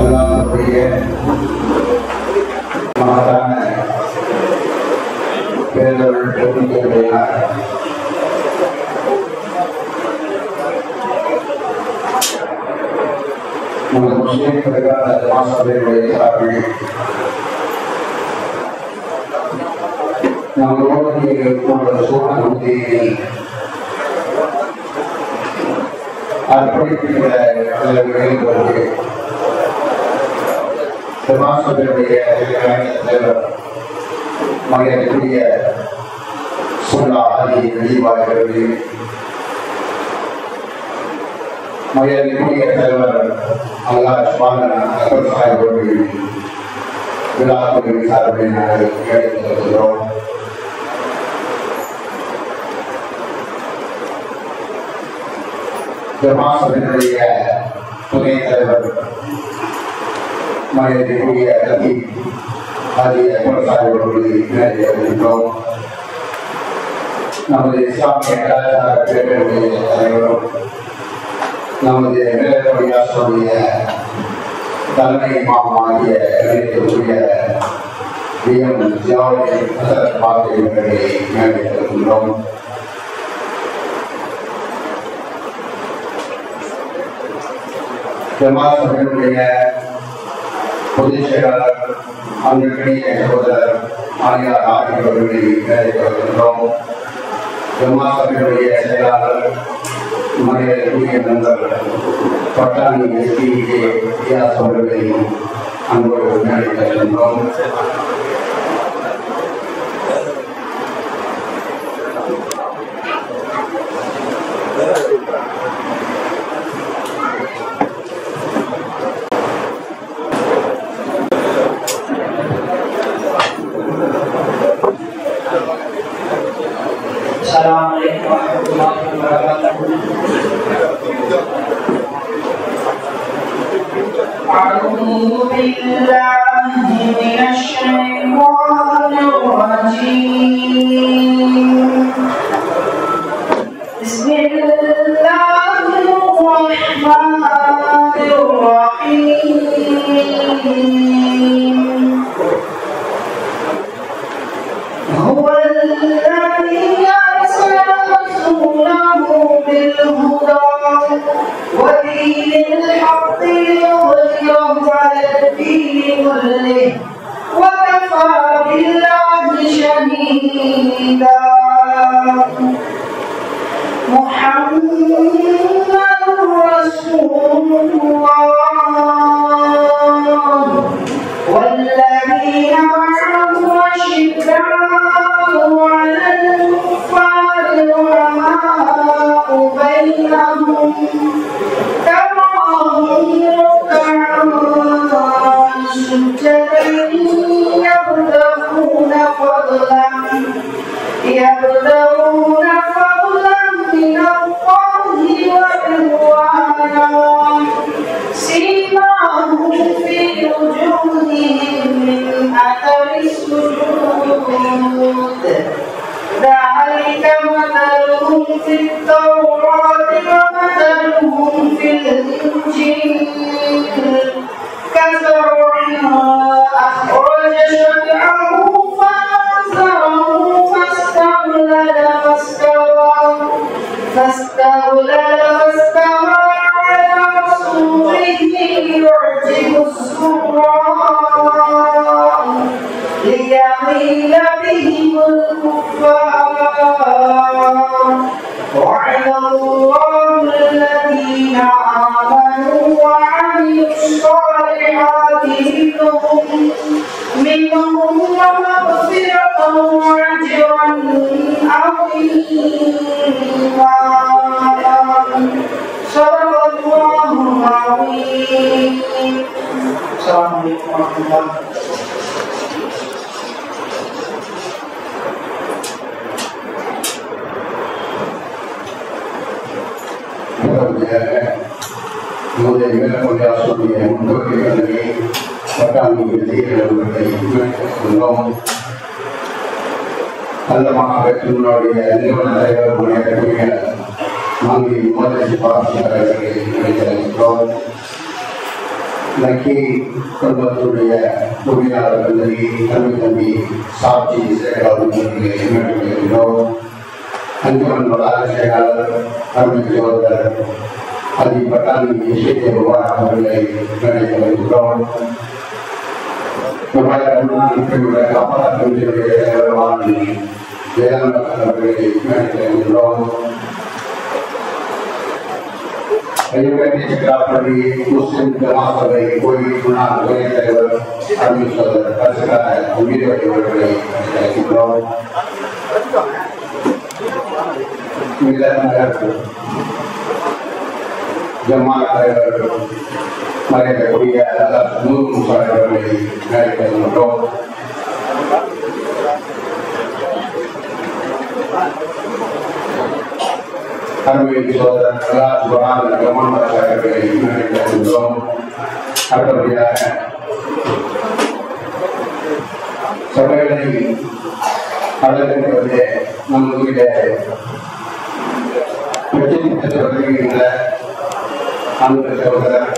அல்லாஹ்வுடைய மகத்தான பேரருள் பெருமையால் நமது முஸ்லிம் பிரகார மாசபையுடைய சார்பில் நாம் ரோதனையில் இருக்கும் சூழலை அர்ப்பணிக்கின்ற நிலைகளுக்கு மாசபையுடைய தலைவர் மகிழக்கூடிய சுல்லா அலி வெளிவாய்களுடைய மகிழக்கூடிய தலைவர் அல்லாஹ் சுப்ஹானஹு சாஹிபுடைய விழாக்களின் சார்பில் நாங்கள் கேட்டுக்கொள்கிறோம். ஜமாஅத்தினுடைய துணைத் தலைவர் மகிழக்கூடிய அலி சாஹிபுடைய நமது இஸ்லாமிய கலாச்சார பேரவையுடைய தலைவரும் நமது மேலப்படியாசுடைய தலைமை இமாமாகிய நிலையக்கூடிய பிஎம் ஜியாவுதீன் ஹசரத் பாக்கியவர்களை மேற்கொள்கின்றோம். ஜமாத் சபையினுடைய பொதுச் செயலாளர் அன்பிற்குரிய சகோதரர் ஆலியார் ஆகியோர்களை மேற்கொள்கின்றோம். ஜமாத் சபையினுடைய செயலாளர் மரியாதைக்குரிய நண்பர் பட்டாணி எஸ்பிகே வியாஸ் அவர்களையும் அன்போடு மேற்கொள்கின்றோம். மாண்பு முதலமைச்சர் அவர்களை நினைக்கிறோம். இன்னைக்கு குடும்பத்துடைய உரிமையாளர்களை தம்பி சாட்சி சேகராவர்களை நினைக்கிறோம். அஞ்சமன் செயலாளர் அருமை சகோதரர் அதிபட்டாளி இசைத்தேவார் அவர்களை நினைக்கிறோம். காப்பாற்றுடைய தலைவரான வேளாண் அவர்களை நினைக்கிறோம். சக்கராப்பள்ளி முஸ்லிம் ஜமாசபை கோயில் முன்னாள் துணைத் தலைவர் அருமை சகோதரர் பரிசுக்கான உள்ளிட்டவர்களை நினைக்கிறோம். ஜமாத் தலைவர் மறைக்கக்கூடிய நூறு முசாரர்களை நினைக்கிறோம். அருமை சோதரர் அவர்களை நினைக்கிறோம். அடுத்தபடியாக சபைகளை அழைக்கின்றதே நம்முடைய வருகின்ற அன்பு சகோதரர்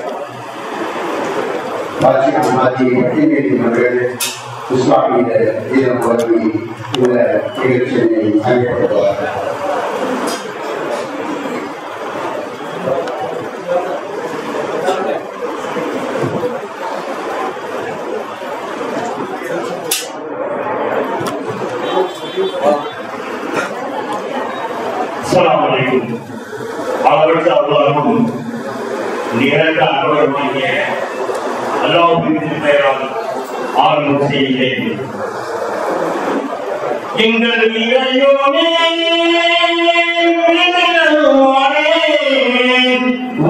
பாட்சியாமாதி நீதிமன்றம் இஸ்லாமிய வீரம் வழங்கி இந்த நிகழ்ச்சியை அறியப்படுவார். ஆரம்பம் செய்கிறேன். எங்கள் இறையோனே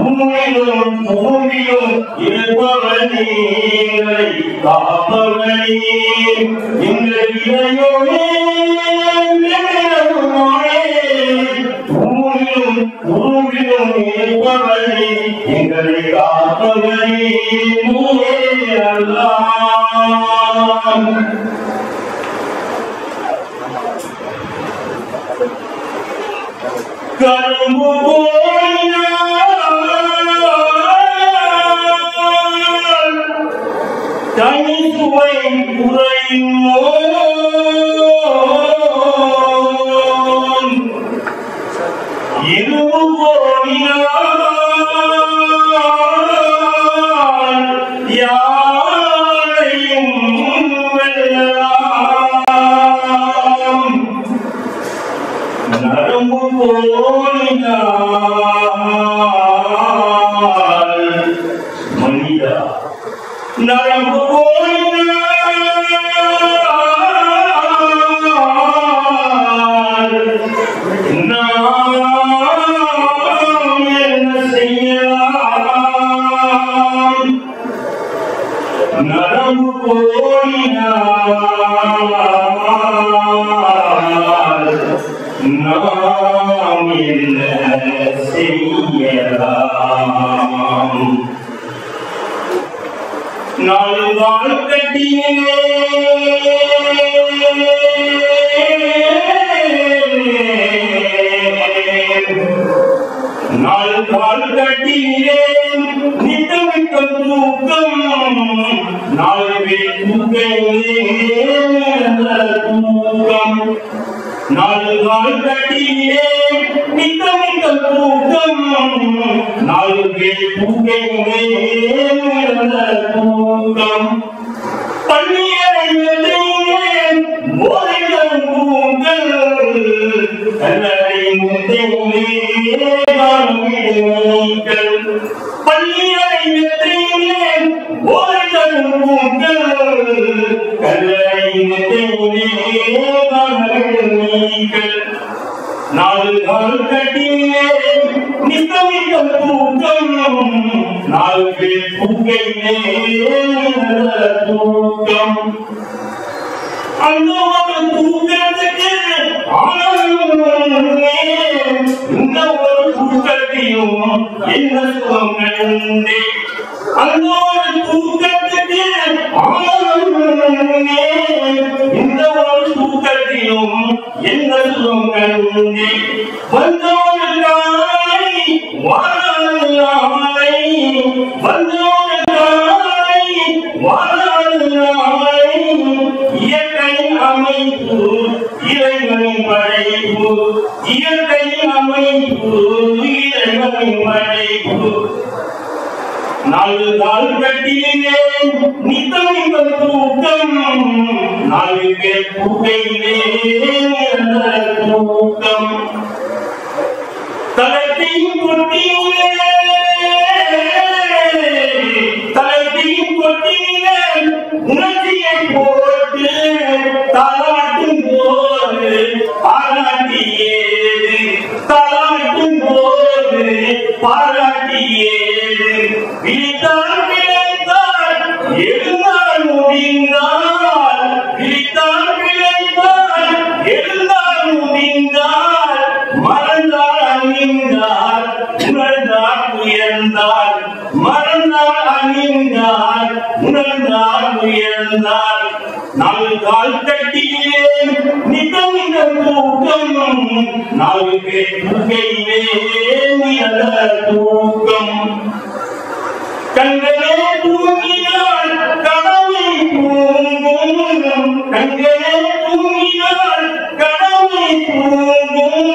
உம்மிலும் பூமியும் இருப்பவனே எங்களை காப்பவனே. எங்கள் இறையோனே பூமியும் பூமியும் இருப்பவனே எங்களை காப்பவனே. கரும்பு தனி சுவை குறையுமோ இரும்பு போனினால் யாரையும் வெல்லலாம். நரம்பு போனினால் மனிதா நரம்பு போனினால் நாம் என்ன செய்யலாம். நரம்பு போனினால் நாம் என்ன செய்யலாம். நாலு கால் கட்டியே நாலு கால் கட்டியே நித்தமிக்க தூக்கம் நாலு பேர் தூக்கம் நாலு கால் கட்டியே நித்தமிக்க தூக்கம் நாலு பேர் தூக்கம் பள்ளியறை ஓரிடம் பூங்கள் கல்லறை முந்தைகள் பள்ளியறை ஓரிடம் பூங்கள் கல்லறை முந்தைகள் நாலு கால் கட்டியே நித்தமிக்க தூக்கம் நாலு பேர் தூக்கம் அந்த ஒரு தூக்கத்துக்கு இந்த ஒரு தூக்கத்தையும் என்ன சொன்னே அந்த ஒரு தூக்கத்துக்கு இந்த ஒரு தூக்கத்தையும் என்ன சொன்னே வந்தவர்கள் வாழாது நாளை வந்தோடு நாளை வாழாது நாளை இயற்கையின் அமைப்பு இறைவனின் படைப்பு இயற்கையின் அமைப்பு இறைவனின் படைப்பு நாலு நாள் கட்டிலே நித்தம் நித்தம் தூக்கம் நாலு பேர் கூட்டையிலே தூக்கம் தலத்தையும் கொட்டியிலே உணர்ச்சியை போட்டு தாளாட்டும் போது பாராட்டியேது தாளாட்டும் போது பாராட்டியேது விழித்தால் பிழைத்தால் எழுந்தால் முடிந்தால் விழித்தால் பிழைத்தால் எழுந்தால் முடிந்தால் மறந்தால் அணிந்தால் உணர்ந்தால் உயர்ந்தால் மறந்தால் அணிந்தால் உணர்ந்தால் உயர்ந்தால் நாலு கால் கட்டியிலே நிதம் நிதம் தூக்கம் நாலு பேர் தூக்கையிலே நிழல தூக்கம் கண்களே தூங்கினால் கடமை தூங்கும் கண்களே தூங்கினால் கடமை தூங்கும்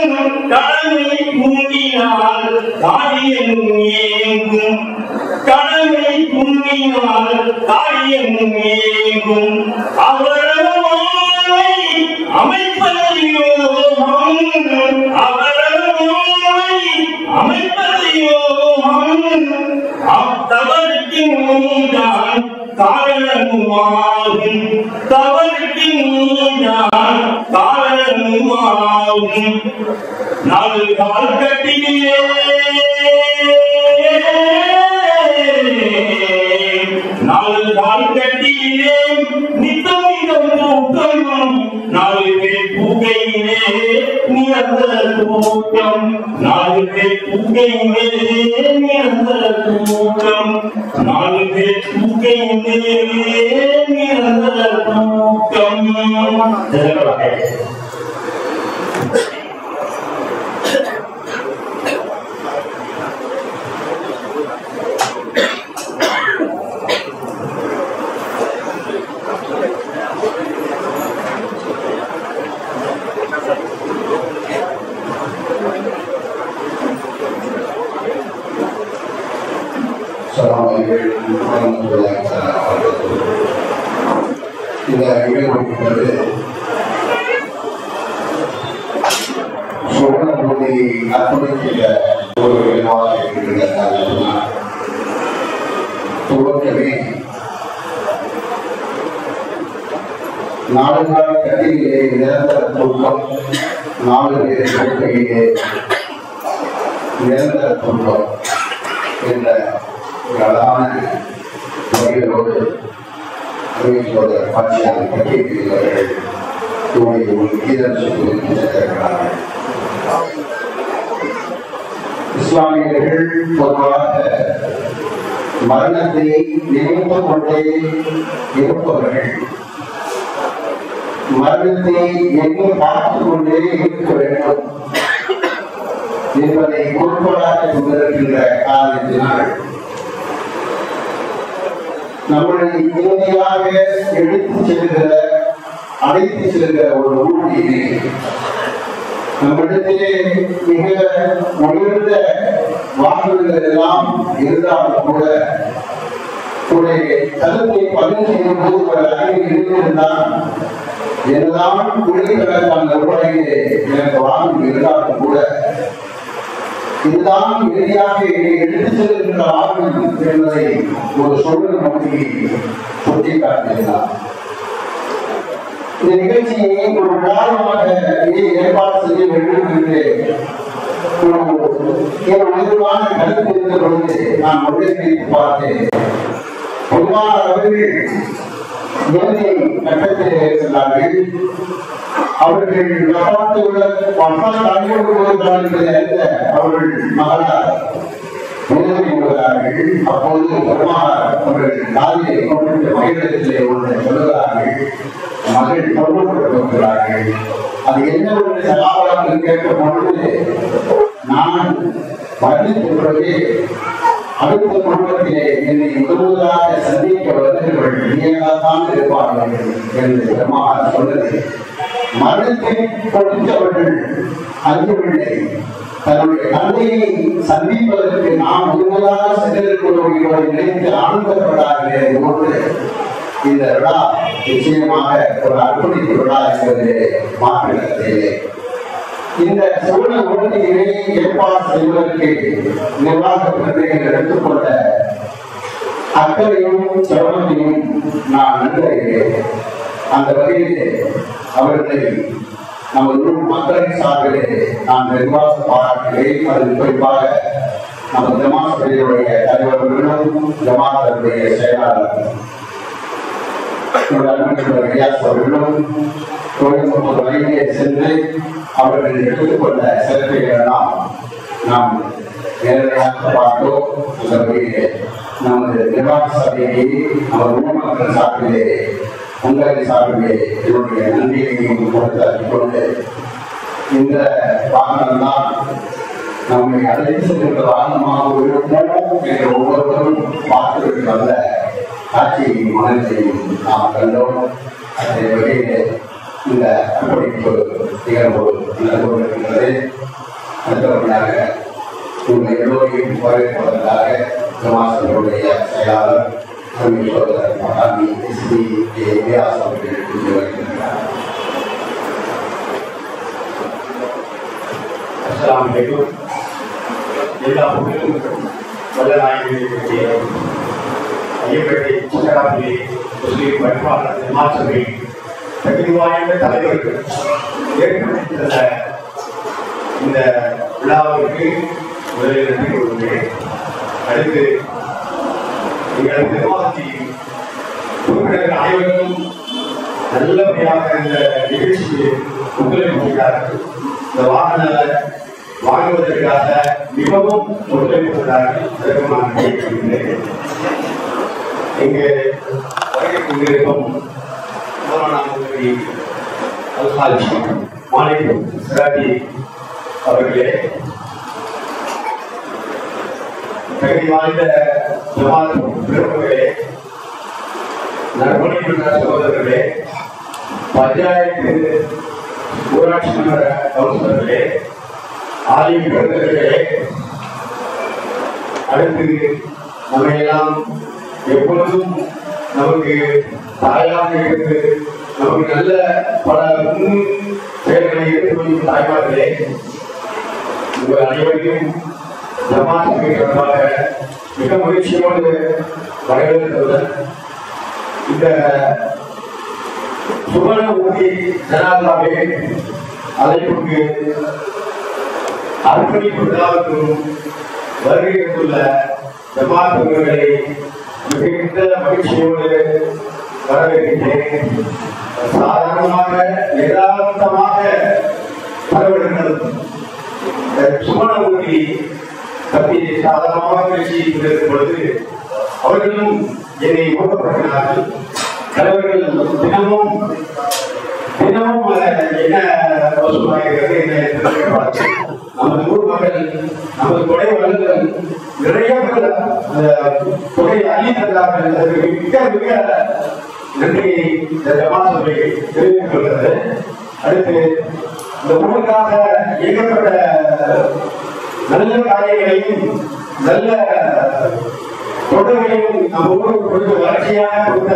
கடமை தூங்கினால் காரியம் ஏங்கும் கடமை தூங்கினால் காரியம் ஏங்கும் அவரவரை அமைப்பதையோ அவரவரை அமைப்பதையோ தவறுக்கு நீதான் காரணமாகும் தவறுக்கு நீதான் காரணமாகும் நாலு கால் கட்டிலே நாலு கால் கட்டிலே நித்தம் நிதம் தூக்கம் நாலு பேர் பூக்கையிலே நிரந்தர தூக்கம் நாலு பேர் பூக்கையிலே நிரந்தர தூக்கம் நாலு பேர் பூக்கையிலே நிரந்தர தூக்கம் இந்த நிகழ்வு சுவர்ணபூமி அர்ப்பணிக்கிற ஒரு விதமாக இருக்கின்றன. துவக்கமே நாலு நாள் கட்டிலே நிரந்தர தூக்கம் நாலு பேர் கொள்கையிலே நிரந்தர தூக்கம் என்ற அழகான வகைகளோடு பாட்சியாக கட்டியிருக்கிறவர்கள் இவருடைய ஒரு கீதம் சொல்லியிருக்கிறார்கள். இஸ்லாமியர்கள் பொதுவாக மரணத்தை நினைத்துக் கொண்டே இருப்பவர்கள் மரணத்தை எண்ணி பார்த்துக் கொண்டே இருக்க வேண்டும் என்பதை குறிப்பாக கொண்டிருக்கின்ற காரணத்தினால் நம்மளை இறுதியாக எடுத்து செல்கிற அழைத்து செல்கிற ஒரு ஊழியை நம்மிடத்திலே மிக உயர்ந்த வாக்குறுதிகள் எல்லாம் இருந்தாலும் கூட கருத்தை பதிவு செய்யும் போது ஒரு அறிவு இருந்திருந்தான் என்னதான் குடிக்கலக்கான ரூபாயிலே எனக்கு வாங்கி இருந்தாலும் கூட இதுதான் இறுதியாக எடுத்து செல்கின்ற ஆர்வம் என்பதை ஒரு சொல்லும் நோக்கி சுட்டிக்காட்டினார். இந்த நிகழ்ச்சியை ஒரு காரணமாக ஏற்பாடு செய்ய வேண்டும் என்று உயர்வான கருத்து இருந்த பொழுது நான் உடனே பார்த்தேன். பொதுவான அவர்கள் இறுதி கட்டத்தில் இருக்கிறார்கள். அவர்கள் அவர்கள் மகனார் விடுகிறார்கள். அப்போது அவர்கள் காலையை கொண்டு மகளிடத்திலே ஒன்றை சொல்லுகிறார்கள். மகள் பொருள்படுத்துகிறார்கள். அது என்ன ஒரு சகாபாரத்தில் கேட்ட பொழுது நான் மன்னித்துள்ளே அடுத்த குடும்பத்திலே என்னை முழுவதாக சந்திக்க வருகிறவர்கள் நீங்களாகத்தான் இருப்பார்கள் என்று பெருமாள் சொன்னது. மரணத்தை கொடுத்தவர்கள் அஞ்சவில்லை. தன்னுடைய தந்தையை சந்திப்பதற்கு நாம் முழுவதாக சென்றிருக்கிறோம் என்பதை நினைத்து ஆனந்தப்படார்களே போன்று இந்த விழா நிச்சயமாக ஒரு அர்ப்பணிப்பு விழா என்பதிலே மாற்றிடத்திலே இந்த சூழ உடனே ஏற்பாடு செய்வதற்கு நிர்வாக பிரதிகள் எடுத்துக்கொண்ட அக்கறையும் சிரமத்தையும் நான் நன்றிகிறேன். அந்த வகையிலே அவர்களை நமது மக்களின் சார்பிலே நான் நிர்வாக பாராட்டுகிறேன். அதில் குறிப்பாக நமது ஜமாத்துடைய தலைவர்களும் ஜமாத்துடைய செயலாளர் அவர்களும் தொழில்நுட்ப வழியிலே சென்று அவர்கள் எடுத்துக்கொண்ட சிறப்புகள் எல்லாம் நாம் நேரடியாக பார்த்தோம். அந்த வகையிலே நமது நிர்வாக சபையை நமது ஊர்மக்கள் சார்பிலே உங்களின் சார்பிலே என்னுடைய நன்றியையும் கொடுத்து கொண்டு இந்த வாகனம் தான் நம்மை அழைத்து சென்ற வாகனமாக இருக்கும் என்று ஒவ்வொருவரும் பார்த்துவிட்டு வந்த காட்சியை மனதையும் நாம் கண்டோம். அதே வகையிலே இந்த அர்ப்பணிப்பு நிகழ்வு நடந்து கொண்டிருக்கிறது. அடுத்தபடியாக உங்கள் எல்லோரையும் வரவேற்பதற்காக ஜமாத்துடைய செயலாளர் சோதரர் மகாமி எஸ்பி வியாஸ் அவர்கள் கொண்டு வருகின்றனர். அஸ்ஸலாமு அலைக்கும். எல்லா புகழும் வல்லநாயகனுக்கு ஐயப்பேட்டை சிவராத்திரி முஸ்லீம் பண்பாளர் ஜமாத்துவை தகுதி வாய்ந்த தலைவர்கள் ஏற்படுத்தியுள்ள இந்த விழாவிற்கு முதலில் நன்றி கொள்கிறேன். அடுத்து எங்களது நிர்வாகத்தின் உறுப்பினர்கள் அனைவரும் நல்லபடியாக இந்த நிகழ்ச்சிக்கு ஒத்துழைப்பு செய்தார்கள். இந்த வாகனங்களை வாங்குவதற்காக மிகவும் ஒத்துழைப்பு செய்தார்கள். அதற்கு நான் கேட்கின்றேன். இங்கு வருகை கொண்டிருக்கும் மாலிக் சிராஜி அவர்களே, தகுதி வாய்ந்த ஜமாத் பெருமக்களே, நற்பணிப்புள்ள சகோதரர்களே, பஞ்சாயத்து ஊராட்சி மன்ற கவுன்சிலர்களே, ஆலிம் பெருமக்களே, அடுத்து நம்மையெல்லாம் எப்பொழுதும் நமக்கு தாயாக இருந்து நமக்கு நல்ல பல செயல்களை எடுத்துக்கொள்ளும் தாய்மார்களே, உங்கள் அனைவரையும் ஜமாத்துக்கு தொடர்பாக மிக மகிழ்ச்சியோடு வரவேற்பதுடன் இந்த சுபன ஊட்டி ஜனாதாவே அழைப்புக்கு அர்ப்பணிப்பு விழாவுக்கும் வருகை எடுத்துள்ள ஜமாத்துகளை மிகுந்த மகிழ்ச்சியோடு வரவேற்கின்றேன். சாதாரணமாக யதார்த்தமாக பரவல்கள் சுமண ஊட்டி பற்றி சாதாரணமாக பேசியிருக்கும் பொழுது அவர்களும் என்னை ஊக்கப்படுத்தினார்கள். தலைவர்கள் தினமும் என்ன சொல்லுவாங்கிறது நமது ஊர் மக்கள் நமது கொடை வளர்கள் நிறைய தொகை அள்ளி தந்தார்கள். அதற்கு மிக மிக நன்றியை இந்த ஜமாத் தெரிவித்துக் கொள்கிறது. அடுத்து இந்த ஊருக்காக இயக்கப்பட்ட நல்ல காரியங்களையும் நல்ல தொழில்களையும் நம்ம ஊருக்கு கொடுத்த வளர்ச்சியாக கொடுத்த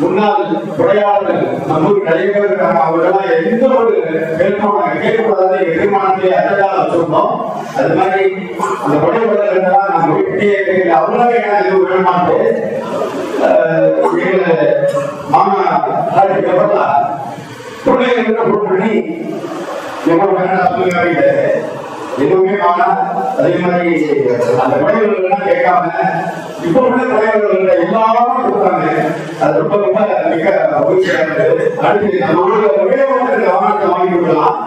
முன்னாள் கொடையாளர்கள் நம்ம ஊருக்கு நிறைய பேர் இருக்காங்க. அவர்களெல்லாம் எந்த ஒரு கேட்கக்கூடாத எதிர்மானத்தை அதெல்லாம் வச்சிருந்தோம். அது மாதிரி அந்த கொடையாளர்கள்லாம் நம்ம வீட்டிலேயே அவ்வளவு எதுவும் வேணுமாட்டு மாமா போன் பண்ணி எவ்வளவு வேணா சொல்லுங்க எதுவுமே வேணாம். அதே மாதிரி அந்த கொடையாளர்கள் கேட்காம இப்ப உள்ள கொடையாளர்கள் எல்லாரும் கொடுத்தாங்க. அது ரொம்ப ரொம்ப மிக மகிழ்ச்சியானது. அடுத்து நம்ம ஊர்ல ஒரே ஒரு வாகனத்தை வாங்கி கொடுக்கலாம்.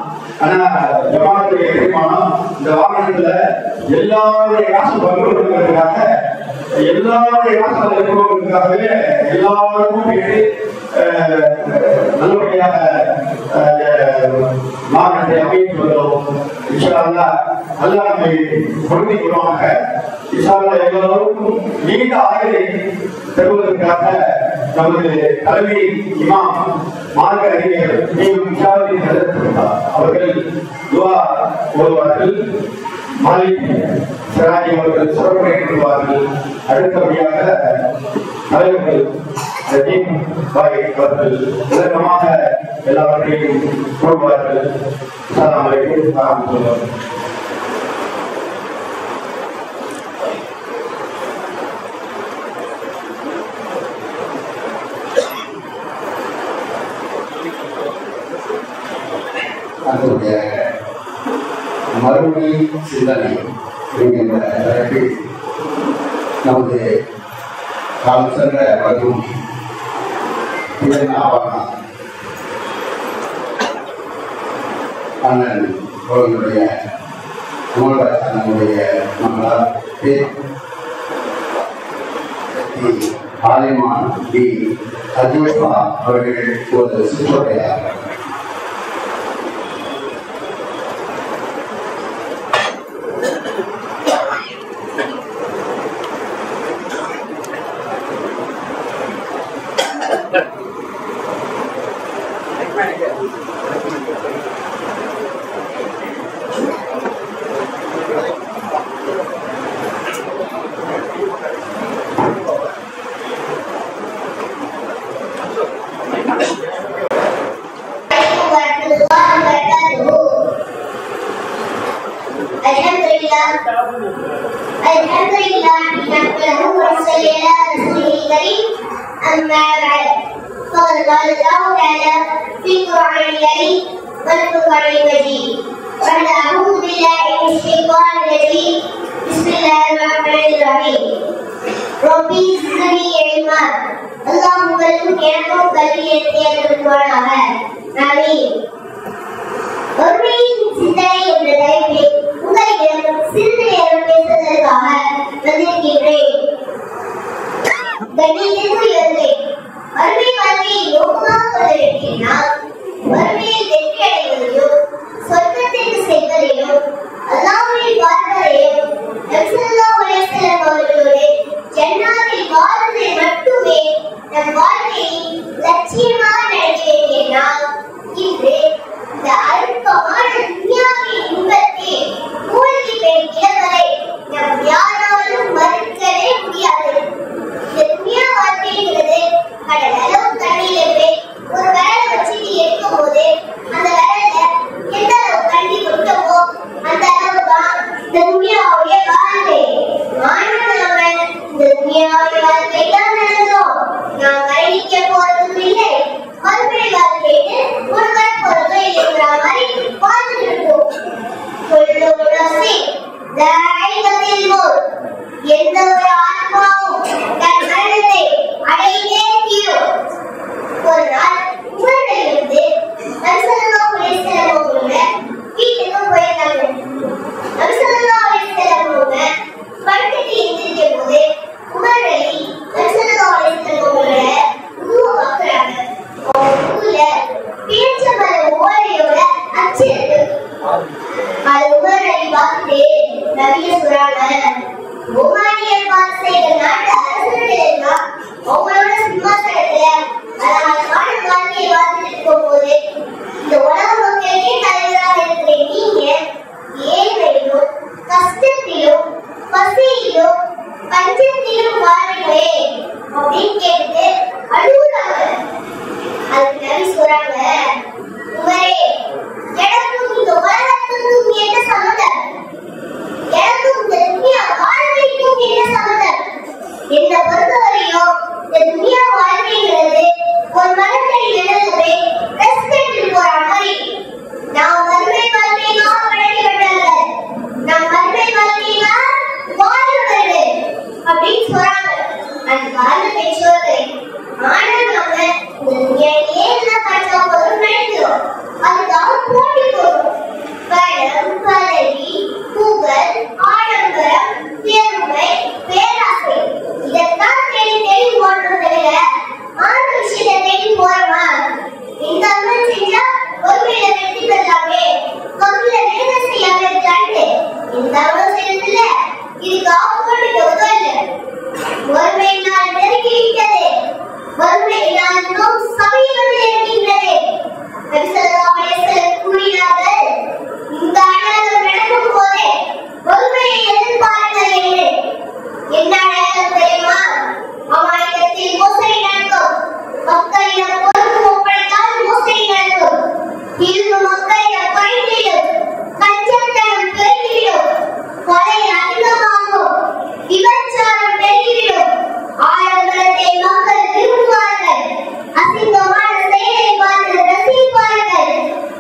ஆனா ஜமாத்துடைய தீர்மானம் இந்த வாகனத்துல எல்லாருடைய காசு பங்கு கொடுக்கிறதுக்காக எல்லாருடைய காசு இருக்கிறதுக்காகவே எல்லாருக்கும் கேட்டு நல்லபடியாக வாகனத்தை அமைத்து வந்தோம். நல்லா நம்மை பொருந்தி கொள்வாங்க. எல்லோரும் நீண்ட ஆயுளை பெறுவதற்காக நமது கல்வி இமாம் மார்க்க அறிஞர் அவர்கள் துவா ஓதுவார்கள். மாலிக் சிராஜி அவர்கள் சிறப்புரை கொள்வார்கள். அடுத்தபடியாக தலைவர்கள் அவர்கள் விளக்கமாக எல்லாவற்றையும் கூறுவார்கள். மறுமொழி சிந்தனை என்கின்ற தலைப்பில் நமது காலம் சென்ற மறுமொழி அண்ணன் அவர்களுடைய நம்முடைய நம்மளால் ஆலிமான் டி அஜோபா அவர்கள் ஒரு சிற்றுரையாளர். படம், பதவி, புகழ், ஆடம்பரம்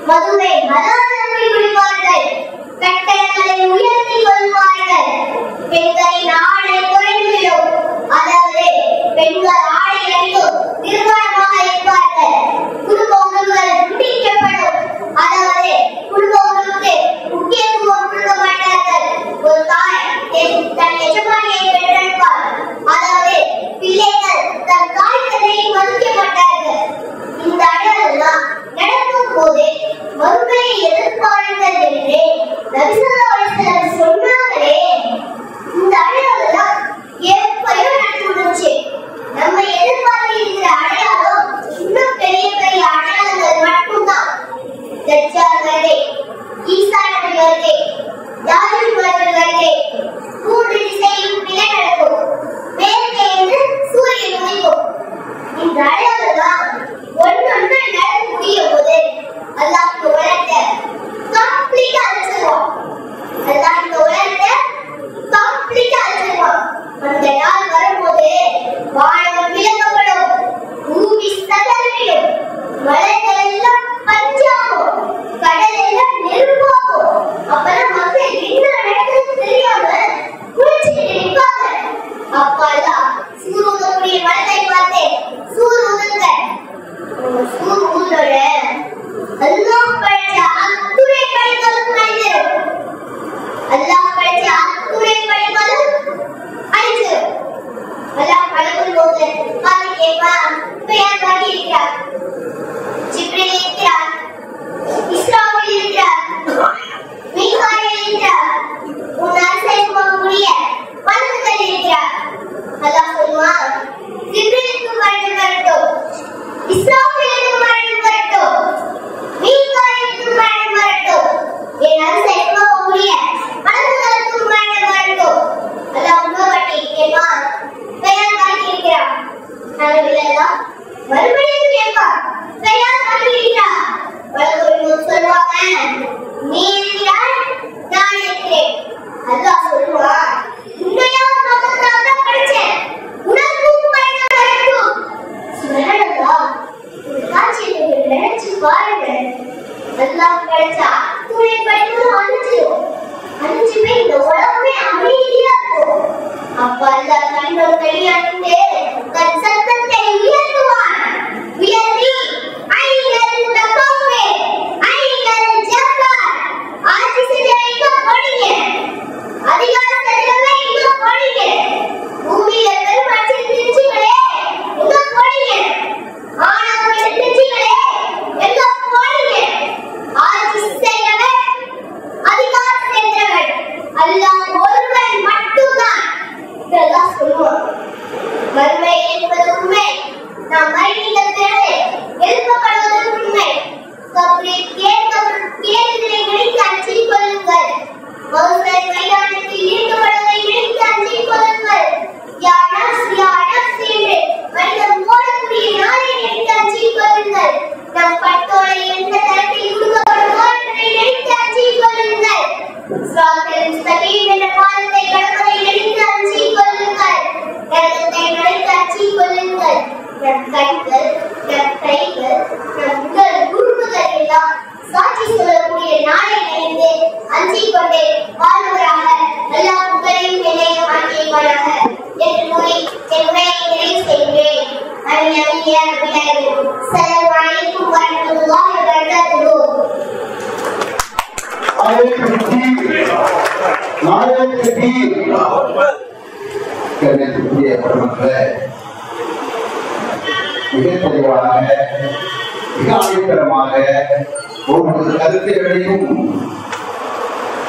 மதுவை மதாதரவை குடிப்பார்கள், கட்டணங்களை உயர்த்தி கொள்வார்கள், பெண்களின் ஆடை குறைந்துவிடும், அதாவது பெண்கள் ஆடை அணிந்தும் நிர்வாணமாக இருப்பார்கள், குடும்ப உறவுகள் துண்டிக்கப்படும், அதாவது குடும்ப உறவுக்கு முக்கியத்துவம் கொடுக்க மாட்டார்கள், ஒரு தாய் தன் எஜமானியை பெற்றெடுப்பார், அதாவது பிள்ளைகள் தன் தாய் தந்தையை மதிக்க மாட்டார்கள். இந்த அடையாளம் நடக்கும் போது மறுமையை எதிர்பாருங்கள் என்று நபி ஸல்லல்லாஹு அலைஹி வஸல்லம் சொன்னாங்களே, இந்த அடையாளம் எப்பயோ நடந்துச்சு. நம்ம எதிர்பார்த்து இருக்கிற அடையாளம் இன்னும் பெரிய பெரிய அடையாளங்கள் மட்டும்தான். தஜ்ஜால் வருகை, ஈசா நபி வருகை, யாஜூஜ் வருகை, மூன்று திசையிலும் நிலை நடக்கும், மேற்கே இருந்து சூரியன் உதிக்கும். இந்த அடையாளம் ஒன்னொன்று நடந்து முடியும் போது அல்லாஹ் உலகத்தை கம்ப்ளீட்டா அழிச்சிருவான். அல்லாஹ் இந்த உலகத்தை கம்ப்ளீட்டா அழிச்சிருவான். அந்த நாள் வரும்போது வானம் விளக்கப்படும், பூமி சதறிடும், மலைகள் எல்லாம் பஞ்சாகும், கடல் எல்லாம் நெருப்பாகும். அப்பதான் மக்கள் என்ன நடக்குதுன்னு தெரியாம குளிச்சுட்டு நிற்பாங்க. அப்பதான் சூர் ஊதக்கூடிய மரத்தை பார்த்து சூர் ஊதுங்க, சூர் ஊதோட அல்லாஹ் படைச்ச அத்துணை படைகளும் அழிஞ்சிடும், அல்லாஹ் படைச்ச அத்துணை படைகளும் அழிஞ்சிடும். அல்லாஹ் படைக்கும் போது பார்த்து கேட்பான், பெயர் பாக்கி இருக்கிறார், ஜிப்ரீல் இருக்கிறார், இஸ்ராஃபீல் இருக்கிறார், மீகாயில் இருக்கிறார், உன் அரசை போகக்கூடிய மலக்குகள் இருக்கிறார். அல்லாஹ் சொல்லுவான், ஜிப்ரீலுக்கு மரணம் வரட்டும், இஸ்ராஃபீலுக்கு மரணம் வரட்டும், மீகாயிலுக்கு மரணம் வரட்டும், என் அரசை போகக்கூடிய மலக்குகளுக்கு மரணம் வரட்டும். அல்லாஹ் உணவட்டி கேட்பான், பெயர் பாக்கி இருக்கிறார். நாங்கள் மறுபடியும் கேட்பான், பெயர் பாக்கி இருக்கிறார். வலதுபுறம் சொல்லுவாங்க, நீ இருக்கிறாய், நான் இருக்கிறேன். அல்லாஹ் சொல்லுவான், உன்னையா பக்கத்தான் தான் படிச்சேன், உனக்கும் பயணம் வரட்டும். சுப்ஹானல்லாஹ், இந்த காட்சியை நினைச்சு பாருங்க. அல்லாஹ் படைச்ச அத்துணை படைகளும் அழிஞ்சுமே இந்த உலகமே அமைதியா இருக்கும். அப்ப அல்லாஹ் தன்னோட கையாண்டு தன் சத்தத்தை உயர்த்துவான். உயர்த்தி ஐநல் தகவே ஐநல் ஜப்பார், ஆட்சி செஞ்சவங்க போனீங்க, அதிகாரம் செஞ்சவங்க இங்க போனீங்க, பூமியில பெருமாட்சி செஞ்சீங்களே இங்க போனீங்க, ஆணவம் செஞ்சீங்களே எங்க போனீங்க, ஆட்சி செய்யவன் அதிகாரம் செஞ்சவன் அல்லாஹ் ஒருவன் மட்டும்தான். இதெல்லாம் சொல்லுவோம். மறுமை என்பது உண்மை, நாம் மறுமையிலிருந்து எழுப்பப்படுவது உண்மை. கபரில் கேட்கப்படும் கேள்விகளை நினைத்து அஞ்சிக் கொள்ளுங்கள். மறுமை மைதானத்தில் ஈடுபடுவதை நினைத்து அஞ்சிக் கொள்ளுங்கள். யா நஃப்ஸ் என்று மனிதன் ஓடக்கூடிய நாளை நினைத்து அஞ்சிக் கொள்ளுங்கள். நம் பட்டோலை எந்த தரத்தில் கொடுக்கப்படுமோ என்பதை நினைத்து அஞ்சிக் கொள்ளுங்கள். சிராத்தல் முஸ்தகீம் என்ற பாலத்தை கடப்பதை நினைத்து அஞ்சிக் கொள்ளுங்கள். நரகத்தை நினைத்து அஞ்சிக் கொள்ளுங்கள். நம் கண்கள், நம் கைகள், நம் உடல் உறுப்புகள் எல்லாம் சாட்சி சொல்லக்கூடிய நாளை நினைத்து அஞ்சிக் கொண்டே வாழ்வராக எல்லா புகழையும் என்னையும் ஆக்கியவராக என்று கூறி என் உரையை நிறைவு செய்கிறேன். அஸ்ஸலாமு அலைக்கும் வரஹ்மத்துல்லாஹி வபரகாத்துஹு. கண்ணியத்துக்குரிய பெருமக்களே, மிக தெளிவாக மிக ஆணித்தரமாக ஒவ்வொரு கருத்துகளையும்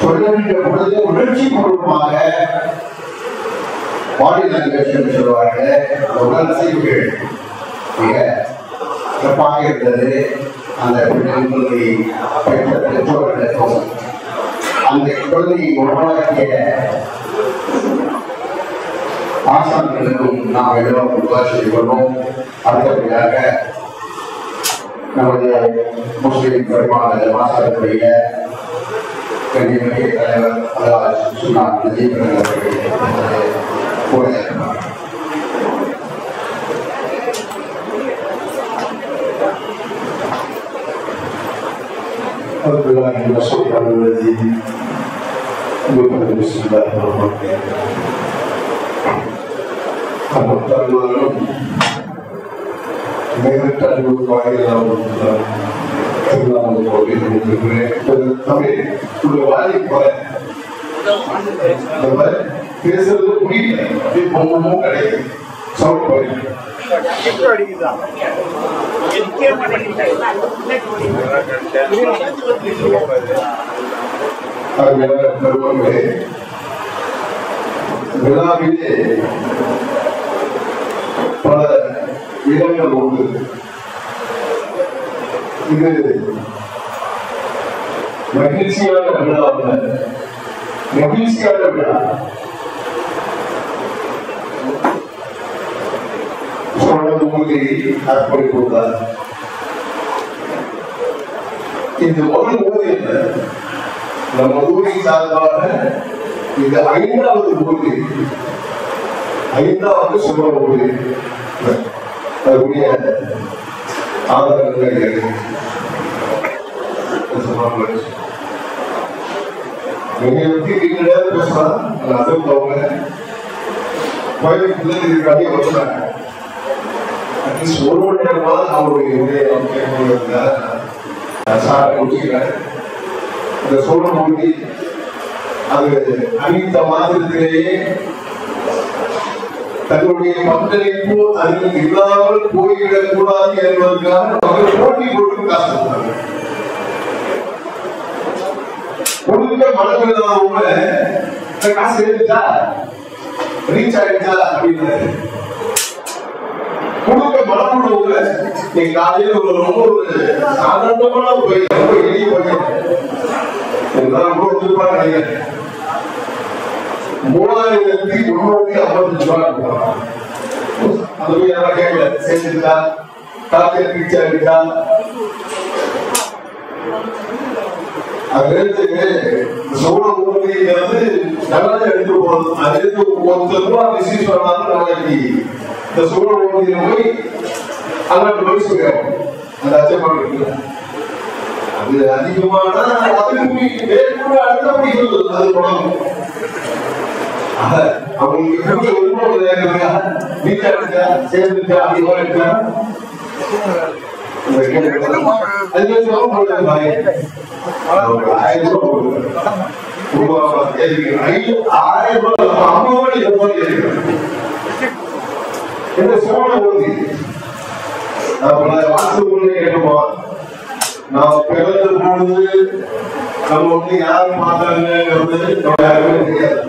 சொல்லுகின்ற பொழுது உணர்ச்சி பூர்வமாக பாடி லாங்குவேஜ் என்று சொல்வார்கள், உடல் அசைவுகள் மிக சிறப்பாக இருந்தது. அந்த குழந்தை பெற்ற பெற்றோர்களுக்கும் அந்த குழந்தையை உருவாக்கிய ஆசான்களுக்கும் நாம் எல்லோரும் உருவாக்கிக் கொள்வோம். அடுத்தபடியாக நமது முஸ்லிம் பெருமாள் மாசாரத்துடைய கண்ணியமிக்க தலைவர் அல்லாஹ் சுன்னார் நஜீப் அவர்கள் கூறியிருக்கிறார். رب الله من الشيطان الرجيم بسم الله الرحمن الرحيم அமர்த்தாலும் மேற்கல்வி வாயிலாக தமிழ் உள்ள வாரி பேசுறது புரியல பொங்கமும் கிடையாது சவுண்ட் போயிருக்கு விழாவிலே பல இடங்கள் உண்டு. இது மகிழ்ச்சியான விழா அல்ல, மகிழ்ச்சியான விழா. சொன்னது ஊதியை அர்ப்பணித்துள்ளார். இது ஒரு ஊதி அல்ல, நம்ம ஊரை சார்பாக இது 5வது ஊதி, 5வது சொல்ற ஊதி. அதுக்குரிய ஆதாரங்கள் பேசலாம். அதுவும் கோயிலுக்குள்ள இதுக்காக வச்சாங்க. அட்லீஸ்ட் ஒரு மணி நேரமாவது அவருடைய முடிச்சுக்கிறேன். இந்த சோழ மொழி அது அறிவித்த மாதத்திலேயே தன்னுடைய பங்களிப்பு அதில் இல்லாமல் போய்விடக் கூடாது என்பதற்காக அவர்கள் போட்டி போட்டு காசு கொடுக்க மனமில்லாதவங்க காசு எடுத்தா ரீச் ஆயிடுச்சா அப்படின்னு கொடுக்க மனமுள்ளவங்க நீங்க காலையில் ரொம்ப ஒரு சாதாரணமான பையன், ரொம்ப எளிய பையன் ரொம்ப நினைக்கிறேன். 3355 அது போய் யாரா கேட்கல சேர்ந்துட்டா காலையில் ரீச் ஆகிட்டா. அதுலேருந்து சோழ ஊர்திங்கிறது நல்லா எடுத்து போறது. அதுலேருந்து ₹1 ரிசீவ் பண்ணாலும் நாளைக்கு இந்த சோழ ஊர்தியில போய் அல்லாட்டு போய் சொல்லுவோம். அந்த அச்சப்பாடு இருக்கு. அது அதிகமான அடுத்தபடிகள் அது தொடங்கும். அவங்களுக்கு வீட்டா இருக்கா சேர்ந்துட்டா அப்படி இருக்கா கேட்டுப்போம். நான் பிறந்த பொழுது நம்ம யாரு பார்த்தாங்கிறது யாருமே தெரியாது.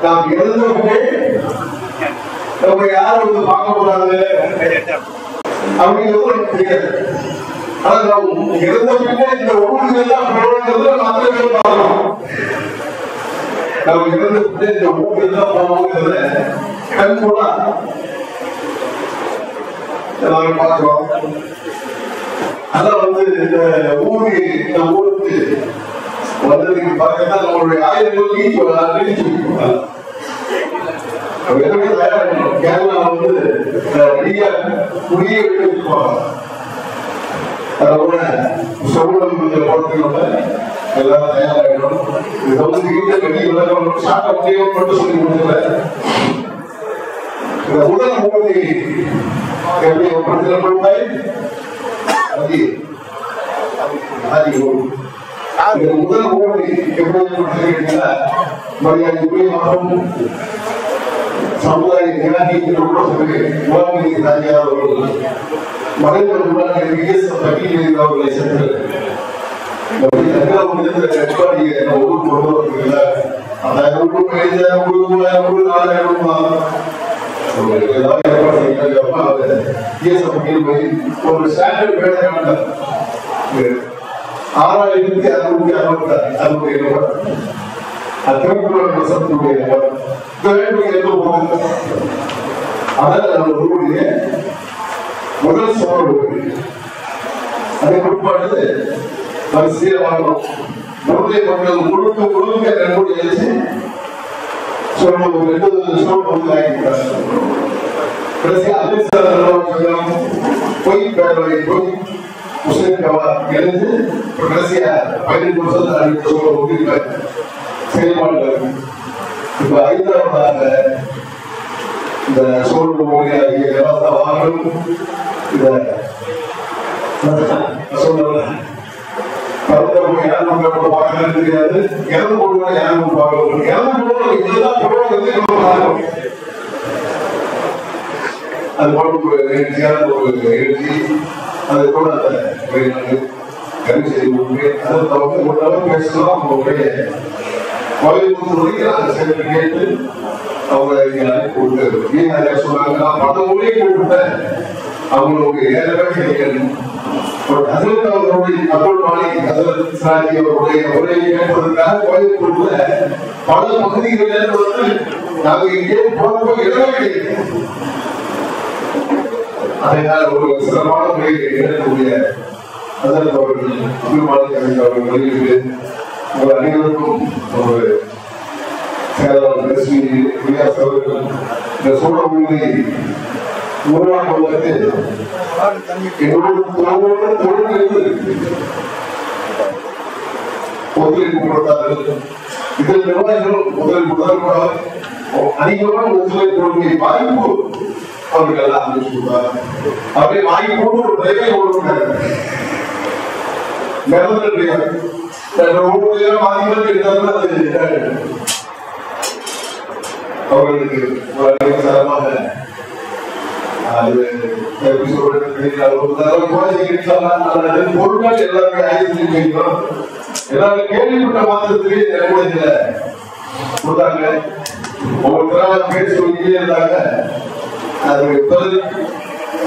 நாம் இறந்தப்பே நம்ம யாரு பார்க்க போறாங்க அப்படிங்கிறது நமக்கு தெரியாது. ஆனா நாம் இறந்த பின்னே இந்த ஊர்களெல்லாம் மற்றவர்கள் பார்க்கணும். நாம் இறந்த பின்னே இந்த ஊர்களெல்லாம் போகிறத கண் போனா எல்லாரும் பார்க்கிறோம். அதான் இந்த ஊருக்கு வந்ததுக்கு பார்த்தா நம்மளுடைய ஆயுதங்களுக்கு கேரளா நிறைய புதிய அதோட சோழம் போறதுக்குள்ள எல்லாரும் தயாராகிடும். இது வீட்டை கட்டி விளக்கம் சாட்ட முடியும் மட்டும் சொல்லி கொடுக்கல. இந்த உடல் மூடி எப்படி ஒப்படைத்தாய் முதல் மூடி எப்படி மரியாதை மற்றும் சமுதாய மறைந்தவர்களை சென்று ஒரு ஸ்டாண்டர்ட் வேலை 6660 முதல் சோழ அதை கொடுப்பாடு சீரமாகும். முழுதை மக்கள் முழுக்க முழுக்க நன்கொடை எழுதி சொல்லும் 2 சோழ ஆகிவிட்டார். கடைசி பொய் பேரவை போய் முஸ்லிம் எழுந்து கடைசியா 15 வருஷத்துல அறிவித்த செயல்பாடுகள் இருக்கு. இப்ப 5ஆவதாக இந்த சோழ மொழியாகிய எல்லா சவால்களும் இந்த யாரும் பார்க்கறது தெரியாது. இறந்து போடுவதை யாரும் பார்க்கணும். இறந்து போடுவோம் இதெல்லாம் போடுவோம். அது போல நிகழ்ச்சியான ஒரு நிகழ்ச்சி. அது கூட அந்த கல்வி செய்து அதை தவிர்த்து ஒன்றாலும் பேசலாம். அவங்களுடைய கோயிலுக்கு அந்த சேர்ந்து கேட்டு அவங்க கொடுத்து சொன்னாங்க. நான் பல மொழியை கூப்பிட்டேன். அவங்களுக்கு ஏழவே கிடைக்கணும். அவர்களுடைய அப்துல் மாலிக் அவருடைய உரையை கேட்பதற்காக கோயில் கொடுத்த பல பகுதிகளில் வந்து நாங்கள் இங்கே போக இடமே கிடைக்கும். அதனால் ஒரு சிறப்பான முறையில் இருக்கக்கூடிய அதற்கு அவர்கள் அப்துல் மாலிக் அவர்கள் வெளியிட்டு உங்கள் அனைவருக்கும் ஒரு செயலாளர் பேசி அவர்கள் இந்த சூழ மொழியை உருவாக்குவதற்கு ஒத்துழைப்பு கொடுத்தார்கள். இதில் நிர்வாகிகள் முதல் அதிகமான ஒத்துழைப்பு கொடுக்கிற வாய்ப்பு அவர்கள் எல்லாம் அமைச்சு கொடுத்தாங்க. அப்படியே வாங்கி போட்டு ஒரு டிரைவை கொடுக்கிறார். அவர்களுக்கு சார்பாக பொருட்கள் எல்லாருமே ஆயுதம் செய்கிறோம். எல்லாரும் கேள்விப்பட்ட மாத்திரத்திலே கொடுத்தாங்க. ஒவ்வொருத்தராக பேர் சொல்லியே இருந்தாங்க. அது பிறகு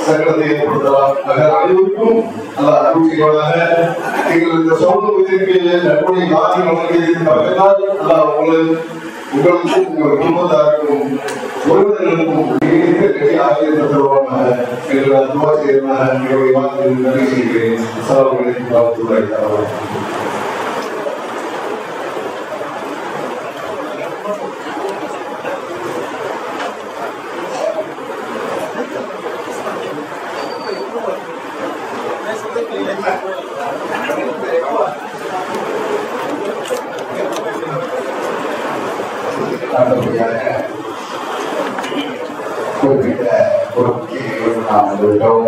சங்கடத்தை ஏற்படுத்தலாம். அனைவருக்கும் அருட்சியோடாக நீங்கள் இந்த சமூகத்திற்கு நம்முடைய நாட்டில் வழங்கியதால் உங்களுக்கும் உங்கள் குடும்பத்தாருக்கும் உறவினர்களுக்கும் ஆகியோர் தருவாங்க என்று நான் துவா செய்வதாக என்னுடைய வார்த்தையில் நன்றி செய்கிறேன். குறிப்பிட்ட ஒரு முக்கிய நிகழ்வு நாம் வந்துவிட்டோம்.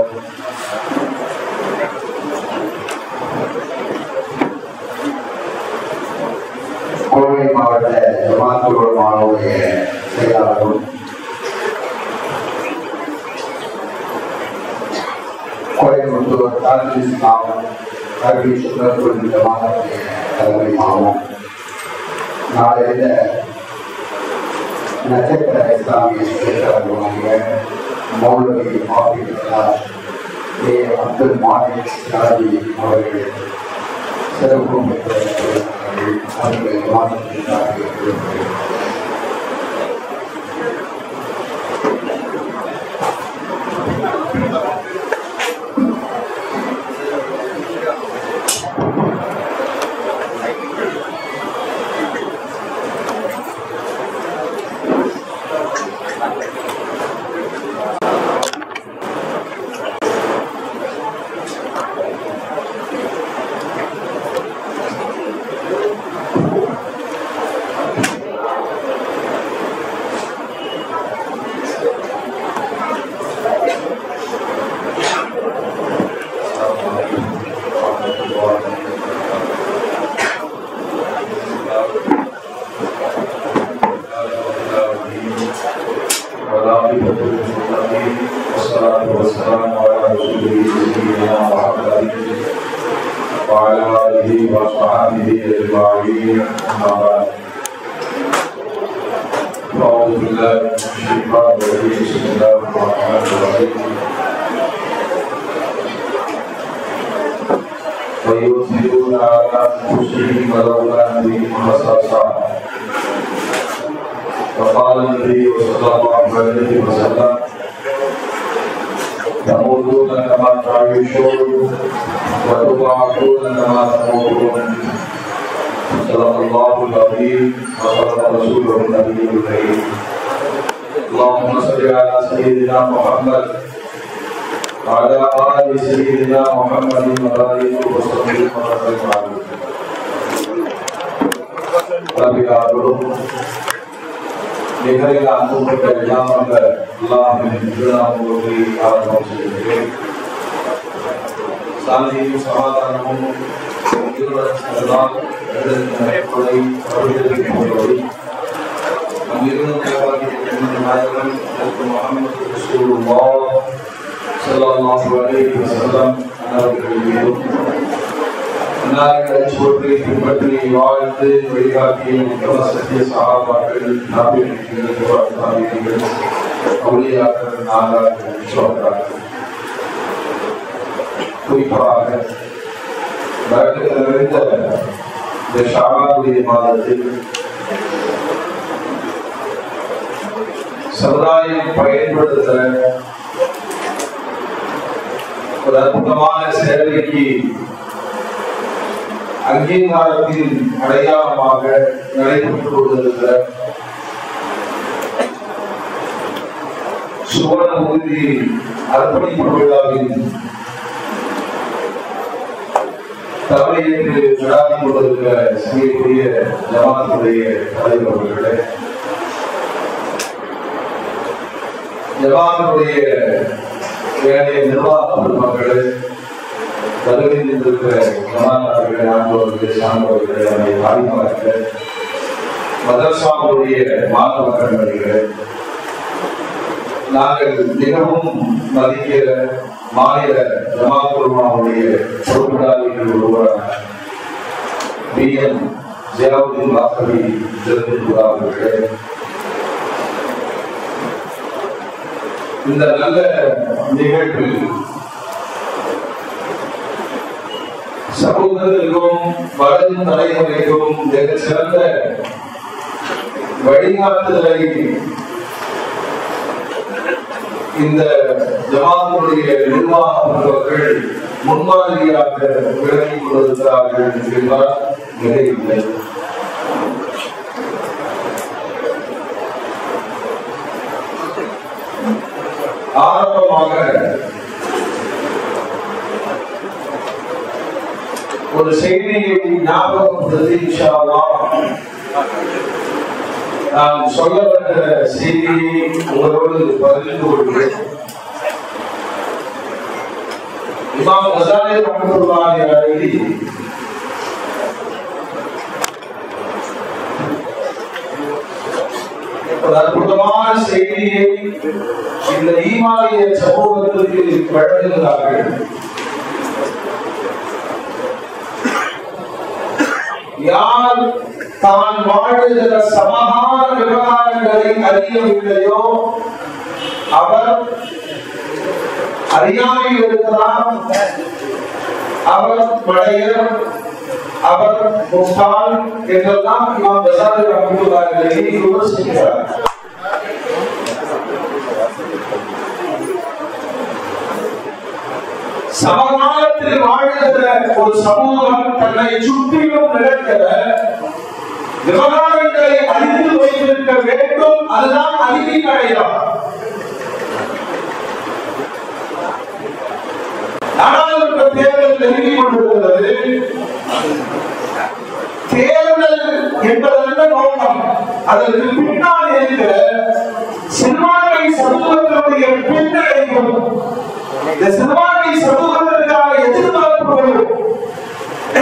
கோவை மாவட்ட ஜமாத்துல் மாணவருடைய செயலாளரும் கோயம்புத்தூர் தாஜுல் இஸ்லாம் கல்வி சுற்றுலா ஜமாத்துடைய தலைமையாகவும் நாளைய நட்சத்திர இஸ்லாமிய செயலாளருமாகிய மௌலவி அப்துல் மாலிக் அவர்கள் சிறப்பு ويؤثرون على أنفسهم ولو كان بهم خصاصة. وقال النبي صلى الله عليه وسلم تموتون كما تعيشون وتبعثون كما تموتون. صدق الله العظيم وصدق رسوله النبي الكريم. اللهم صل على سيدنا محمد وعلى آل سيدنا محمد وآله وصحبه وسلم. ரபியாரும் நிகழ்ந்த அன்புப்பட்ட எல்லாம் வந்த அல்லாஹ்வின் திருநாமத்தை ஆரம்பம் செய்கிறேன். சாந்தியும் சமாதானமும் இருவரும் நாயகன் முஹம்மது ரசூலுல்லாஹ் ஸல்லல்லாஹு அலைஹி வஸல்லம் அவர்கள் மீதும் போற்றி பின்பற்றி வாழ்ந்து வழிகாட்டிய சத்திய சகாபாக்கள் அவுலியாக்கள் நாதாக்கள் சோதராக்கள் குறிப்பாக நிறைந்த இந்த ஷாபானுடைய மாதத்தில் சமுதாயம் பயன்படுத்துகிற ஒரு அற்புதமான சேவைக்கு அங்கீகாரத்தின் அடையாளமாக நடைபெற்றுக் கொண்டிருக்கிற சுவர்ண உறுதி அர்ப்பணிப்பு விழாவின் தலைமையேற்று நடாத்தி கொண்டிருக்கிற செய்யக்கூடிய ஜமாத்துடைய தலைவர் அவர்களே, ஜமாத்துடைய வேலைய நிர்வாக பெருமக்களே, கல்லூரியில் இருக்கிற மாணவர்களே, ஆண்டவர்களே, சான்றோர்களே, தாய்மார்களே, மதரசாவுடைய மாணவ கண்மணிகளே, நாங்கள் மிகவும் மதிக்கிற மாநில ஜமாத் உலமாவுடைய பொறுப்பாளர்கள் ஒருவரான BM ஜியாவுதீன் வாசவி அவர்களே, இந்த நல்ல நிகழ்வில் சமூகத்திற்கும் வளரும் தலைமுறைக்கும் மிக சிறந்த வழிகாட்டுதலை இந்த ஜமாத்துடைய நிர்வாகர்கள் முன்மாதிரியாக விளங்கிக் கொண்டிருக்கிறார்கள் என்பதால் மிகையில்லை. ஆரம்பமாக ஒரு செய்தியை ஞாபகப்படுத்தி இன்ஷா அல்லாஹ் நான் சொல்ல வந்த செய்தியை உங்களோடு பகிர்ந்து கொள்கிறேன். இமாம் கஸாலி ரஹ்மத்துல்லாஹி அலைஹி ஒரு அற்புதமான செய்தியை இந்த ஈமானிய சமூகத்திற்கு வழங்குகிறார்கள். யார் தான் வாழ்கிற சமகால விவகாரங்களை அறியவில்லையோ அவர் அறியாமையில் இருக்கிறார், அவர் மடையர், அவர் முட்டாள் என்றெல்லாம் இமாம் கஸாலி ரஹ்மத்துல்லாஹி அலைஹி விமர்சிக்கிறார். சமகாலத்தில் வாழ்கிற ஒரு சமூகம் தன்னை சுற்றிலும் நடக்கிற விவகாரங்களை அறிந்து வைத்திருக்க வேண்டும். அதுதான் அறிவின் அடையாளம். நாடாளுமன்ற தேர்தல் நெருங்கிக் கொண்டிருக்கிறது. தேர்தல் என்பதற்கு நோக்கம் அதற்கு பின்னால் இருக்கிற சிறுபான்மை சமூகத்தினுடைய பின்னடைவும் இந்த சிறுபான்மை சமூகத்திற்கான எதிர்பார்ப்புகள்,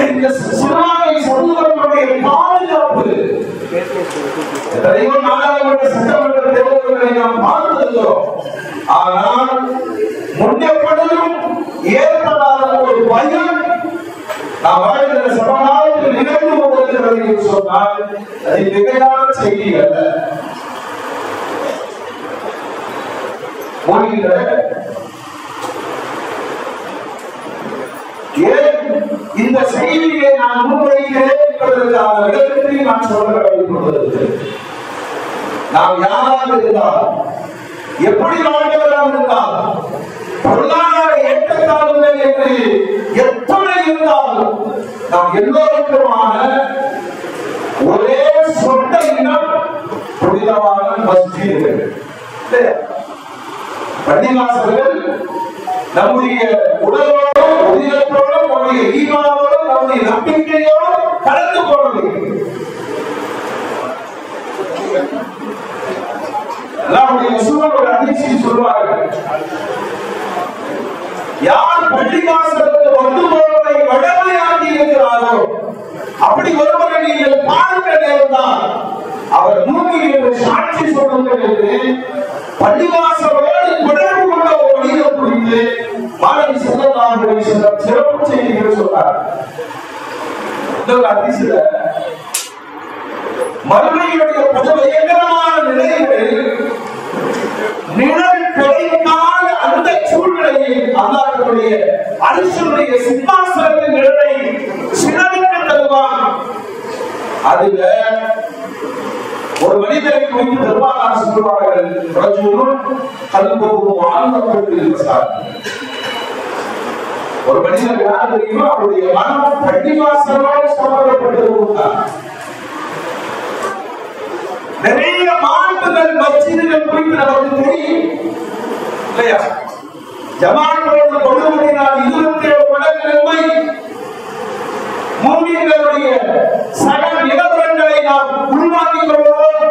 இந்த சிறுபான்மை சமூகத்தினுடைய பாதுகாப்பு. நாடாளுமன்ற சட்டமன்ற தேர்தல்களை நாம் பார்த்திருக்கிறோம். ஆனால் முன்னெப்பொழுதும் ஏற்படாத ஒரு பயம் நாம் வாழ்கிற சமகாலத்தில் நிகழ்ந்து கொண்டிருக்கிறது என்று சொன்னால் அது மிகையான செய்தி அல்ல. இந்த செய்தியை நான் முன்வைக்கிறேன் என்பதற்கான விளக்கத்தை நான் சொல்ல வேண்டும். நாம் யாராக இருந்தால், எப்படி வாழ்ந்தவராக இருந்தால், பொருளாதார ஏற்றத்தாழ்வுகள் என்று எத்தனை இருந்தாலும் நாம் எல்லோருக்குமான ஒரே சொந்த இனம் புனிதமான மஸ்ஜிதுகள், பள்ளிவாசல்கள், நம்முடைய உடலோடும் உயிரத்தோடும் நம்முடைய ஈமானோடும் நம்முடைய நம்பிக்கையோடும் கலந்து போனது. அல்லாஹ்வுடைய ரசூல் ஒரு ஹதீஸில் சொல்வார்கள், யார் பள்ளிவாசலுக்கு வந்து போவதை வழமையாக்கி இருக்கிறாரோ அப்படி ஒருவரை நீங்கள் பார்க்க நேர்ந்தால் அவர் மூங்கி என்று சாட்சி சொல்லுங்கள் என்று பள்ளிவாசலோடு தொடர்பு கொண்ட ஒரு மனிதர் குறித்து மாணவி ஸல்லல்லாஹு அலைஹி வஸல்லம் சிறப்பு செய்திகள் சொன்னார். இந்த ஹதீஸ்ல மறுமையுடைய பல பயங்கரமான நிலைகளில் நிழல் கிடைக்காத அந்த சூழ்நிலையில் அல்லாஹ்வுடைய அரிசுடைய சிம்மாசனத்தின் நிழலை சிலருக்கு தருவான். அதுல ஒரு மனிதரை குறித்து பெருமானார் சொல்வார்கள், ரஜுலுன் கல்புஹு முஅல்லகத்துல் மசாஜித். ஒரு மனிதர் யார் தெரியுமோ அவருடைய மனம் பள்ளிவாசலோடு சம்பந்தப்பட்டிருக்கிறார். நிறைய மாண்புகள் மஸ்ஜிதுகள் குறித்து நமக்கு தெரியும் இல்லையா? ஜமாத்தோடு தொழுவதினால் 27 மடங்கு நன்மை, மூமின்களுடைய சகல நிலவரங்களை நாம் உள்வாங்கிக் கொள்வோம்.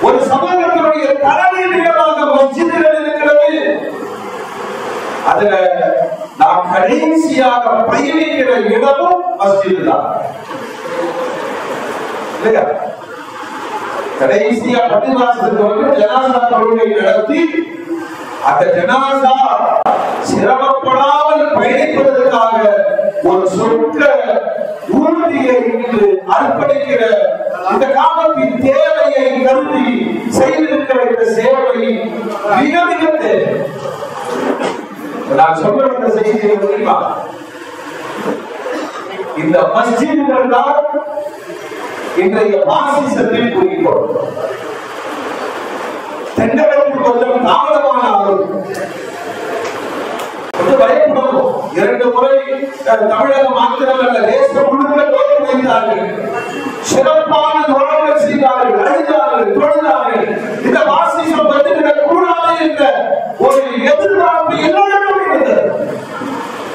ஒரு சமூகத்தினுடைய தலைமையிடமாக மஸ்ஜிதுகள் இருக்கிறது. அதுல நாம் கடைசியாக பயணிக்கிற இடமும் மஸ்ஜித் தான் இல்லையா? கடைசியா பள்ளிவாசலுக்கு வந்து ஜனாசா தொழுகை நடத்தி அந்த ஜனாசா சிரமப்படாமல் பயணிப்பதற்காக ஒரு சொற்க ஊர்தியை இன்று அர்ப்பணிக்கிற இந்த காலத்தின் தேவையை கருதி செய்திருக்கிற இந்த சேவை மிக மிக தேவை. நான் சொல்ல வந்த செய்தி தெரியுமா? இந்த மஸ்ஜிதுகள் தான் இன்றைய பாசிசத்தில் குறிக்கோள். தென்னகத்துக்கு கொஞ்சம் தாமதமான ஆகும், கொஞ்சம் பயப்படணும். 2 முறை தமிழகம் மாத்திரமல்ல தேசம் முழுக்க தோல்வி வைத்தார்கள். சிறப்பான தோழர்கள் செய்தார்கள், அழுதார்கள், தொழுதார்கள். இந்த பாசிசம் வந்துவிடக் கூடாது என்ற ஒரு எதிர்பார்ப்பு எல்லோருக்கும் இருந்தது.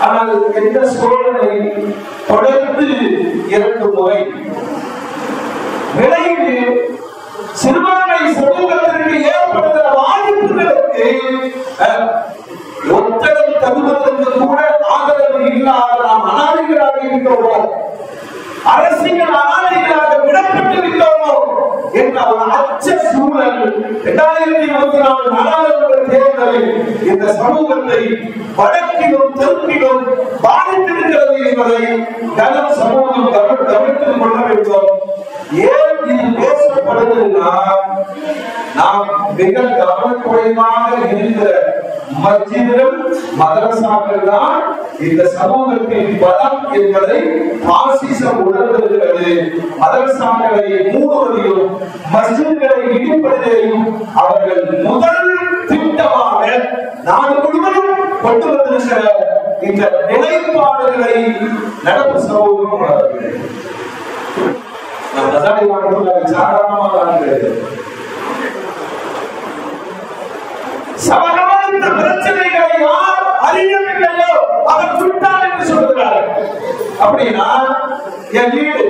ஆனால் எந்த சோழனை தொடர்ந்து 2 முறை விளைவு சிறுபான்மை சமூகத்திற்கு ஏற்படுகிற பாதிப்புகளுக்கு ஒத்தடம் தருவதற்கு கூட ஆதரவு இல்லாத நாம் அனாதைகளாக இருக்கிறோமோ, அரசியல் அனாதைகளாக விடப்பட்டிருக்கிறோமோ என்ற ஒரு அச்ச சூழல் 2024 நாடாளுமன்ற தேர்தலில் இந்த சமூகத்தை வடக்கிலும் தெற்கிலும் பாதித்திருக்கிறது என்பதை கனம் சமூகம் கவனித்துக் கொள்ள வேண்டும். ஏன் இது பேசப்படுதுன்னா, நாம் மிக கவனக்குறைவாக இருக்கிற மஸ்ஜிதுகள் மதரசாக்கள் தான் இந்த சமூகத்தின் பலம் என்பதை பாசிசம் உணர்ந்திருக்கிறது. மதரசாக்களை மூடுவதையும் மஸ்ஜிதுகளை இடிப்பதையும் அவர்கள் முதல் திட்டமாக நாடு முழுவதும் கொண்டு வந்திருக்கிற இந்த நிலைப்பாடுகளை நடப்பு சமூகம் உணர்கிறது. சமகால பிரச்சனைகளை யார் அறியவில்லையோ அவர் சுட்டான் என்று சொல்கிறார். அப்படின்னா என் வீடு,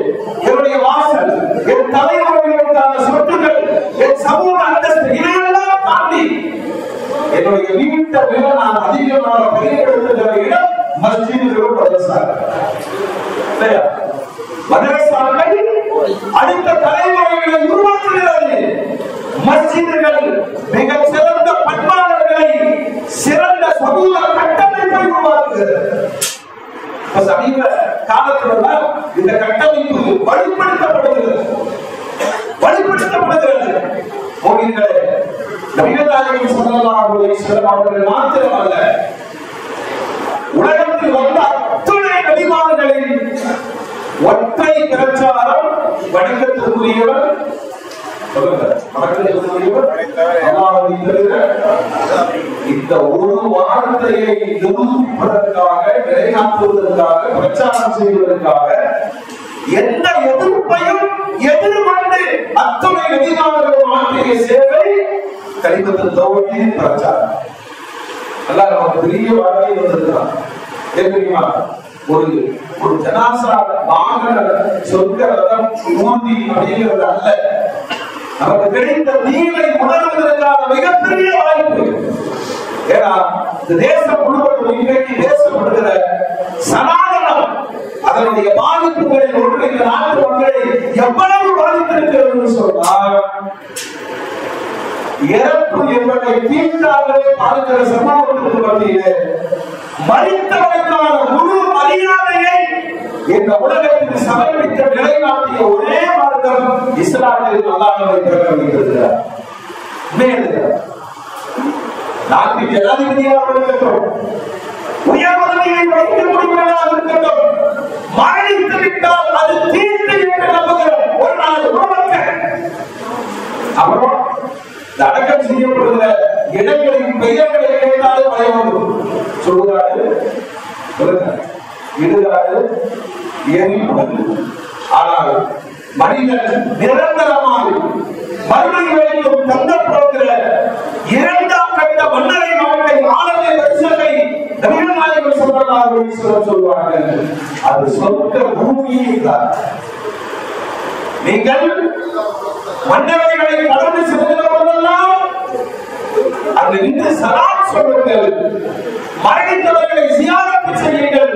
என்னுடைய வாசல், என் தலைமுறைகளுக்கான சொத்துக்கள், என் சமூக அந்தஸ்து இதையெல்லாம் தாண்டி என்னுடைய வீட்டை விட நான் அதிகமாக பயன்படுத்துகிற இடம் மஸ்ஜிதுகளும் மதரசாக்கள். மதரசாக்கள் அடுத்த தலைமுறைகளை உருவாக்குகிறது. மஸ்ஜிதுகள் மிக சிறந்த பண்பாளர்களை, சிறந்த சமூக கட்டமைப்பை உருவாக்குகிறது. சமீப காலத்தில் இந்த கட்டமைப்பு வலுப்படுத்தப்படுகிறது. மோடிகளே, நபிகள் ஸல்லல்லாஹு அலைஹி வஸல்லம் அவர்கள் மாத்திரமல்ல, உலகத்தில் வந்த அத்துணை நபிமார்களின் ஒற்றை பிரச்சாரம் வணக்கத்திற்குரியவர், இந்த ஒரு வார்த்தையை நிரூபிப்பதற்காக, நிலைநாட்டுவதற்காக, பிரச்சாரம் செய்வதற்காக எந்த எதிர்ப்பையும் எதிர்கொண்டு அத்துணை நபிமார்கள் மாற்றிய சேவை கலிமத்துல் தௌஹீத் பிரச்சாரம். எல்லாம் நமக்கு பெரிய வாழ்க்கை வந்திருக்கிறான். தெரியுமா? ஒரு ஒரு ஜனாசா வாகன சொர்க்க ரதம் ஊர்தி அப்படிங்கிறது அல்ல, நமக்கு கிடைத்த தீமை உணர்வதற்கான மிகப்பெரிய வாய்ப்பு. ஏன்னா இந்த தேசம் முழுவதும் இன்றைக்கு பேசப்படுகிற சனாதனம் அதனுடைய பாதிப்புகளில் ஒன்று இந்த நாட்டு மக்களை எவ்வளவு பாதித்திருக்கிறது சொன்னால், இறப்பு என்பதை தீண்டாகவே பார்க்கிற சமூகத்திற்கு மத்தியிலே மரித்தவர்களுக்கான முழு மரியாதையை இந்த உலகத்தில் சமர்ப்பிக்க நிலைநாட்டிய ஒரே மார்க்கம் இஸ்லாமில் அல்லாஹ்வை பிறப்பித்திருக்கிறார். நாட்டின் ஜனாதிபதியாக இருக்கட்டும், உயர் பதவியை வைத்துக் கொள்வதாக இருக்கட்டும், மரணித்து விட்டால் அது தீர்த்து என்று நம்புகிற ஒரு நாள் உருவங்கள். அப்புறம் அடக்கம் செய்யப்படுகிற இடங்களின் பெயர்களை கேட்டாலே பயம் சொல்லுகிறாரு, இடுகாடு, எரிமலை. ஆனால் மனிதன் நிரந்தரமாக மறுமை வரைக்கும் தங்கப்படுகிற இரண்டாம் கட்ட மன்னரை வாழ்க்கை ஆளுமை வருஷத்தை நபிகள் ஸல்லல்லாஹு அலைஹி வஸல்லம் சொல்வார்கள், அது சொர்க்க பூமியே தான். நீங்கள் மன்னரைகளை கடந்து செல்கிற போதெல்லாம் அங்கு நின்று சலாம் சொல்லுங்கள், மரணித்தவர்களை சியாரத்து செய்யுங்கள்.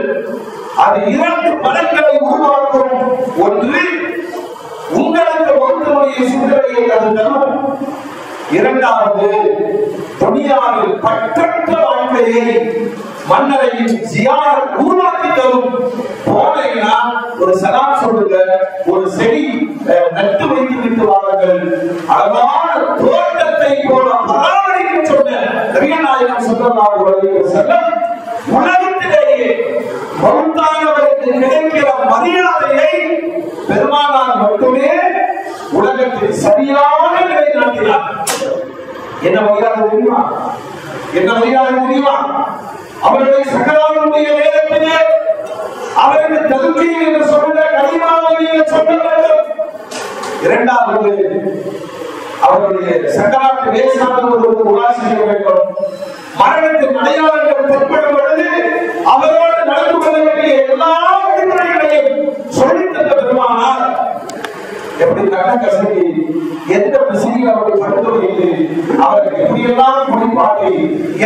அது இரண்டு பலன்களை உருவாக்கும். ஒன்று, உங்களுக்கு ஒருவருடைய சிந்தனையை அது தரும். இரண்டாவது, துனியாவில் பற்றற்ற வாழ்க்கையை மன்னரையின் ஜியாரத் உருவாக்கி தரும். போனீங்கன்னா ஒரு சலாம் சொல்லுங்க, ஒரு செடி நட்டு வைத்து விட்டு வாருங்கள், அழகான தோட்டத்தை போல பராமரிக்க சொன்ன நபிகள் நாயகம் ஸல்லல்லாஹு அலைஹி வஸல்லம் உலகத்திலேயே மௌத்தானவருக்கு கிடைக்கிற மரியாதையை பெருமானார் மட்டுமே உலகத்தில் சரியான நிலைநாட்டினார். என்ன மரியாதை தெரியுமா? என்ன மரியாதை தெரியுமா? அவர்களை சகலாவுடைய நேரத்திலே அவருக்கு தகுதி என்று சொல்ல கனிமாவை நீங்கள் சொல்ல வேண்டும். இரண்டாவது, அவருடைய சகலாத்து வேசானவர்களுக்கு உலா செய்ய வேண்டும். மரணத்தின் அடையாளங்கள் தென்படும் பொழுது அவரோடு நடந்து கொள்ள வேண்டிய எல்லா விதிமுறைகளையும் சொல்லித் தந்த பெருமானார் எப்படி கட்ட கசக்கி எந்த திசையில் அவரை படுத்து வைத்து அவருக்கு எப்படியெல்லாம் குளிப்பாட்டி,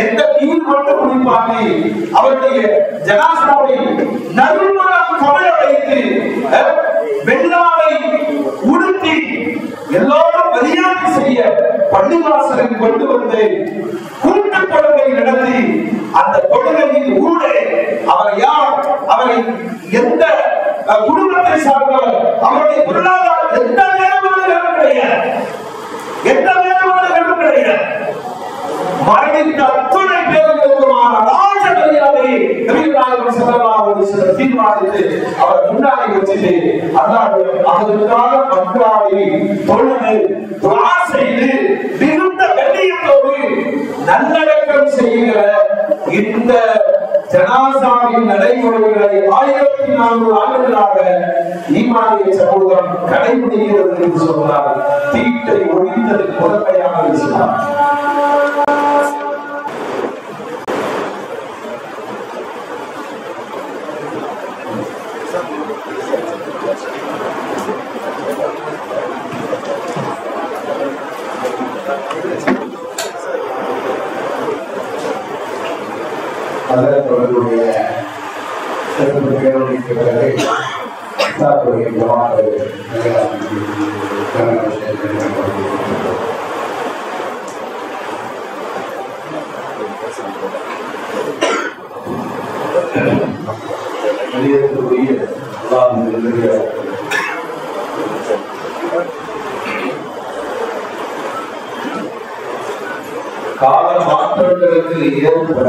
எந்த நீர் கொண்டு குளிப்பாட்டி, அவருடைய ஜனாசாவை நறுமணம் கமழ வைத்து வெள்ளாடை உடுத்தி எல்லோரும் மரியாதை செய்ய பள்ளிவாசலுக்கு கொண்டு வந்து கூட்டு கொடுக்கை நடத்தி அந்த கொடுக்கையின் ஊடே அவர் யார், அவரை எந்த குடும்பத்தை சார்ந்தவர், அவருடைய பொருளாதாரம் எந்த வேறுபாடுகளும் கிடையாது, எந்த வேறுபாடுகளும் கிடையாது. மரணித்த அத்துணை பேர்களுக்குமான ராஜ மரியாதையை நபிகள் நாயகம் ஸல்லல்லாஹு அலைஹி வஸல்லம் தீர்மானித்து அவர் முன்னாடி வச்சுட்டு அதற்காக மன்றாடி தொழுது துஆ செய்து மிகுந்த கண்ணியத்தோடு நல்லடக்கம் செய்கிற இந்த ஜனாசாவின் நடைமுறைகளை 1400 ஆண்டுகளாக ஈமானிய சமூகம் கடைபிடிக்கிறது என்று சொன்னார். தீட்டை ஒழித்தது முதன்மையாக இஸ்லாம். அதனுடைய கால மாற்றங்களுக்கு ஏற்பட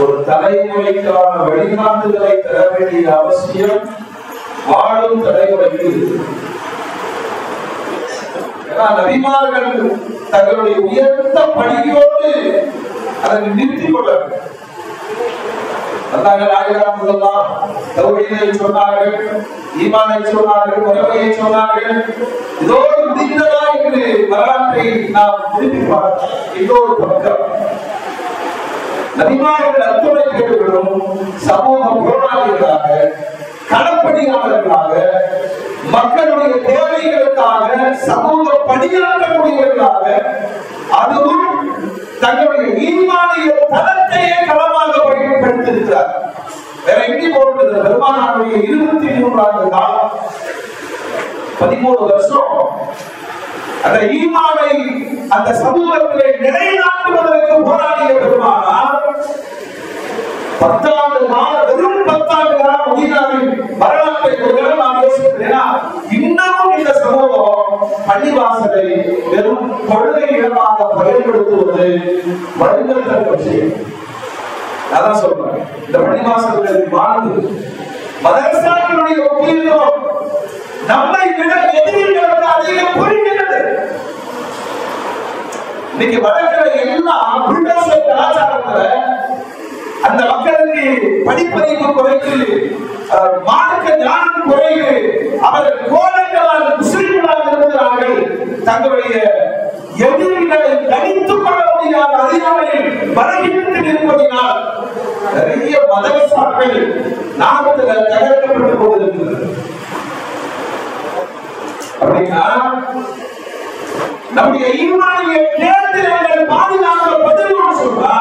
ஒரு தலைமுறைக்கான வழிகாட்டுதலை தர வேண்டிய அவசியம் வாழும் தலைமுறைக்கு. நபிமார்கள் தங்களுடைய உயர்ந்த பணியோடு அதை நிறுத்திக் கொள்ள சொன்னார்கள், ஈமானை சொன்னார்கள், உறவையை சொன்னார்கள். இதோடு முடிந்ததா என்று வரலாற்றை நாம் திருப்பி பார்க்க இன்னொரு பக்கம் நபிமார்கள் அத்துணை பேர்களும் சமூக போராளிகளாக, களப்பணியாளர்களாக, மக்களுடைய தேவைகளுக்காக சமூக பணியாற்றக்கூடியவர்களாக, அதுவும் தங்களுடைய ஈமானிய தளத்தையே களமாக பயன்படுத்தியிருக்கிறார். வேற எங்கே போகிறது? பெருமானாருடைய 23 ஆண்டு காலம், 13 வருஷம் அந்த ஈமானை அந்த சமூகத்திலே நிலைநாட்டுவதற்கு போராடிய பெருமானார் 10 ஆண்டு காலம், வெறும் 10 ஆண்டு காலம் மதீனாவின் வரலாற்றை நான் யோசிக்கிறேன். இன்னமும் இந்த சமூகம் பள்ளிவாசலை வெறும் கொள்கை இடமாக பயன்படுத்துவது வருந்தத்தக்க விஷயம். அதான் சொல்றேன், இந்த பள்ளிவாசல்களை வாழ்ந்து மதரசாக்களுடைய முக்கியத்துவம் நம்மை விட எதிரிகளுக்கு அதிகம் புரிகிறது. இன்னைக்கு வளர்க்கிற எல்லாம் புல்டோசர் கலாச்சாரத்துல அந்த மக்களுக்கு படிப்பறிவு குறைந்து, மார்க்க ஞானம் குறைந்து, அவர்கள் கோலங்களால் முஸ்லிம்களாக இருக்கிறார்கள். தங்களுடைய எதிரிகளை தனித்துக் கொள்ள முடியாத அறியாமையில் பலகீனத்தில் இருப்பதினால் நிறைய மதரசாக்கள் நாமத்தில் தகர்க்கப்பட்டு கொண்டிருக்கிறது. அப்படின்னா நம்முடைய ஈமானிய கேந்திரங்கள் பாதுகாக்கப்பட்டதுன்னு சொன்னா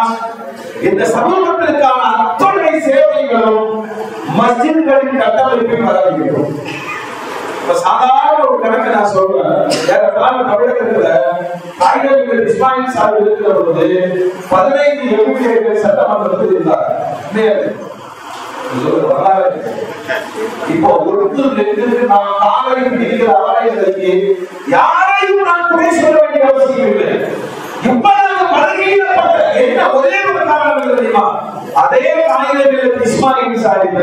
இந்த சமூகத்திற்கான அத்துணை சேவைகளும் மஸ்ஜித்களின் கட்டமைப்பை பரவிடும். சாதாரண ஒரு கணக்கு நான் சொல்றேன். தமிழகத்துல காய்கறிகள் இஸ்மாயில் சார் இருக்கிற பொழுது 15 எம்பிஏக்கள் சட்டமன்றத்தில் இருந்தார். இப்போ நான் காலையில் இருக்கிற ஆலயத்திற்கு யாரையும் நான் குறை சொல்ல வேண்டிய அவசியம் இல்லை. இவ்வளவு பலகீனப்பட்ட என்ன ஒரே ஒரு காரணம் தெரியுமா? அதே காய்கறிகள் இஸ்மாயில் சாஹிப்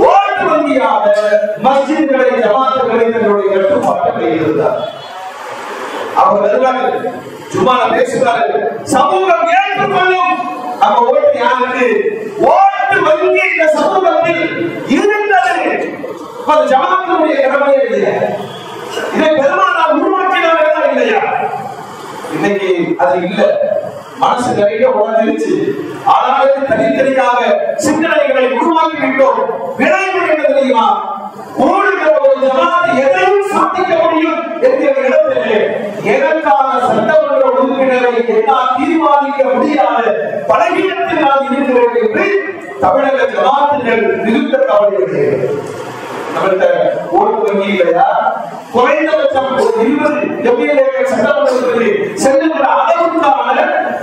ஓட்டு வங்கியாக மஸ்ஜித்களை, ஜமாத்துகளை தன்னுடைய கட்டுப்பாட்டை இருந்தார். அவர் வருவார்கள், சும்மா பேசுகிறார்கள், சமூகம் ஏற்றுக்கொள்ளும். நம்ம ஓட்டு யாருக்கு? ஓட்டு வங்கி இந்த சமூகத்தில் இருந்தது. ஜமாத்தினுடைய கடமையே இல்லையா? இதை பெருமானார் உருவாக்கினார்களா இல்லையா? இன்னைக்கு அது இல்ல. மனசு நிறைய உணர்ந்துருச்சு. ஆனால் தனித்தனியாக சிந்தனைகளை உருவாக்கி விட்டோம். விளைவு என்ன தெரியுமா? ஓடுகிற ஒரு ஜமாத் எதையும் சாதிக்க முடியும் என்கிற இடத்திலே எனக்கான சட்டமன்ற உறுப்பினரை என்னால் தீர்மானிக்க முடியாத பலகீனத்தில் நான் இருக்கிறேன் என்று தமிழக ஜமாத்துகள் மிகுந்த கவலைப்படுகிறது. நம்மள்கிட்ட ஓட்டு வங்கி இல்லையா? குறைந்தபட்சம் 20 எம்பிஏக்கள் சட்டமன்றத்திற்கு செல்லுகிற அளவுக்கான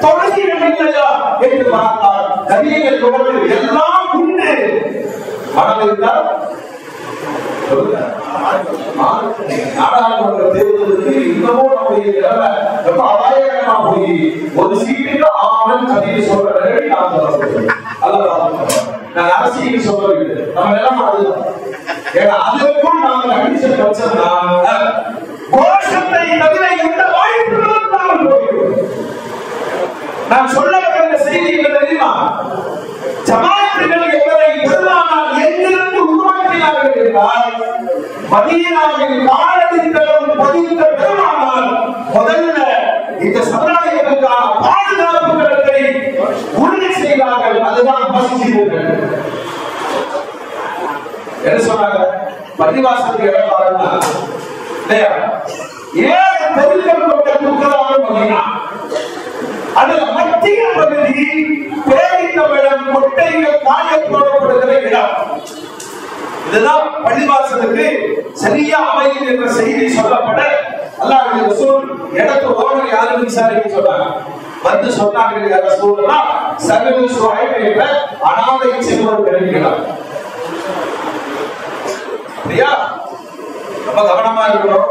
தொகுதிகள் இல்லையா என்று பார்த்தால் நதிகள் தொடர்பு எல்லாம் உண்டு. மனம் இருந்தால் நாடாளுமன்ற தேர்தலுக்கு இன்னமும் நம்முடைய நிலைமை ரொம்ப அபாயகரமா போய் ஒரு சீட்டுக்கு ஆவணம் கதையை சொல்ற நிலை நான் நான் அரசியல் சொல்லவில்லை. நம்ம நிலைமை அதுதான். ஏன்னா அதற்கும் நாங்கள் கண்டிஷன் வச்சதுனால கோஷத்தை தவிர எந்த வாய்ப்புகளும் நாங்கள் போகிறோம். நான் சொல்ல வேண்டிய செய்திகள் தெரியுமா? ஜமாத்துகள் என்பதை பெருமானார் எங்கிருந்து உருவாக்கினார்கள் என்றால் மதீனாவில் காலடித்தளம் பதித்த பெருமானார் முதல்ல இந்த சமுதாயத்திற்கான பாதுகாப்புகளை உறுதி செய்தார்கள். அதுதான் மஸ்ஜிதுகள். என்ன சொன்னாங்க? பள்ளிவாசலுக்கு இடம் பாருங்க இல்லையா? 7 தெருக்கள் கொண்ட குக்கராக மதீனா. அதுல மத்திய பகுதி பேரித்தமிழம் கொட்டைகள் காய போடப்படுகிற இடம். இதுதான் பள்ளிவாசலுக்கு சரியா அமையும் என்ற செய்தி சொல்லப்பட அல்லாஹ்வுடைய ரசூல் இடத்து ஓனர் யாரும் விசாரிக்க சொன்னாங்க. வந்து சொன்னார்கள், யார் ரசூலுல்லா, சகது சுஹைப் என்ற அனாதை சிறுவர் கிடைக்கிறார். சரியா? ரொம்ப கவனமா இருக்கணும்.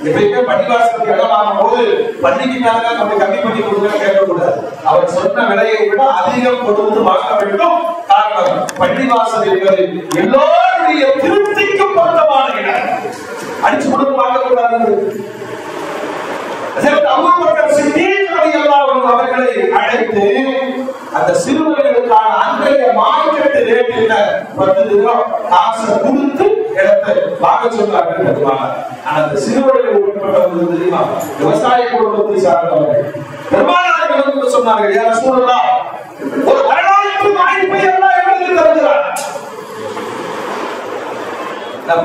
எப்பயுமே பள்ளிவாசலுக்கு இடம் வாங்கும் போது பள்ளிக்கு மேல கொஞ்சம் கம்மி பண்ணி கொடுக்க கேட்கக்கூடாது. அவர் சொன்ன விலையை விட அதிகம் கொடுத்து வாங்க வேண்டும். காரணம், பள்ளிவாசல் என்பது எல்லோருடைய திருப்திக்கும் பொருத்தமான இடம். அடிச்சு கொடுத்து வாங்கக்கூடாது. அவர்களை அழைத்து அந்த சிறுவர்களுக்கான அன்றைய மார்க்கெட் ரேட் என்ன 10 தினம் காசை கொடுத்து இடத்தை வாங்க சொன்னார்கள். அந்த சிறுவர்கள் உட்பட்டவர்கள் தெரியுமா? விவசாய குடும்பத்தை சார்ந்தவர்கள். பெருமானார் சொன்னார்கள், யார் ரசூலுல்லாஹ், ஒரு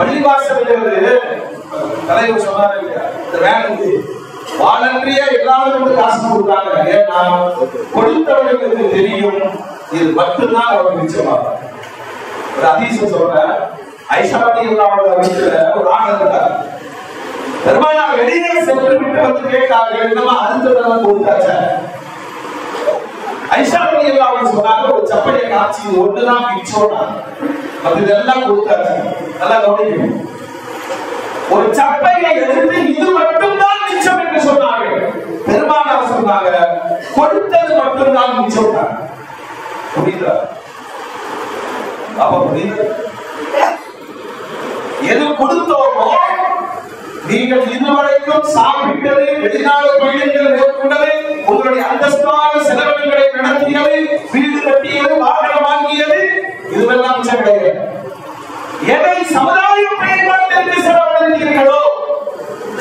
பள்ளிவாசல் தலைவர் சொன்னாரு இந்த வேலைக்கு வாலண்டியா எல்லாரும் வந்து காசு கொடுத்தாங்க. ஏன்னா கொடுத்தவர்களுக்கு தெரியும் இது மட்டும்தான் அவர் மிச்சமாகும். ஒரு அதிசயம் சொல்றேன். ஐஷாவதி வீட்டுல ஒரு ஆண் இருந்தார். பெருமாள் வெளியே சென்று விட்டு வந்து கேட்டார்கள், என்னமா அருந்ததெல்லாம் கொடுத்தாச்ச? ஐஷாவதி சொன்னாங்க, ஒரு சப்பையை காட்சி ஒண்ணுதான் மிச்சோனா, அது இதெல்லாம் கொடுத்தாச்சு. நல்லா கவனிக்கணும். ஒரு சப்பையை எடுத்து இது மட்டும்தான் மிச்சம் என்று சொன்னார்கள். பெருமானார் சொன்னாங்க, கொடுத்தது மட்டும்தான் மிச்சம். புரியுதா? அப்ப புரியுது, எது கொடுத்தோமோ நீங்கள் இதுவரைக்கும் சாப்பிட்டது, வெளிநாடு பயணங்கள் மேற்கொண்டது, உங்களுடைய அந்தஸ்தான செலவினங்களை நடத்தியது, வீடு கட்டியது, வாகனம் வாங்கியது, இதுவெல்லாம் மிச்சம் கிடையாது. எதை சமுதாய பயன்பாட்டிற்கு செலவழித்தீர்களோ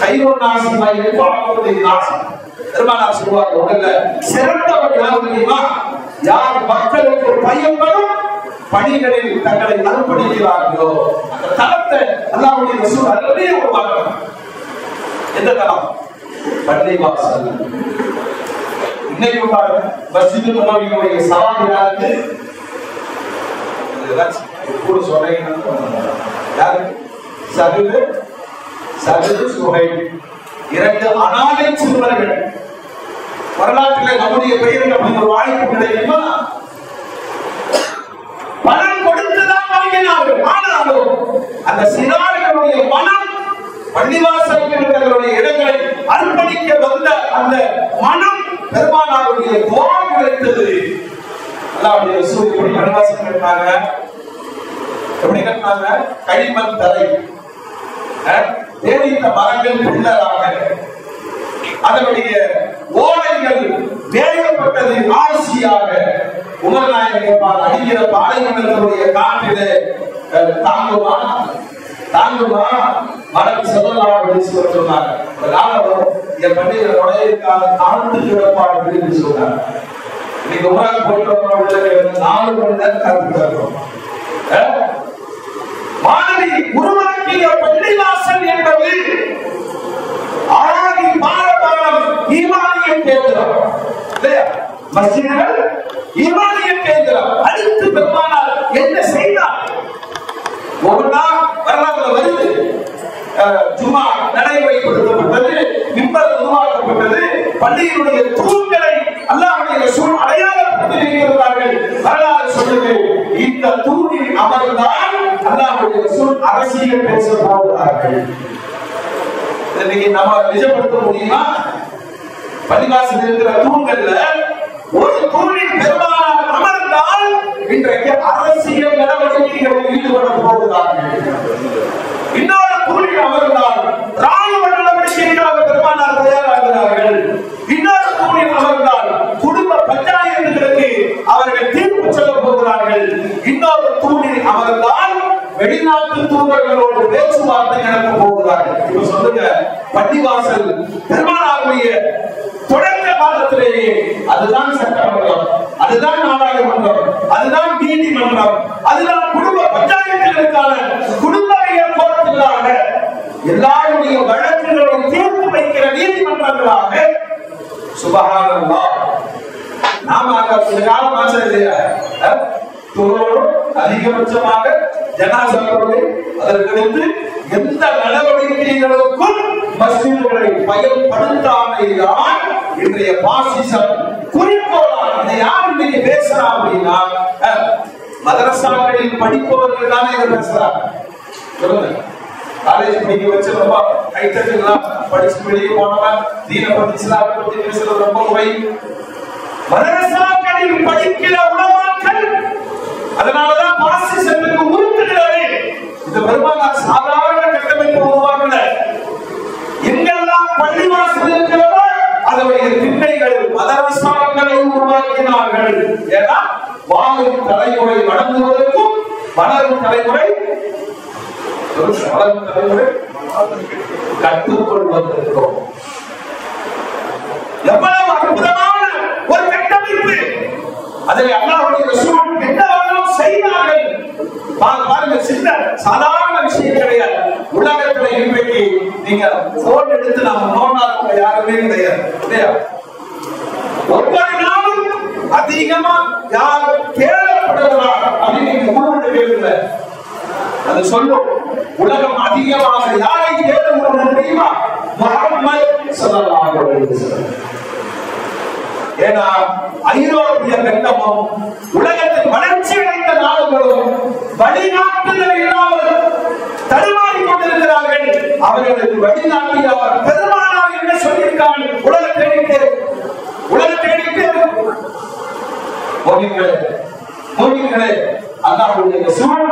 கைரோன் நாசிமாய் வாழ்வதை நாசம். பெருமானார் சொல்வார்கள், உடல்ல சிறந்தவர் யார் தெரியுமா? யார் மக்களுக்கு பயன்படும் பணிகளில் தங்களை அர்ப்பணிக்கிறார்களோ அந்த தளத்தை அல்லாஹ்வுடைய ரசூல் அருளே உருவாக்குறார். எந்த தளம்? பள்ளிவாசல். இன்னைக்கு பாருங்க, மஸ்ஜித் நபவியுடைய சவாலியாருக்கு கூட சொல்றீங்க. யாரு? சஹீது சுஹைல், இரண்டு அனாதை சிறுவர்கள். வரலாற்றில் நம்முடைய பெயருக்கு அப்படி ஒரு வாய்ப்பு கிடைக்குமா? பணம் கொடுத்துதான் வாங்கினார்கள். ஆனாலும் அந்த சிறார்களுடைய மனம், பள்ளிவாசல்களுடைய இடங்களை அர்ப்பணிக்க வந்த அந்த மனம் பெருமானாருடைய துஆ கிடைத்தது. அல்லாஹ்வுடைய ரசூல் இப்படி பள்ளிவாசல் கட்டினாங்க. எப்படி கட்டினாங்க? களிமண் தரை, தேனீத்த மரங்கள் பிள்ளராக, அதனுடைய ஓலைகள் வேகப்பட்டது ஆசியாக. உமர் நாயகர் அடிக்கிற பாலைவனத்தினுடைய காற்றிலே தாங்குமா மரம் செல்லலாம் சொன்னாங்க. என் பண்டிகை நுழையிருக்காத தாழ்ந்து கிடப்பாடு அப்படின்னு சொன்னாங்க. இன்னைக்கு உமராக போயிட்டு 4 மணி நேரம் காத்துக்கிறோம். மாணவி உருவாக்கிய பள்ளிவாசல் என்பது ஆதி பாரம்பரம் ஈமானிய கேந்திரம் இல்லையா? மஸ்ஜிதுகள் ஈமானிய கேந்திரம். அடுத்து பெருமானார் என்ன செய்தார்? ஒரு நாள் வரலாறுல வருது, ஜும்மா நடைமுறைப்படுத்தப்பட்டது, மிம்பர் உருவாக்கப்பட்டது, பள்ளியினுடைய தூண்களை அல்லாஹ்வுடைய ரசூல் அடையாளப்படுத்தி வைக்கிறார்கள். வரலாறு சொல்லுது, இந்த தூணில் அமர்ந்தால் அல்லாஹ்வுடைய ரசூல் அரசியல் பேச போகிறார்கள். இன்னைக்கு நம்ம நிஜப்படுத்த முடியுமா? பள்ளிவாசல் இருக்கிற தூண்கள்ல ஒரு தூணில் பெருமானார் அமர்ந்தால் இன்றைக்கு அரசியல் நடவடிக்கைகளில் ஈடுபட போகிறார்கள். இன்னொரு தூணில் அமர்ந்தால் ராணுவ நடவடிக்கைக்காக பெருமானார் தயாராகிறார்கள். இன்னொரு தூணில் அமர்ந்தால் குடும்ப பஞ்சாயத்துகளுக்கு அவர்கள் தீர்ப்பு சொல்ல போகிறார்கள். இன்னொரு தூணில் அமர்ந்தால் வெளிநாட்டு தூதர்களோடு பேச்சுவார்த்தை நடத்த போகிறார்கள். இப்ப சொல்லுங்க, பள்ளிவாசல் பெருமானாருடைய தொடக்க காலத்திலேயே அதுதான் சட்டமன்றம், அதுதான் நாடாளுமன்றம், அதுதான் நீதிமன்றம், அதுதான் குடும்ப பஞ்சாயத்துகளுக்கான குடும்பவியல் கோரத்துகளாக, எல்லாருடைய வழக்குகளை தீர்த்து வைக்கிற நீதிமன்றங்களாக. சுபஹானல்லாஹ். நாம சில காலம் இல்லையா, அதிகபட்சமாக ஜனாசாக்களை அதற்கடுத்து எந்த நடவடிக்கைகளுக்கும் மஸ்ஜிதுகளை பயன்படுத்தாமைதான் இன்றைய பாசிசம் குறிக்கோளான. இதை யார் இன்னைக்கு பேசுறா அப்படின்னா, மதரசாக்களில் படிப்பவர்கள் தானே இதை பேசுறாங்க. சொல்லுங்க, காலேஜ் படிக்க வச்சு ரொம்ப கைத்தட்டுலாம் படிச்சு வெளியே போனவன் தீன பத்தி இஸ்லாமை பத்தி பேசுறது ரொம்ப முறை. மதரசாக்களில் படிக்கிற உலமாக்கள் அதனாலதான் பாசிசத்துக்கு உறுத்துகிறது. இந்த பெருமானார் சாதாரண கட்டமைப்பு உருவாக்கல. எங்கெல்லாம் பள்ளிவாசல் இருக்கிறதோ அதனுடைய திண்ணைகள் மதரசாக்களை உருவாக்கினார்கள். ஏன்னா வாழும் தலைமுறை வழங்குவதற்கும் வளரும் தலைமுறை கற்றுக்கொள்வதற்கும் எவ்வளவு அற்புதமான ஒரு கட்டமைப்பு. அதில் அல்லாஹ்வுடைய ரசூல் என்னவெல்லாம் செய்தார்கள் பாருங்க. சின்ன சாதாரண விஷயம் கிடையாது. போன் எடுத்து நாம நோண்டாத யாருமே கிடையாது இல்லையா? ஒவ்வொரு நாளும் அதிகமா யார் தேடப்படுகிறார் அப்படின்னு நீங்க ஊர்ல கேட்கல. அது சொல்லும் உலகம் அதிகமாக யாரை தேடுகிறது தெரியுமா? முஹம்மது ஸல்லல்லாஹு அலைஹி வஸல்லம். ஏன்னா ஐரோப்பிய கண்டமும் உலகத்தின் வளர்ச்சி அடைந்த நாடுகளும் வழிகாட்டுதல் இல்லாமல் தடுமாறிக் கொண்டிருக்கிறார்கள். அவர்களுக்கு வழிகாட்டியவர் பெருமானார் என்ன சொல்லியிருக்காங்க? உலகத்தேடிக்கே மோகிகளே, அல்லாஹ்வுடைய ரசூல்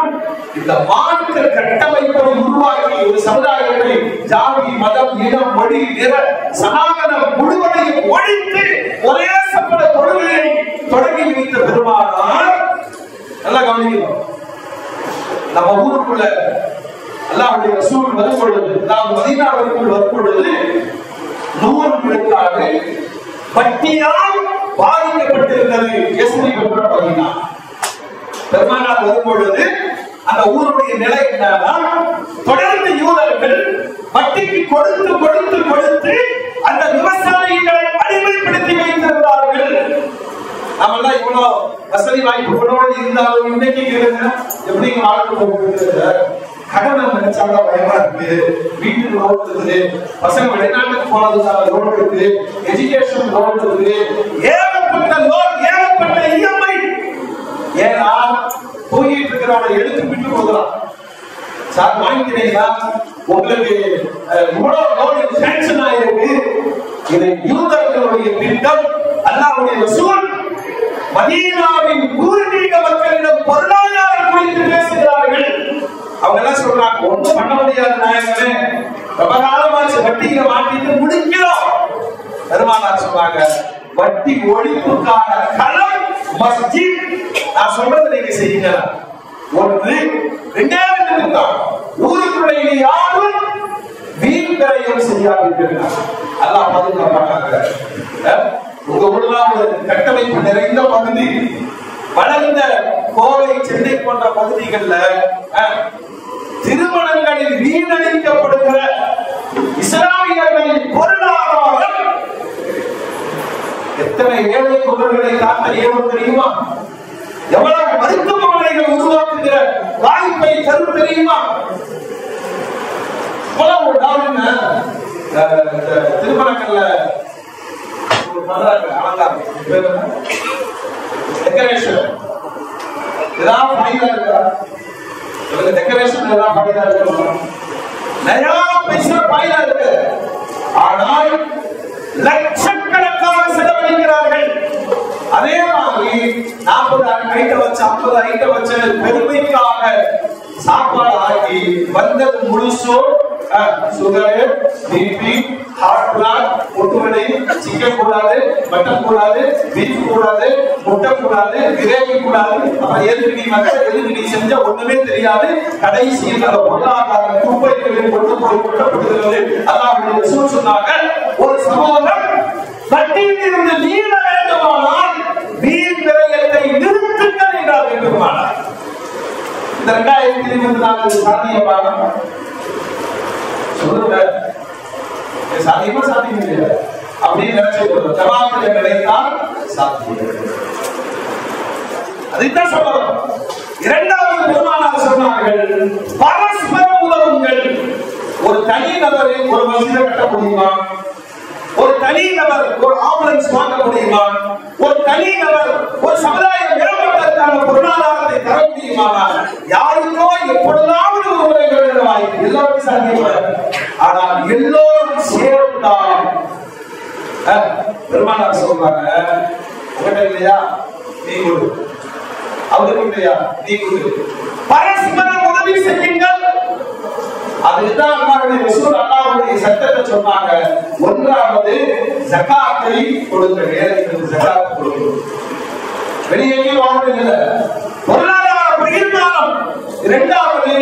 இந்த மாநில கட்டமைப்பை உருவாக்கி ஒரு சமுதாயத்தை ஜாதி மதம் இனம் மொழி நிற சனாதனம் முழுவதையும் ஒழித்து ஒரே சம்பள கொள்கையை தொடங்கி வைத்த பெருமானார். நல்லா கவனிக்கணும். நம்ம ஊருக்குள்ள அல்லாஹ்வுடைய ரசூல் வரும் பொழுது, நாம் மதீனாவுக்குள் வரும் பொழுது 100 விழுக்காடு வட்டியால் பாதிக்கப்பட்டிருந்தது. பெருமானார் வரும் பொழுது அந்த ஊருடைய நிலை என்னன்னா, தொடர்ந்து யூதர்கள் வட்டிக்கு கொடுத்து கொடுத்து கொடுத்து அந்த விவசாயிகளை அடிமைப்படுத்தி வைத்திருந்தார்கள். நாமெல்லாம் இவ்வளவு வசதி வாய்ப்புகளோடு இருந்தாலும் இன்னைக்கு எப்படி வாழ்க்கை போகிறது? கடனை நினைச்சாங்க பயமா இருக்கு. வீட்டுக்கு லோன் இருக்குது, பசங்க வெளிநாட்டுக்கு போனதுக்கான லோன் இருக்குது, எஜுகேஷன் லோன் இருக்குது, ஏகப்பட்ட லோன், ஏகப்பட்ட இஎம்ஐ. ஏன்னா தூங்கிட்டு இருக்கிறவங்க எடுத்து விட்டு கொடுக்கலாம். சார் வாங்கிக்கிறீங்களா? உங்களுக்கு இவ்வளவு லோன் சாங்ஷன் ஆயிருக்கு. இது யூதர்களுடைய திட்டம். அல்லாஹ்வுடைய ரசூல் மதீனாவின் பூர்வீக மக்களிடம் பொருளாதாரம் குறித்து பேசுகிறார்கள். அவங்க எல்லாம் சொல்றாங்க, ஒண்ணும் பண்ண முடியாத நாயகமே, ரொம்ப காலமாச்சு வட்டியில மாட்டிட்டு முடிக்கிறோம். பெருமானார் சொன்னாங்க, வட்டி ஒழிப்புக்கான களம் மஸ்ஜித். நான் சொல்றது நீங்க செய்யுங்க. ஒன்று, இரண்டாவது தான் ஊருக்குள்ள யாரும் வீண் விரயம் செய்யாதீர்கள். அல்லாஹ் பாதுகாப்பாங்க. உங்க ஊர்ல ஒரு கட்டமைப்பு நிறைந்த பகுதி, வளர்ந்த கோவை சென்னை போன்ற பகுதிகள்ல திருமணங்களில் வீணடிக்கப்படுகிற இஸ்லாமியர்களின் பொருளாதாரம் எத்தனை ஏழை குடும்பங்களை காட்ட ஏவம் தெரியுமா? எவ்வளவு மருத்துவமனைகள் உருவாக்குகிற வாய்ப்பை தரும் தெரியுமா? திருமணங்கள்ல அலங்காரம் டெக்கரேஷன் ஏதாவது ஃபைலா இருக்கா? டெக்கரேஷன் ஏதாவது ஃபைலா இருக்கா? நிறைய பைசா ஃபைலா இருக்கு. ஆனால் லட்சக்கணக்காக செலவழிக்கிறார்கள். அதே மாதிரி 40 ஐட்டம் வச்சு 50 ஐட்டம் வச்சு பெருமைக்காக சாப்பாடு ஆக்கி வந்தது முழுசும் சுகர், பிபி, ஹார்ட் பிளாக், முட்டுவலி, சிக்கன் கூடாது, மட்டன் கூடாது, பீஃப் கூடாது, முட்டை கூடாது, கிரேவி கூடாது. அப்புறம் எதுக்கு நீ செஞ்ச ஒண்ணுமே தெரியாது. கடைசியில் அந்த பொருளாதார குப்பைகளில் கொட்டப்படுகிறது. அல்லாஹ்வுடைய ரசூல் சொன்னாங்க, ஒரு சமூகம் வட்டியில் இருந்து மீள வேண்டுமானால் வீண் விரயத்தை நிறுத்துங்கள் என்றார் பெருமானார். இந்த 2024 சாத்தியமாக சொல்லுங்க, சாத்தியமா சாத்தியம் இல்லை அப்படின்னு நினைச்சு ஜமாத்துல நினைத்தால் சாத்தியம். அதைத்தான் சொல்லணும். இரண்டாவது பெருமானார் சொன்னார்கள், பரஸ்பர உதவுங்கள். ஒரு தனி நபரை ஒரு மஸ்ஜிதை கட்ட முடியுமா? ஒரு தனி நபர் ஒரு ஆம்புலன்ஸ் வாங்க முடியுமா? ஒரு தனி நபர் ஒரு சமுதாயம் மேம்படுவதற்கான பொருளாதாரத்தை தர முடியுமா? யாருக்கோ எப்பொழுதாவது ஒரு முறை வாய்ப்பு எல்லோரும் சாத்தியப்படாது. ஆனால் எல்லோரும் சேர்ந்தால் பெருமானார் சொல்றாங்க, உங்கள்கிட்ட இல்லையா நீ கொடு, அவருக்கு இல்லையா நீ கொடு, பரஸ்பர உதவி செய்யுங்கள். அதுதான் அல்லாஹ்வுடைய ரசூல் அல்லாஹ்வுடைய சட்டத்தை சொன்னாங்க. ஒன்றாவது ஜகாத்தை கொடுங்கள், ஏழைகளுக்கு ஜகாத் கொடுங்கள். வெளியே வாங்குறீங்க பொருளாதார பகிர்மானம். இரண்டாவது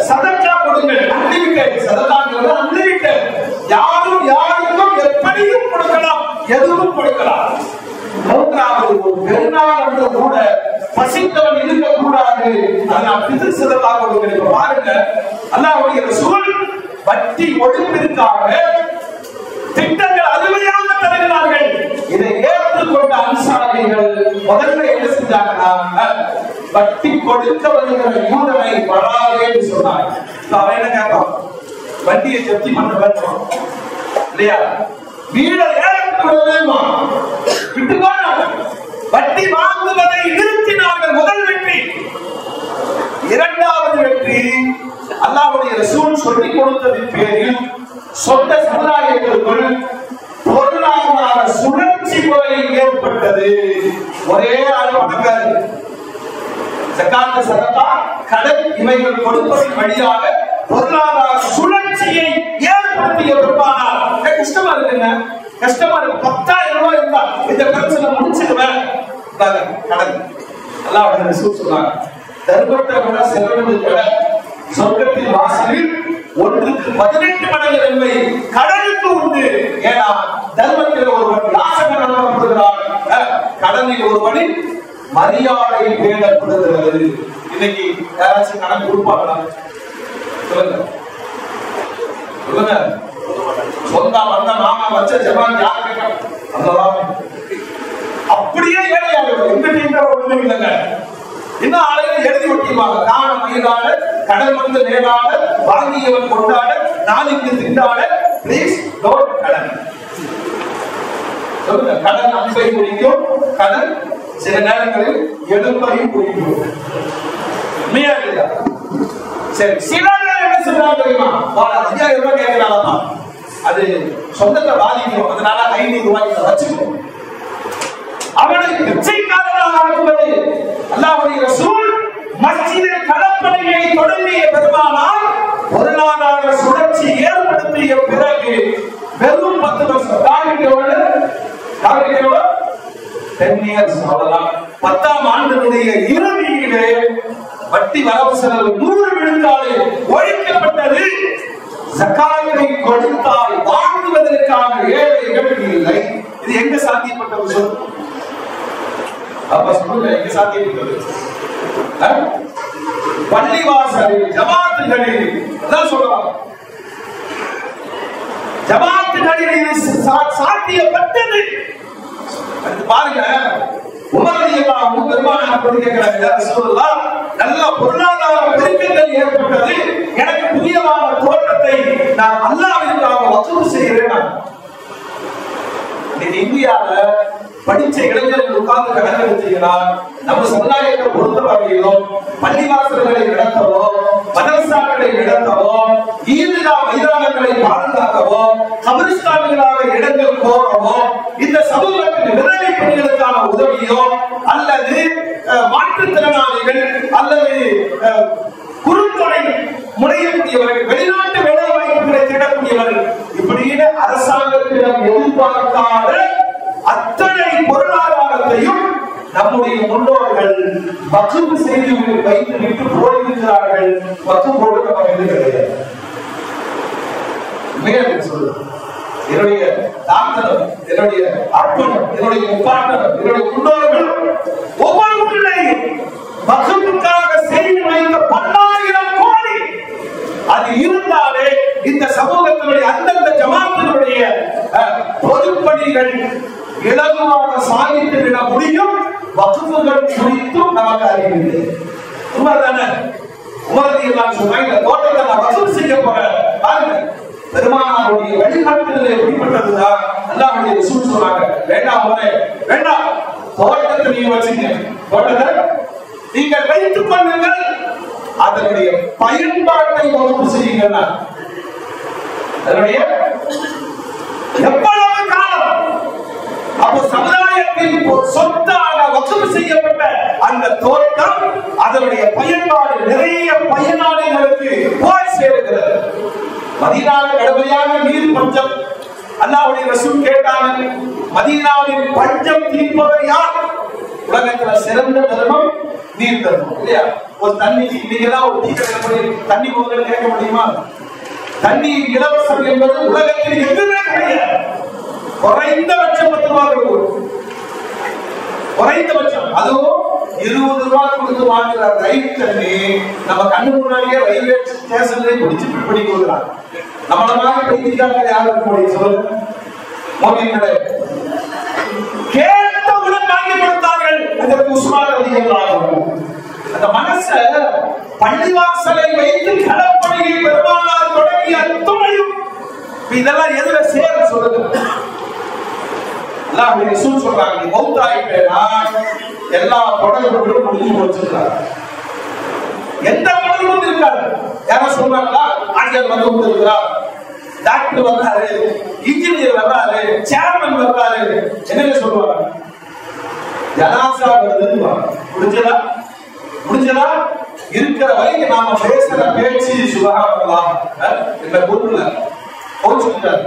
சதக்கா கொடுங்கள். அன்லிமிட்டட் சதக்காங்கிறது அன்லிமிட்டட். யாரும் யாருக்கும் எப்படியும் கொடுக்கலாம், எதுவும் கொடுக்கலாம். மூன்றாவது ஒரு பெருநாள் என்று கூட பசித்தவன் இருக்கக்கூடாது. அதனால் பிதிர் சதக்கா கொடுங்கள். பாருங்க, அல்லாஹ்வுடைய ரசூல் வட்டி ஒழிப்பிற்காக திட்டங்கள் அருமையாக தருகிறார்கள். இதை ஏற்றுக்கொண்ட அன்சாரிகள் முதல்ல என்ன செஞ்சாங்கன்னா, வட்டி கொடுக்க வருகிற யூதனை வராதே என்று சொன்னாங்க. அவன் என்ன கேட்பான்? வட்டியை செலுத்தி பண்ண இல்லையா? வீட ஏற்றுக்கொள்ளவேமா விட்டு போனாங்க. வட்டி வாங்குவதை நிறுத்தினார்கள். முதல் வெற்றி. இரண்டாவது வெற்றி, அல்லாஹ்வுடைய ரசூல் சொல்லிக் கொடுத்ததின் பேரில் சொந்த சமுதாயத்திற்குள் பொருளாதார சுழற்சி முறை ஏற்பட்டது. ஒரே ஆள் வணங்காது. ஜகாத், சதகா, கடன் இவைகள் கொடுப்பதன் வழியாக பொருளாதார சுழற்சியை ஏற்படுத்திய பெருமானார். கஷ்டமா இருக்குங்க, கஷ்டமா இருக்கு. 10,000 ரூபாய் இருந்தா இந்த பிரச்சனை முடிச்சிடுவேன். கடன் அல்லாஹ்வுடைய ரசூல் சொன்னாங்க, தர்மத்தை விட செல்வத்தை விட சொர்க்கத்தின் வாசலில் 1க்கு 18 மடங்கு நன்மை கடனுக்கு உண்டு. ஏன்னா தர்மத்தில் ஒருவன் யாசகன் அனுப்பப்படுகிறான், கடனில் ஒருவனின் மரியாதை பேணப்படுகிறது. இன்னைக்கு யாராச்சும் கடன் கொடுப்பாங்களா? சொல்லுங்க சொல்லுங்க. சொந்த வந்த மாமா வச்ச ஜமான் யார் கேட்க? அப்படியே ஏழையாக எங்கிட்ட ஒண்ணு இல்லைங்க. இன்னும் ஆளுநர் எழுதி ஒட்டிவாங்க. காரணம் ஈடாட, கடல் வந்து நேராட, வாங்கியவன் கொண்டாட, நாளைக்கு திண்டாட. பிளீஸ் டோன்ட் கடன். சொல்லுங்க, கடன் அன்பை குறிக்கும், கடன் சில நேரங்களில் எழுப்பையும் குறிக்கும். உண்மையா இல்லையா? சரி, சில நேரம் என்ன சொல்றாங்க தெரியுமா? 5000 ரூபாய் கேட்கிறாங்க, அது சொந்தத்தை பாதிக்கும், அதனால 500 ரூபாய் வச்சுக்கணும். அவனை பிச்சைக்காரனாக ஆக்குவது அல்லாஹ்வுடைய ரசூல் மஸ்ஜிதில் களப்பணியை தொடங்கிய பெருமானார் பொருளாதார சுழற்சி ஏற்படுத்திய பிறகு வெறும் 10 வருஷம் டார்கெட் 10 years அவ்வளவுதான். 10ஆம் ஆண்டினுடைய இறுதியிலே வட்டி வரவு செலவு 100 விழுக்காடு ஒழிக்கப்பட்டது. ஜகாத்தை கொடுத்தால் வாங்குவதற்கான ஏழைகள் இல்லை. இது எங்க சாத்தியப்பட்ட விஷயம்? அப்ப சொல்லுங்க, எங்க சாத்தியப்பட்டது? பள்ளிவாசலில் ஜமாத்துகளில் அதான் சொல்றாங்க. ஜமாத்துகளில் சாத்தியப்பட்டது. பாருங்க, உமர் ரலியல்லாஹு பெருமானார் கேட்கிறாங்க, யா ரசூலல்லாஹ், நல்ல பொருளாதார பெருக்கங்கள் ஏற்பட்டது. எனக்கு புதியமான தோட்டத்தை நான் அல்லாஹ்விற்காக வக்ஃப் செய்கிறேன். இந்தியாவில படிச்ச இளைஞர்கள் உட்கார்ந்து கணக்கு எடுத்தீங்கன்னா, நம்ம சமுதாயத்தை பொறுத்த வகையிலும் பள்ளிவாசல்களை நடத்தவோ, மதரசாக்களை நடத்தவோ, ஈதுகா மைதானங்களை பாதுகாக்கவோ, கபிரிஸ்தான்களாக இடங்கள் கோரவோ, இந்த சமூகத்தின் விதவை பெண்களுக்கான உதவியோ, அல்லது மாற்றுத்திறனாளிகள் அல்லது குறுந்தொடை முனையக்கூடியவர்கள், வெளிநாட்டு வேலை வாய்ப்புகளை தேடக்கூடியவர்கள், இப்படின்னு அரசாங்கத்திடம் எதிர்பார்க்காத அத்தனை பொருளாதாரத்தையும் நம்முடைய முன்னோர்கள் வக்ஃப் செய்து வைத்து விட்டு போயிருக்கிறார்கள். வக்ஃப் போட்டு நம்ம எது கிடையாது. மேலும் சொல்லுங்க, என்னுடைய தாக்கனம், என்னுடைய அர்ப்பணம், என்னுடைய முப்பாட்டம், என்னுடைய முன்னோர்கள் ஒவ்வொருவர்களையும் வக்ஃபுக்காக செய்து வைத்த 10,000 கோடி அது இருந்தாலே இந்த சமூகத்தினுடைய அந்தந்த ஜமாத்தினுடைய பொதுப்பணிகள் இலகுவாக சாதித்து விட முடியும். வக்ஃபுகள் குறித்தும் நமக்கு அறிவில்லை. உண்மைதானே? உமர் ரலியல்லாஹு சொன்னாங்க, தோட்டத்தை நான் வக்ஃப் செய்ய போறேன். பாருங்க, பெருமானாருடைய வழிகாட்டுதல் எப்படிப்பட்டதுதான் அல்லாஹ்வுடைய ரசூல் சொன்னாங்க, வேண்டாம் உமரே, வேண்டாம், தோட்டத்தை நீங்க வச்சுங்க, தோட்டத்தை நீங்கள் வைத்துக் கொள்ளுங்கள், அதனுடைய பயன்பாட்டை வகுப்பு செய்யுங்கள். அதனுடைய எவ்வளவு காலம் அப்போ சமுதாயத்தின் சொத்தாக வக்ஃப் செய்யப்பட்ட அந்த தோட்டம் அதனுடைய பயன்பாடு நிறைய பயனாளிகளுக்கு போய் சேருகிறது. மதீனாவில் கடுமையான நீர் பஞ்சம். அல்லாஹ்வுடைய ரசூல் கேட்டாங்க, மதீனாவின் பஞ்சம் தீர்ப்பவர் யார்? உலகத்துல சிறந்த தர்மம் நீர் தர்மம் இல்லையா? ஒரு தண்ணிக்கு இன்னைக்கெல்லாம் ஒரு டீ கடை தண்ணி போகுதுன்னு கேட்க முடியுமா? தண்ணி இலவசம் என்பது உலகத்தில் எதுவுமே கிடையாது. குறைந்தபட்சம் 10 ரூபாய், குறைந்தபட்சம். அதுவும் 20 ரூபாய் கொடுத்து வாங்குற ரயில் தண்ணி நம்ம கண்ணு முன்னாடியே ரயில்வே ஸ்டேஷன்ல பிடிச்சு கொடுக்குறாங்க. நம்மள மாதிரி பைத்தியக்காரங்க யாரும் இருக்க முடியும் சொல்லுங்க? மோதின் கிடையாது. கேட்டவுடன் வாங்கி கொடுத்தார்கள். அதற்கு உஸ்மான் ரலியல்லாஹு அன்ஹு அந்த மனச பள்ளிவாசலை வைத்து கடற்பணியை பெருமானார் தொடங்கிய துணையும் இதெல்லாம் எதுல சேர சொல்லுங்க? அல்லாஹ் ரசூல் சொல்றாங்க, நீ மௌத்தாயிட்டேனா எல்லா தொடர்புகளும் முடிஞ்சு போச்சுன்றாங்க. எந்த தொடர்பும் இருக்காது. யாரும் சொல்றாங்களா? ஆட்சியர் வந்து கொடுத்திருக்கிறார், டாக்டர் வர்றாரு, இன்ஜினியர் வர்றாரு, சேர்மன் வர்றாரு, என்னங்க சொல்லுவாங்க? ஜனாசா வருதுன்னு முடிஞ்சதா? முடிஞ்சதா? இருக்கிற வரைக்கும் நாம பேசுற பேச்சு சுபஹானல்லாஹ் இந்த பொருள்ல கோச்சுக்கிறார்.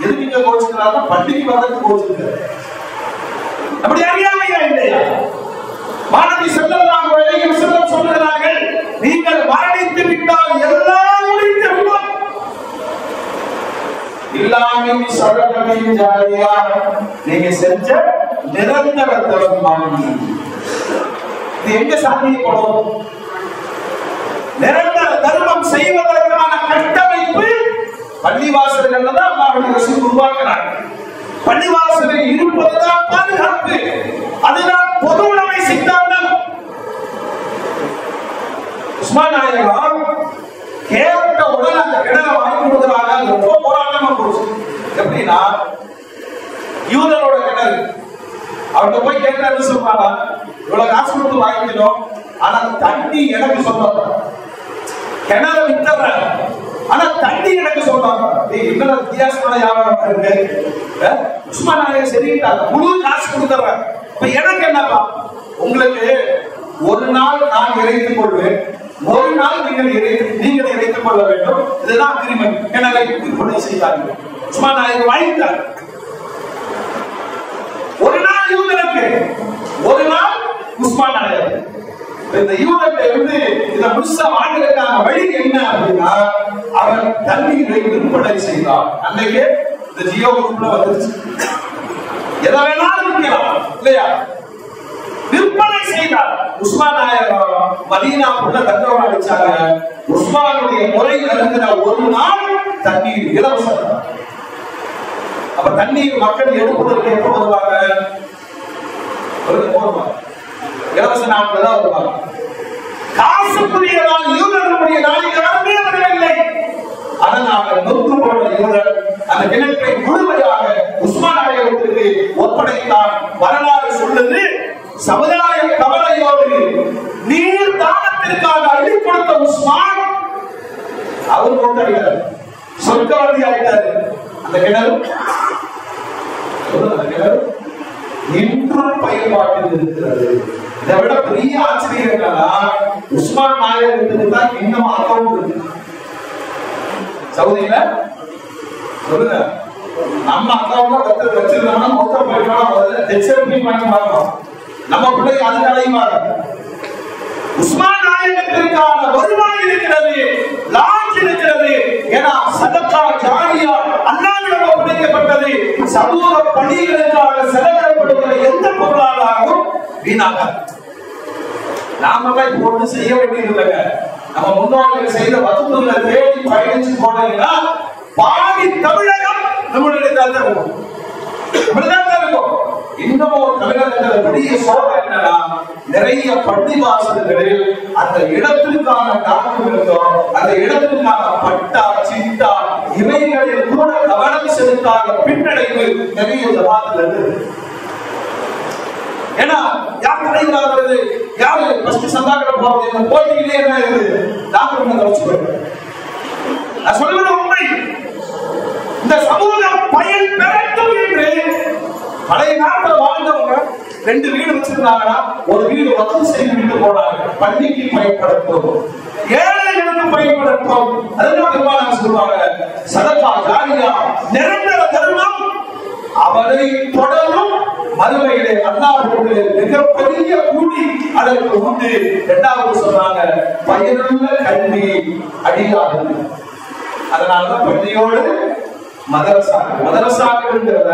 எதுக்கு இங்க கோச்சுக்கிறாருன்னா பள்ளிக்கு வர்றதுக்கு கோச்சுக்கிறார். அப்படி அறியாமையா இல்லையா? மாணவி ஸல்லல்லாஹு அலைஹி வஸல்லம் சொல்கிறார்கள், நீங்கள் மரணித்து விட்டால் எல்லாம் முடிந்து விடும். இல்லாமல் சதகத்தின் ஜாரியா, நீங்க செஞ்ச நிரந்தர தர்மம். இது எங்க சாத்தியப்படும்? நிரந்தர தர்மம் செய்வதற்கான கட்டமைப்பு பள்ளிவாசல்கள் தான் அல்லாஹ்வுடைய ரசூல் உருவாக்குறாங்க. பள்ளிவாசலில் இருப்பதுதான் பாதுகாப்பு, அதுதான் பொது உடைமை சித்தாந்தம். உஸ்மான் நாயகம் கேட்ட உடனே அந்த கிணறு வாங்கி கொடுக்குறாங்க. ரொம்ப போராட்டமா போச்சு. எப்படின்னா, யூதனோட கிணறு அவர்கிட்ட போய் கேட்டாரு, சொல்றாங்க இவ்வளவு காசு கொடுத்து வாங்கிக்கணும், ஆனா தண்ணி எனக்கு சொந்தம். கிணறு வித்தற, ஆனா தண்ணி எனக்கு சொல்றாங்க. என்ன வித்தியாசமான வியாபாரம் இருக்கு? உஸ்மான் நாயகம் சரிட்டாங்க, முழு காசு கொடுத்துறேன். இப்ப எனக்கு என்னப்பா, உங்களுக்கு ஒரு நாள் நான் இறைத்துக் கொள்வேன், ஒரு நாள் நீங்கள் இறைத்துக் கொள்ள வேண்டும். இதுதான் அக்ரிமெண்ட். கிணறை விற்பனை செய்தாங்க. உஸ்மான் நாயகம் வாங்கிட்டார். ஒரு நாள் யூதனுக்கு, ஒரு நாள் உஸ்மான் நாயகம். இந்த யூதத்தை வந்து இதை முழுசா வாங்குறதுக்கான வழி என்ன அப்படின்னா, அவர் தண்ணீரை விற்பனை செய்தார். அன்னைக்கு இந்த ஜியோ குரூப்ல வந்துருச்சு, எதை வேணாலும் விற்கலாம் இல்லையா? விற்பனை செய்தார். உஸ்மான் நாயகம் மதீனாவுக்குள்ள தங்கவம் அடிச்சாங்க. உஸ்மானுடைய முறை நடக்கிற ஒரு நாள் தண்ணீர் இலவசம். அப்ப தண்ணீர் மக்கள் எடுப்பதற்கு எப்ப வருவாங்க? இலவச நாட்கள் தான் வருவாங்க. காசுக்குரிய நாள், யூதர்களுடைய நாளில் யாருமே வரவில்லை. அதனால நொத்து போன யூதர் அந்த கிணற்றை முழுமையாக உஸ்மான் நாயகத்திற்கு ஒப்படைத்தார். வரலாறு சொல்லுது, சமுதாய கவலையோடு நீர் தானத்திற்காக அள்ளி கொடுத்த உஸ்மான் அவர் கொண்டாடினார், சொர்க்கவாதி ஆயிட்டார். அந்த கிணறு இன்றும் பயன்பாட்டில் இருக்கிறது. இதை விட பெரிய ஆச்சரியம் என்னன்னா, உஸ்மான் நாயகத்துக்கு தான் இன்னும் அக்கௌண்ட் இருக்கு சவுதியில. சொல்லுங்க, நம்ம அக்கௌண்ட்ல வச்சிருந்தோம்னா மொத்தம் போயிட்டோம், நம்ம பிள்ளை அதுக்கு அலையுமாறு. உஸ்மான் நாயகத்திற்கான வருவாய் இருக்கிறது, லாட்ஜ் இருக்கிறது. ஏன்னா சதகா ஜாரியா அல்லாஹ்விடம் ஒப்படைக்கப்பட்டது. சமூக பணிகளுக்காக செலவிடப்படுகிற எந்த பொருளாதாரமும் வீணாகாது. நாம தான் போட்டு செய்ய வேண்டியதில்லைங்க. நம்ம முன்னோர்கள் செய்த வசூல்களை தேடி பயணிச்சு போனீங்கன்னா பாதி தமிழகம் நம்மளுடைய தான் இருக்கும். இன்னமும் தமிழகத்தில் பெரிய சோதனை என்னன்னா, நிறைய பள்ளி வாசல்களில் அந்த இடத்திற்கான டாக்குமெண்டோ, அந்த இடத்திற்கான பட்டா சிட்டா இவைகளில் கூட கவனம் செலுத்தாத பின்னடைவு நிறைய ஜமாத்தில் இருக்கு. ஏன்னா யார் கிடைக்கிறது, யாரு ஃபர்ஸ்ட் சந்தாக்கிற போறது, இந்த போட்டியிலே என்ன இருக்குது, டாக்குமெண்ட் வச்சு போயிட்டு. நான் சொல்வது உண்மை. இந்த சமூகம் பயன் பெறட்டும் என்று பழைய காலத்தில் வாழ்ந்தவங்க 2 வீடு வச்சிருந்தாங்கன்னா ஒரு வீடு வசூல் செய்து விட்டு போனாங்க. பள்ளிக்கு பயன்படுத்தும், ஏழைகளுக்கு பயன்படுத்தும். அதுதான் பெருமாள் சொல்லுவாங்க, சதகா ஜாரியா நிரந்தர தர்மம் அவரை தொடரும். மறுமையிலே அல்லாஹ்வுடைய மிகப்பெரிய கூலி அதற்கு உண்டு. 2வது சொன்னாங்க, பயனுள்ள கல்வி அடியாதது. அதனாலதான் பள்ளியோடு மதரசாங்கிறத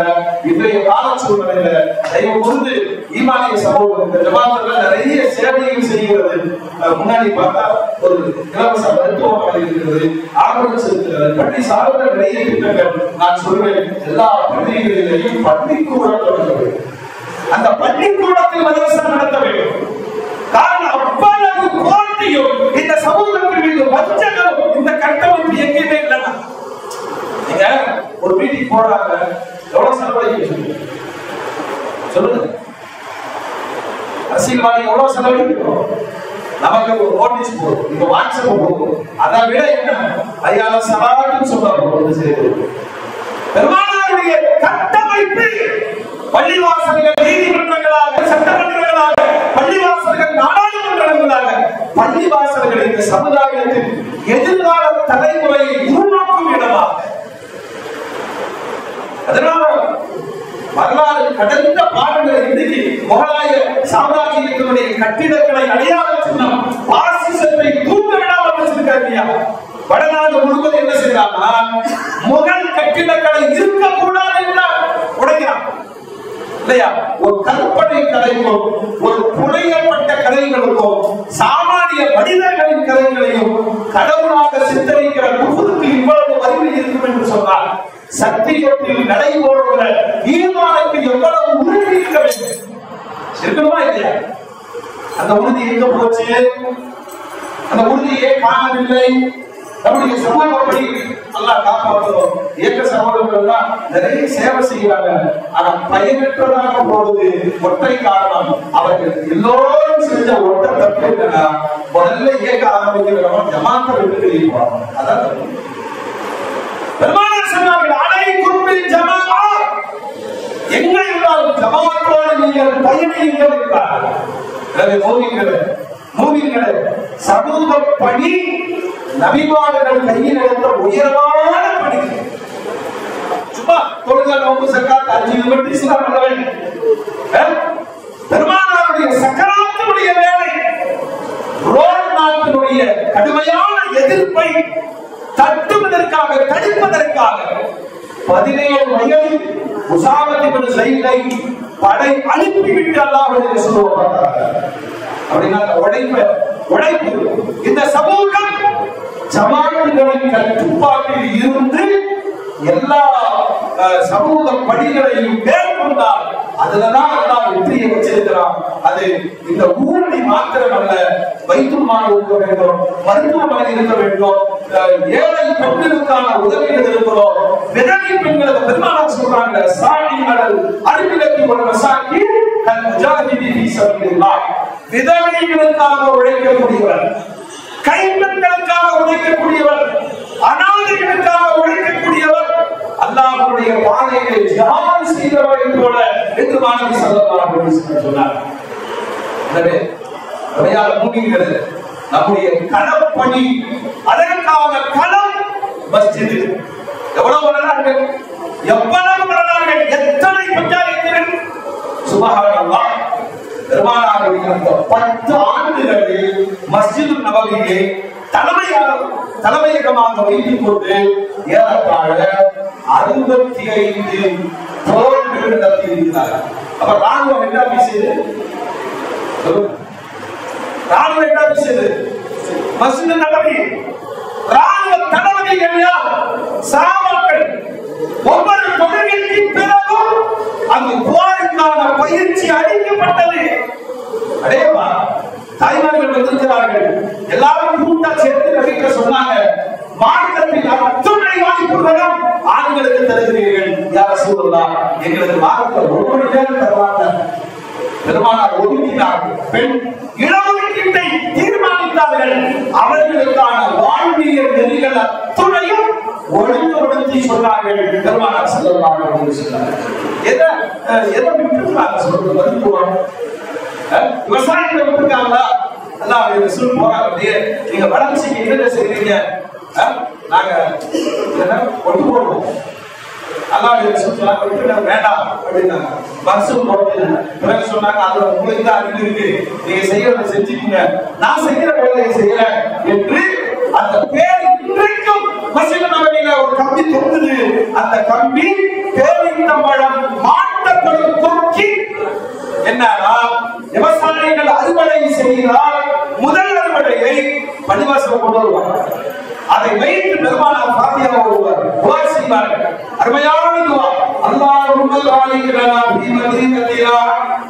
இன்றைய கால சூழ்நிலையில தயவு கூர்ந்து ஈமானிய சமூகம் இந்த ஜமாத்துல நிறைய சேவைகள் செய்கிறது. முன்னாடி பார்த்தா ஒரு இலவச மருத்துவமனை இருக்கிறது, ஆம்புலன்ஸ் இருக்கிறது, பள்ளி சார்ந்த நிறைய திட்டங்கள். நான் சொல்றேன், எல்லா பள்ளிகளிலேயும் பள்ளிக்கூடம் தொடங்க வேண்டும். அந்த பள்ளிக்கூடத்தில் மதரசா நடத்த வேண்டும். காரணம் அவ்வளவு கோட்டையும் இந்த சமூகத்தின் மீது வஞ்சகம் இந்த கட்டமைப்பு எங்கேயுமே இல்லைன்னா நீங்க ஒரு மீட்டிங் போடுறாங்க, எவ்வளவு செலவழிக்க சொல்லுங்க. அரசியல்வாதி எவ்வளவு செலவழிக்கணும்? நமக்கு ஒரு நோட்டீஸ் போடும், இந்த வாட்ஸ்அப் போடும். அதை விட என்ன ஐயால சலான்னு சொல்றாங்க. பெருமானாருடைய கட்டமைப்பு பள்ளிவாசல்கள் நீதிமன்றங்களாக, சட்டமன்றங்களாக, பள்ளிவாசல்கள் நாடாளுமன்றங்களாக, பள்ளிவாசல்கள் இந்த சமுதாயத்தில் எதிர்கால தலைமுறையை உருவாக்கும் இடமாக. அதனால வரலாறு கடந்த பாடங்களை இன்றைக்கு முகலாய சாம்ராஜ்யத்தினுடைய கட்டிடங்களை அடையாள சின்னம் பாசிசத்தை தூக்க விடாமல் வச்சிருக்காங்க. வடநாடு முழுவதும் என்ன செய்யறாங்கன்னா முகல் கட்டிடக்கலை இருக்கக்கூடாது என்றால் உடைக்கிறான் இல்லையா? ஒரு கற்பனை கதைக்கும் ஒரு புனையப்பட்ட கதைகளுக்கும் சாமானிய மனிதர்களின் கதைகளையும் கடவுளாக சித்தரிக்கிற குருவுக்கு இவ்வளவு வலிமை இருக்கும் என்று சொன்னால் சத்தியத்தில் நடைபோடுகிற ஈமானுக்கு எவ்வளவு உறுதி இருக்க வேண்டும்? இருக்கணுமா இல்லையா? அந்த உறுதி எங்க போச்சு? அந்த உறுதியே காணவில்லை. நம்முடைய சமூகப்படி நல்லா காப்பாற்றணும். இயக்க சமூகங்கள்லாம் நிறைய சேவை செய்யறாங்க. ஆனா பயனற்றதாக போடுது ஒற்றை காரணம். அவர்கள் எல்லோரும் செஞ்ச ஒற்றை தப்பு என்னன்னா, முதல்ல இயக்க ஆரம்பிக்கிறவங்க ஜமாத்தை விட்டு வெளியிடுவாங்க. அதான் பெருமானார் சொன்னார்கள், அலைக்கும் பில் ஜமாஅ, எங்க இருந்தாலும் ஜமாஅத்தோடு நீங்கள் பயணியுங்கள் என்றார்கள். எனவே மூமின்களே, சமூக பணி நபிமார்கள் கையில் எடுத்த உயர்வான பணி. சும்மா தொழுகை, நோன்பு, சக்காத், ஹஜ் மட்டும் இஸ்லாம் அல்ல. பெருமானாருடைய சக்கராத்தினுடைய வேலை, ரோம் நாட்டினுடைய கடுமையான எதிர்ப்பை தட்டுவதற்காக, தடுப்பதற்காக 17 வயதில் உசாமா இப்னு ஸைதை படை அனுப்பிவிட்டு அல்லாஹ்வுடைய சொல்லுவாங்க. அப்படின்னா உழைப்பு இந்த சமூகம் ஜமாத்துகளின் கட்டுப்பாட்டில் இருந்து எல்லா சமூக பணிகளையும் மேற்கொண்டால் அதுலதான் அல்லாஹ் வெற்றியை வச்சிருக்கிறான். அது இந்த ஊழலை மாத்திரமல்ல, வைத்துமாறு இருக்க வேண்டும், மருத்துவமனை இருக்க வேண்டும், ஏழை பெண்களுக்கான உதவிகள் இருக்கிறோம். விதவை பெண்களுக்கு பெருமானார் சொல்றாங்க, சாலிகள் அறிவிலக்கி ஒரு மசாக்கி தன் முஜாஹிதி ஃபீ சபீலில்லாஹ், விதவைகளுக்காக உழைக்கக்கூடியவர், கைம்பெண்களுக்காக உழைக்கக்கூடியவர், அனாதைகளுக்காக உழைக்கக்கூடியவர், அல்லாஹ்வுடைய பாதையை ஜிஹாத் செய்தவரை போல என்று நபி ஸல்லல்லாஹு அலைஹி வஸல்லம் சொன்னார். எனவே மூமின்களே, நம்முடைய களப்பணி, அதற்கான களம் மஸ்ஜித். எவ்வளவு வரலாறு, எவ்வளவு வரலாறு, எத்தனை பஞ்சாயத்துகள். சுப்ஹானல்லாஹ். பெருமானாருடைய அந்த 10 ஆண்டுகளில் மஸ்ஜிது நபவியை தலைமையகமாக வைத்துக் கொண்டு ஏறத்தாழ 65 போர்கள் நடத்தி இருக்கிறார்கள். அப்ப ராணுவம் என்ன பேசுது? ராணுவம் என்ன பேசுது? மஸ்ஜிது நபவி ராணுவ தளபதிகள் யார்? சஹாபாக்கள். ஒவ்வொரு தொழுகைக்கு பிறகும் அங்கு போருக்கான பயிற்சி அளிக்கப்பட்டது. அடேவா, தாய்மார்கள் வந்திருக்கிறார்கள், எல்லாரும் கூட்டா சேர்த்து நபிக்கு சொன்னாங்க, மார்க்கத்தில் அத்துணை வாய்ப்புகளும் ஆண்களுக்கு தருகிறீர்கள் யா ரசூலுல்லாஹ், எங்களுக்கு மார்க்கத்தில் 1 மணி நேரம் தருவாங்க. பெருமானார் ஒதுக்கினார்கள். பெண் இடஒதுக்கீட்டை தீர்மானித்தார்கள். அவர்களுக்கான வாழ்வியல் நெறிகள் அத்துணையும் ஒழுங்குபடுத்தி சொன்னார்கள். பெருமானார் ஸல்லல்லாஹு அலைஹி வஸல்லம் எதை விட்டுருக்காங்க சொல்றது? மருத்துவம், விவசாயத்தை விட்டுருக்காங்களா? அல்லாஹ் ரசூல் போறாங்க, நீங்க வளர்ச்சிக்கு என்ன செய்றீங்க? நாங்க ஒட்டு போடுவோம். அல்லாஹ் ரசூல் சொன்னாங்க, வேண்டாம் அப்படின்னாங்க. வருஷம் போடுறது சொன்னாங்க, அதுல உங்களுக்கு தான் அறிவு இருக்கு, நீங்க செய்யறதை செஞ்சுக்கீங்க, நான் செய்யற வேலையை செய்யறேன் என்று அந்த பேர் இன்றைக்கும் மஸ்ஜித் நபவியில ஒரு கம்பி தொங்குது. அந்த கம்பி பேரித்தம்பழம் மாட்டப்படும் கொக்கி. என்னன்னா விவசாயிகள் அறுவடை செய்தால் முதல் அறுவடையை பள்ளிவாசல் கொண்டு வருவாங்க. அதை வைத்து பெருமானார் ஃபாத்திஹா ஓதுவார், துஆ செய்வார்கள். அருமையான துஆ. அல்லாஹும்ம பாரிக் லனா ஃபீ மதீனத்தினா,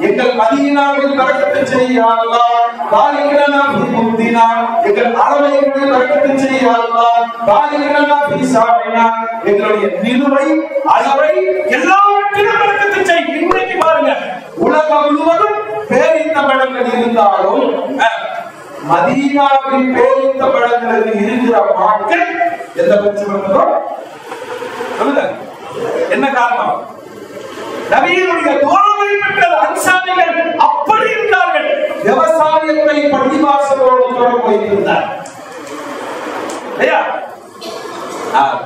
எங்கள் மதீனாவில் பரக்கத்து செய் யா அல்லாஹ். பாரிக் லனா ஃபீ முக்தினா, எங்கள் அரவைகளில் பரக்கத்து செய் யா அல்லாஹ். பாரிக் லனா ஃபீ சாஇனா, எங்களுடைய நிலுவை அளவை எல்லாவற்றிலும் பரக்கத்து செய். இன்றைக்கு பாருங்க, உலகம் முழுவதும் பேரித்தம்பழங்கள் இருந்தாலும் மதீனாவின் பேரித்தம்பழங்களுக்கு இருக்கிற மக்கள் எந்த பிரச்சனை? என்ன காரணம்? நபியினுடைய துஆவை பெற்ற அன்சாரிகள் அப்படி இருந்தார்கள். விவசாயத்தை பள்ளிவாசலோடு தொடர்பு வைத்திருந்தார்.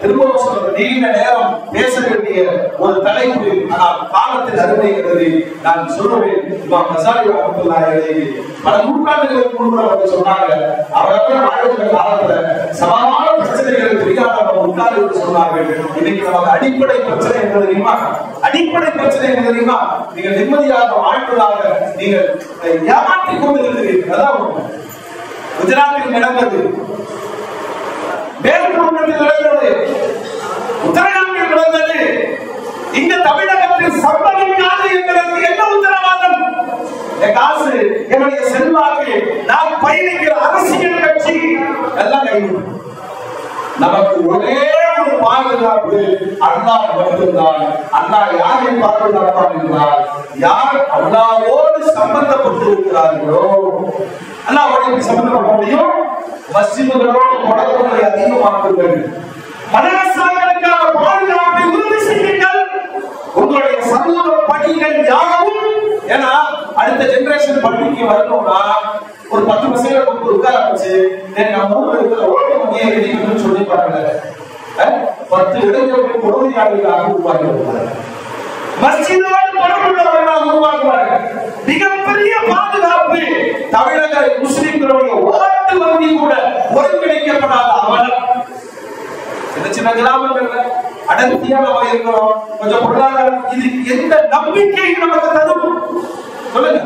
திரும்பவும் சொல்ற நீண்ட நேரம் பேச வேண்டிய ஒரு தலைப்பு, ஆனால் காலத்தில் அருமைகிறது. நான் சொல்லுவேன், இமாம் கசாலி ரஹ்மத்துல்லாஹி அலைஹி பல நூற்றாண்டுகளுக்கு முன்பு அவர் சொன்னாங்க, அவர்கள் வாழ்கிற காலத்துல சமமான பிரச்சனைகள் தெரியாத உட்கார்ந்து சொன்னார்கள். இன்னைக்கு நமக்கு அடிப்படை பிரச்சனை என்ன தெரியுமா? அடிப்படை பிரச்சனை என்ன தெரியுமா? நீங்கள் நிம்மதியாக வாழ்வதாக நீங்கள் ஏமாற்றிக் கொண்டிருக்கிறீர்கள். அதான் குஜராத்தில் நடந்தது, மேற்குவங்கத்தில் நடந்தது, உத்தரகாண்டில் நடந்தது. இந்த தமிழகத்தில் சம்பவிக்காது எங்களுக்கு என்ன உத்தரவாதம்? காசு, என்னுடைய செல்வாக்கு, நாம் பயணிக்கிற அரசியல் கட்சி எல்லாம் கைவிடும். நமக்கு ஒரே ஒரு பாதுகாப்பு அல்லாஹ் மட்டும்தான். அல்லாஹ் யாரை பாதுகாப்பான் என்றால், யார் அல்லாஹ்வோடு சம்பந்தப்பட்டிருக்கிறார்களோ, அல்லாஹ்வோடு சம்பந்தப்பட முடியும். மஸ்ஜிதுகளோடு தொடர்புகளை அதிகமாக்குங்கள். மதரசாக்களுக்கான பாதுகாப்பை உறுதி செய்யுங்கள். உங்களுடைய சமூக பணிகள் யாவும், ஏன்னா அடுத்த ஜெனரேஷன் பள்ளிக்கு வரணும்னா ஒரு 10 பசங்களை உட்கார வச்சு நம்ம ஊர்ல இருக்கிற ஓட்ட முடியாது சொல்லி பாருங்க. 10 இளைஞர்கள் பொருளியாளர்களாக உருவாக்கி வருவார்கள். மஸ்ஜிதோடு தொடர்புள்ளவர்களாக உருவாக்குவார்கள். மிகப்பெரிய பாதுகாப்பு. தமிழக முஸ்லிம்களுடைய ஓட்டு வங்கி கூட ஒருங்கிணைக்கப்படாத அவலம். இந்த சின்ன கிராமங்கள்ல அடர்த்தியா நம்ம இருக்கிறோம். கொஞ்சம் பொருளாதாரம், இது எந்த நம்பிக்கை நமக்கு தரும் சொல்லுங்க?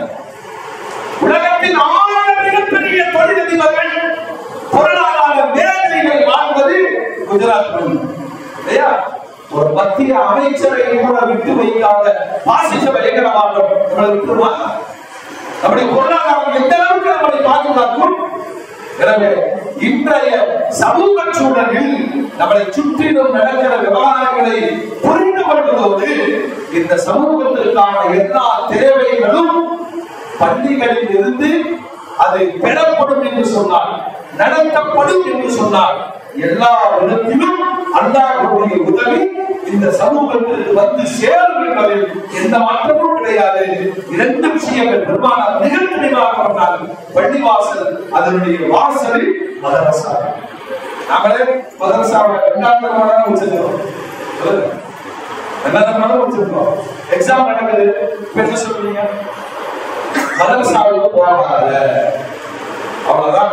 உலகத்தின் 6 மிகப்பெரிய தொழிலதிபர்கள், பொருளாதார மேதைகள் வாழ்வது குஜராத் இல்லையா? ஒரு மத்திய அமைச்சரை கூட விட்டு வைக்காத பாசிச பயங்கரவாதம் நம்மளை விட்டுருமா? நம்முடைய பொருளாதாரம் எந்த அளவுக்கு நம்மளை பாதுகாக்கும்? எனவே இன்றைய சமூக சூழலில் நம்மளை சுற்றிலும் நடக்கிற விவகாரங்களை புரிந்து கொள்வதோடு இந்த சமூகத்திற்கான எல்லா தேவைகளும் பள்ளிகளில் இருந்து அது பெறப்படும் என்று சொன்னார், நடத்தப்படும் என்று சொன்னார். எல்லா இடத்திலும் அல்லாஹ்வுடைய உதவி இந்த சமூகத்திற்கு வந்து சேரும் என்பதில் எந்த மாற்றமும் கிடையாது. 2 விஷயங்கள் பெருமானார் மிக தெளிவாக சொன்னார். பள்ளிவாசல், அதனுடைய வாசலில் மதரசா. நாங்களே மதரசாவை 2ஆம் தரமாக வச்சிருக்கோம். வச்சிருக்கோம். எக்ஸாம் நடக்குது, என்ன சொல்றீங்க? மதரசாவுக்கு போகாத. அவ்வளவுதான்.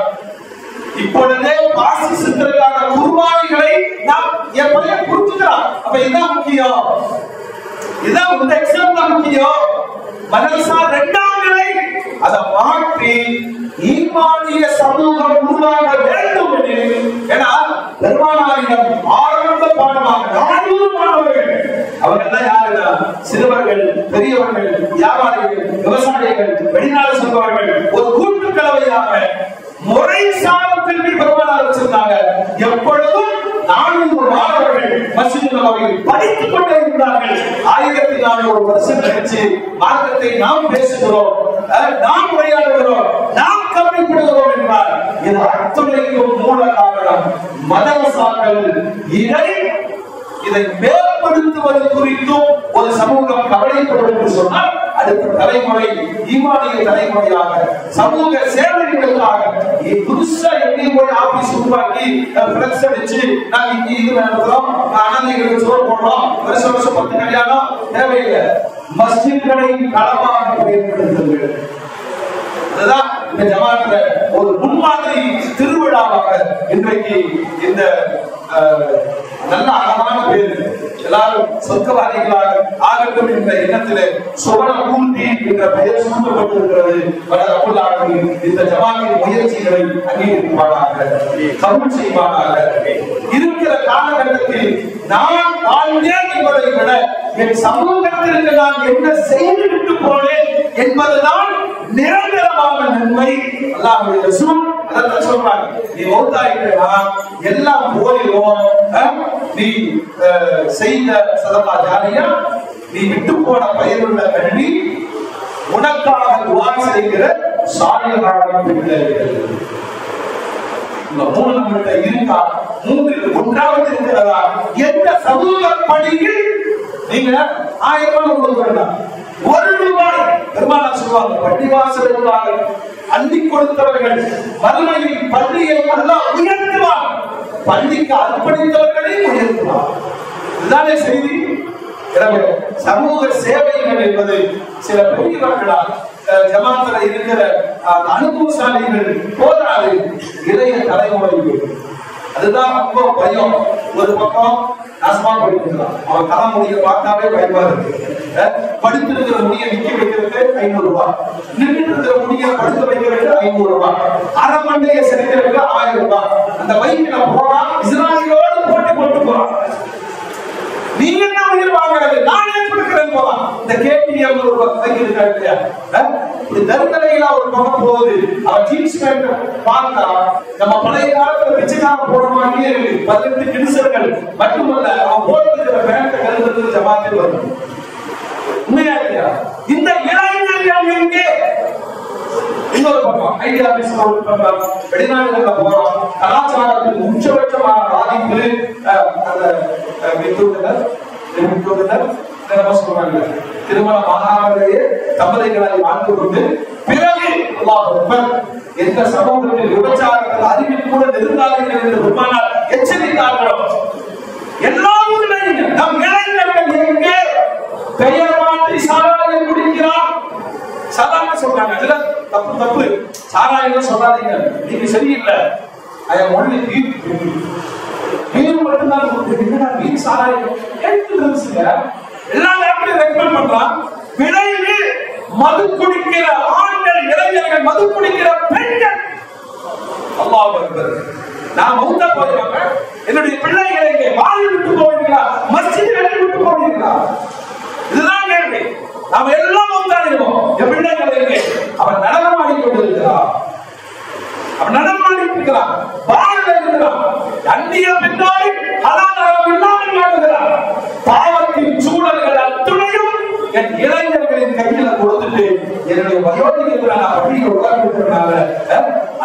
இப்பொழுதே பாசிசத்திற்கான குர்பானிகளை நாம் என் பையன் புரிஞ்சுக்கிறான். அப்ப இதுதான் முக்கியம். இதுதான் இந்த எக்ஸாம் தான் முக்கியம். மதரசா 2ஆம் நிலை, அதை மாற்றி ஈமானிய சமூகம் உருவாக வேண்டும் எனில், ஏன்னா பெருமானாரிடம் ஆரம்ப பாடமாக 400 மாணவர்கள். அவர்கள் யாருன்னா சிறுவர்கள், பெரியவர்கள், வியாபாரிகள், விவசாயிகள், வெளிநாடு செல்பவர்கள், ஒரு கூட்டு கலவையாக முறை சாதத்தில் பெருமானார் வச்சிருந்தாங்க. எப்பொழுதும் 400 மாணவர்கள் மஸ்ஜித் நபவியில் படித்துக் கொண்டே இருந்தார்கள். 1400 வருஷம் கழிச்சு மார்க்கத்தை நாம் பேசுகிறோம், நாம் உரையாடுகிறோம், நாம் கவலைப்படுகிறோம் என்றால் இது அத்துணைக்கும் மூல காரணம் மதரசாக்கள். இதை மேம்படுத்துவது குறித்தும் ஒரு சமூகம் கவலைப்படும் என்று சொன்னால் அடுத்த தலைமுறை ஈமானிய தலைமுறையாக சமூக சேவைகளுக்காக புதுசா எங்கேயும் போய் ஆபீஸ் உருவாக்கி பிளக்ஸ் அடிச்சு நாங்க இங்க இது நடத்துறோம், அனந்தைகளுக்கு சோறு போடுறோம், வருஷம் வருஷம் 10 கல்யாணம் தேவையில்லை. மஸ்ஜித்களை களமாக பயன்படுத்துங்கள். அதுதான் இந்த ஜமாத்துல ஒரு முன்மாதிரி திருவிழாவாக இன்றைக்கு இந்த நல்ல அழகான பேர். எல்லாரும் சொர்க்கவாதிகளாக ஆகட்டும் என்ற எண்ணத்திலே சுவன பூந்தி என்ற பெயர் சூட்டப்பட்டிருக்கிறது. இந்த ஜமாத்தின் முயற்சிகளை அங்கீகரிப்பானாக, கபூல் செய்வானாக. இருக்கிற காலகட்டத்தில் நான் வாழ்ந்தேன் என்பதை விட என் சமூகத்திற்கு நான் என்ன செய்துவிட்டு போனேன் என்பதுதான் நிரந்தரமான நன்மை. அல்லாஹ்வுடைய ரசூல் அத சொல்றாங்க, நீ மௌத்தாயிட்டா எல்லாம் போயிடும், நீ செய்த சதகா ஜாரியா, நீ விட்டு போன பயனுள்ள கல்வி, உனக்காக துஆ செய்கிற சாலிஹான பிள்ளைகள். இந்த மூணு நம்மகிட்ட இருக்கா? மூன்றில் ஒன்றாவது இருக்கிறதா? எந்த சமூக பணியில் நீங்க 1000 ரூபாய் கொடுக்க வேண்டாம், 1 ரூபாய் பெருமாள் சொல்லுவாங்க, பள்ளிவாசலுக்காக அள்ளி கொடுத்தவர்கள் மறுமையில் பள்ளியை அல்லாஹ் உயர்த்துவார், பள்ளிக்கு அர்ப்பணித்தவர்களை உயர்த்துவார். இதுதானே செய்தி. எனவே சமூக சேவைகள் என்பது சில பெரியவர்களால் ஜமாத்துல இருக்கிற அனுபவசாலிகள் போராடு இளைய தலைமுறைக்கு அதுதான் ரொம்ப பயம். ஒரு பக்கம் நாசமா படிக்கிறான், அவன் தலை முடிய பார்த்தாலே பயமா இருக்கு. படித்திருக்கிற முடிய நிக்க வைக்கிறது 500 ரூபாய், நின்றுட்டு இருக்கிற முடிய படுத்த வைக்கிறது 500 ரூபாய், அரை மண்டையை செலுத்துறதுக்கு 1000 ரூபாய். அந்த பைக்ல போனா இஸ்ராயலோடு போட்டி போட்டு போறான். நீங்க என்ன உயிர் வாங்குறது, நான் ஏற்படுக்கிறேன் போலாம். இந்த கேடிஎம் ஒரு பைக் இருக்காரு இல்லையா, இந்த தருதலையில ஒரு பக்கம் போகுது, அவன் ஜீன்ஸ் பேண்ட் பார்த்தா நம்ம பழைய காலத்துல பிச்சைக்காக போட மாதிரியே இருக்கு. 18 கிடிசர்கள் மட்டுமல்ல, அவன் போட்டிருக்கிற பேண்ட கருத்து ஜமாத்தில் வரும். உண்மையா இல்லையா? இந்த இளைஞர்கள் எங்கே? இன்னொரு பக்கம் ஐடி ஆபீஸ்ல ஒரு பக்கம், வெளிநாடுகள்ல போறோம், கலாச்சாரத்தின் உச்சபட்சமான பாதிப்பு அந்த திருமண மாகாணங்களிலேயே தம்பதிகளை வாழ்ந்து கொண்டு பிறகு எந்த சமூகத்தில் விபச்சாரங்கள் அறிவில் கூட நெருங்காதீர்கள் என்று பெருமானார் எச்சரித்தார்களோ எல்லா ஊரிலையும் நம் இளைஞர்கள் எங்கே பெயர் மாற்றி சாராயம் குடிக்கிறார். சாராயம் சொல்றாங்க, அதுல தப்பு தப்பு, சாராயம் சொல்லாதீங்க, நீங்க சரியில்லை. ஐ அம் ஒன்லி வீடு மட்டும்தான் வீடு சாராயம் எல்லா நேரத்திலும் ரெக்கமெண்ட் பண்றான். விளைவு மது குடிக்கிற ஆண்கள், இளைஞர்கள், மது குடிக்கிற பெண்கள். அல்லாஹ் அக்பர். நான் மௌத்தா போயிருவாங்க, என்னுடைய பிள்ளைகளை இங்கே வாழ்ந்து விட்டு போவீங்களா, மஸ்ஜிதில் விட்டு போவீங்களா? இதுதான் கேள்வி. நாம எல்லாம் மௌத்தாடிடுவோம். என் பிள்ளைகளை இங்கே அவன் நடனமாடி கொண்டிருக்கிறான், அவன் நடனமாடி இருக்கிறான், வாழ்ந்து இருக்கிறான், அந்நிய பெண்ணாய் ஹலால் இல்லாமல் வாழ்கிறான். பாவத்தின் சூழல்கள் அத்துணையும் என் இளைஞர்களின் கையில கொடுத்துட்டு என்னுடைய வயோதிகத்தை நான் பள்ளியில் உட்கார்ந்துருக்கிறதுனால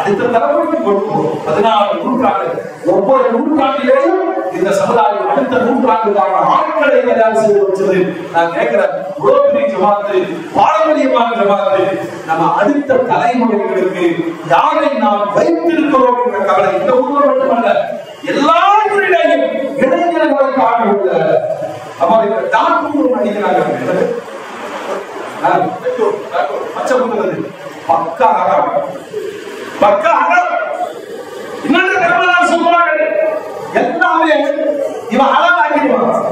அடுத்த தலைமுறைக்கு கொடுப்போம். 14 நூற்றாண்டு, ஒவ்வொரு நூற்றாண்டிலேயும் இந்த சமுதாயம் அடுத்த நூற்றாண்டுக்கான ஆட்களை தயார் செய்து வச்சது. நான் கேட்கிறேன், உலகத்தின் ஜமாத்து, பாரம்பரியமான ஜமாத்து, நம்ம அடுத்த தலைமுறைகளுக்கு யாரை நாம் வைத்திருக்கிறோம் என்ற கவலை இந்த ஊர் மட்டுமல்ல, எல்லா ஊரிலேயும் இளைஞர்களை காணவில்லை. அவரை டாக்டர் அடிக்கிறாங்க, பக்கா இன்னொன்று சொல்றாங்க, எல்லாமே இவன் அழகாக்கிடுவான்.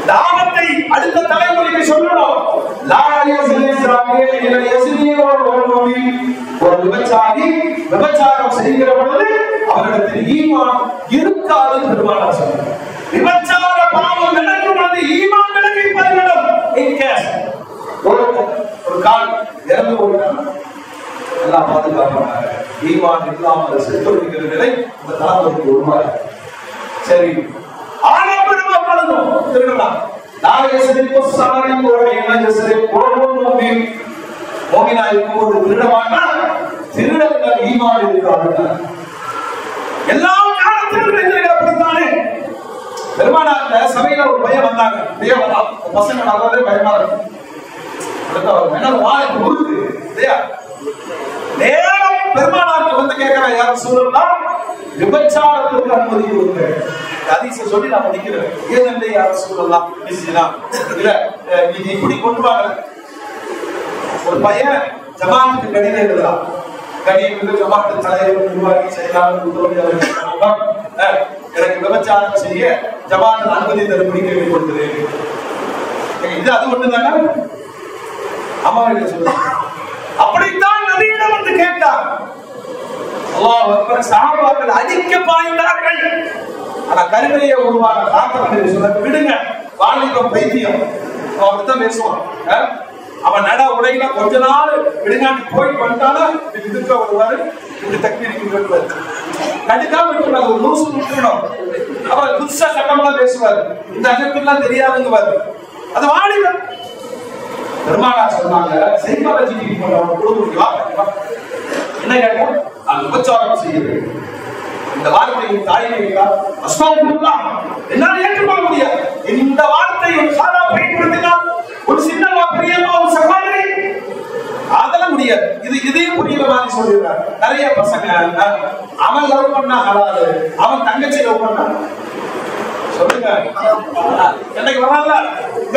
தாவத்தை அடுத்த தலைமுறைக்கு சொல்லணும். ஒரு விபச்சாரி விபச்சாரம் செய்கிற பொழுது அவரிடத்தில் ஈமான் இருக்காது பெருமானார் சொன்னார். விபச்சார பாவம் நடக்கும் பொழுது ஈமான் விலகி போய்விடும். ஒரு கால் இறந்து போயிட்டாங்க, எல்லாம் பாதுகாப்பாங்க. ஈமான் இல்லாமல் செலுத்துகிற நிலை இந்த தலைமுறைக்கு உருவாக. சரி, ஆடம்பரமா பழகும் திருடலாம். திருடர்கள் ஈமான் இருக்கிறார்கள். எல்லா காலத்திலும் அப்படித்தானே. பெருமானார்ல சபையில ஒரு பையன் வந்தாங்க, பசங்க நல்லதே பயமா இருக்கு. பெருமானாருக்கு வந்து கேட்கிற யாரும் சொல்லலாம், விபச்சாரத்திற்கு அனுமதி கொடுங்க. அதிசயம் சொல்லி நான் படிக்கிறேன். ஏதென்று யாரும் சொல்லலாம் இல்ல, இது இப்படி கொண்டு வாங்க. ஒரு பையன் ஜமாத்துக்கு கடிதம் எழுதலாம், கடிதம் ஜமாத்து தலைவர் நிர்வாகி செயலாளர் எனக்கு விபச்சாரம் செய்ய ஜமாத் அனுமதி தரும்படி கேட்டுக்கொள்கிறேன். இது அது ஒண்ணுதானே? அம்மாவிட சொல்லுங்க. அப்படித்தான் நபியிடம் வந்து கேட்டார். அல்லாஹ் அக்பர். சஹாபாக்கள் அடிக்க பாய்ந்தார்கள். ஆனா கருவிலையை உருவான தாக்கம் சொல்ல விடுங்க, வாலிபம் பைத்தியம் அவர்தான் பேசுவான். அவன் நட உடையில கொஞ்ச நாள் விடுங்காட்டி போய் பண்ணிட்டாலும் இதுக்கு வருவாரு, இப்படி தக்கி கண்டிக்காம விட்டுருவாரு, ஒரு லூசு விட்டுருணும். அவர் புதுசா சட்டமெல்லாம் பேசுவாரு, இந்த அமைப்புலாம் தெரியாதுங்குவாரு. அது வாலிபம். பெருமானார் சொன்னாங்க, சைக்காலஜிக்கு குடும்பம் என்ன கேட்டா அது உபச்சாரம் செய்ய வேண்டும். இந்த வார்த்தையை தாய்மை என்னால் ஏற்றுக்கொள்ள முடியாது. இந்த வார்த்தையை பயன்படுத்தினால் ஒரு சின்னமா பெரியமா ஒரு சகோதரி அதெல்லாம் முடியாது. இதையும் புரியுற மாதிரி சொல்லிடுறாரு. நிறைய பசங்க அவன் லவ் பண்ணா ஹலாலு, அவன் தங்கச்சி லவ் பண்ணா சொல்லுங்க எனக்கு வரல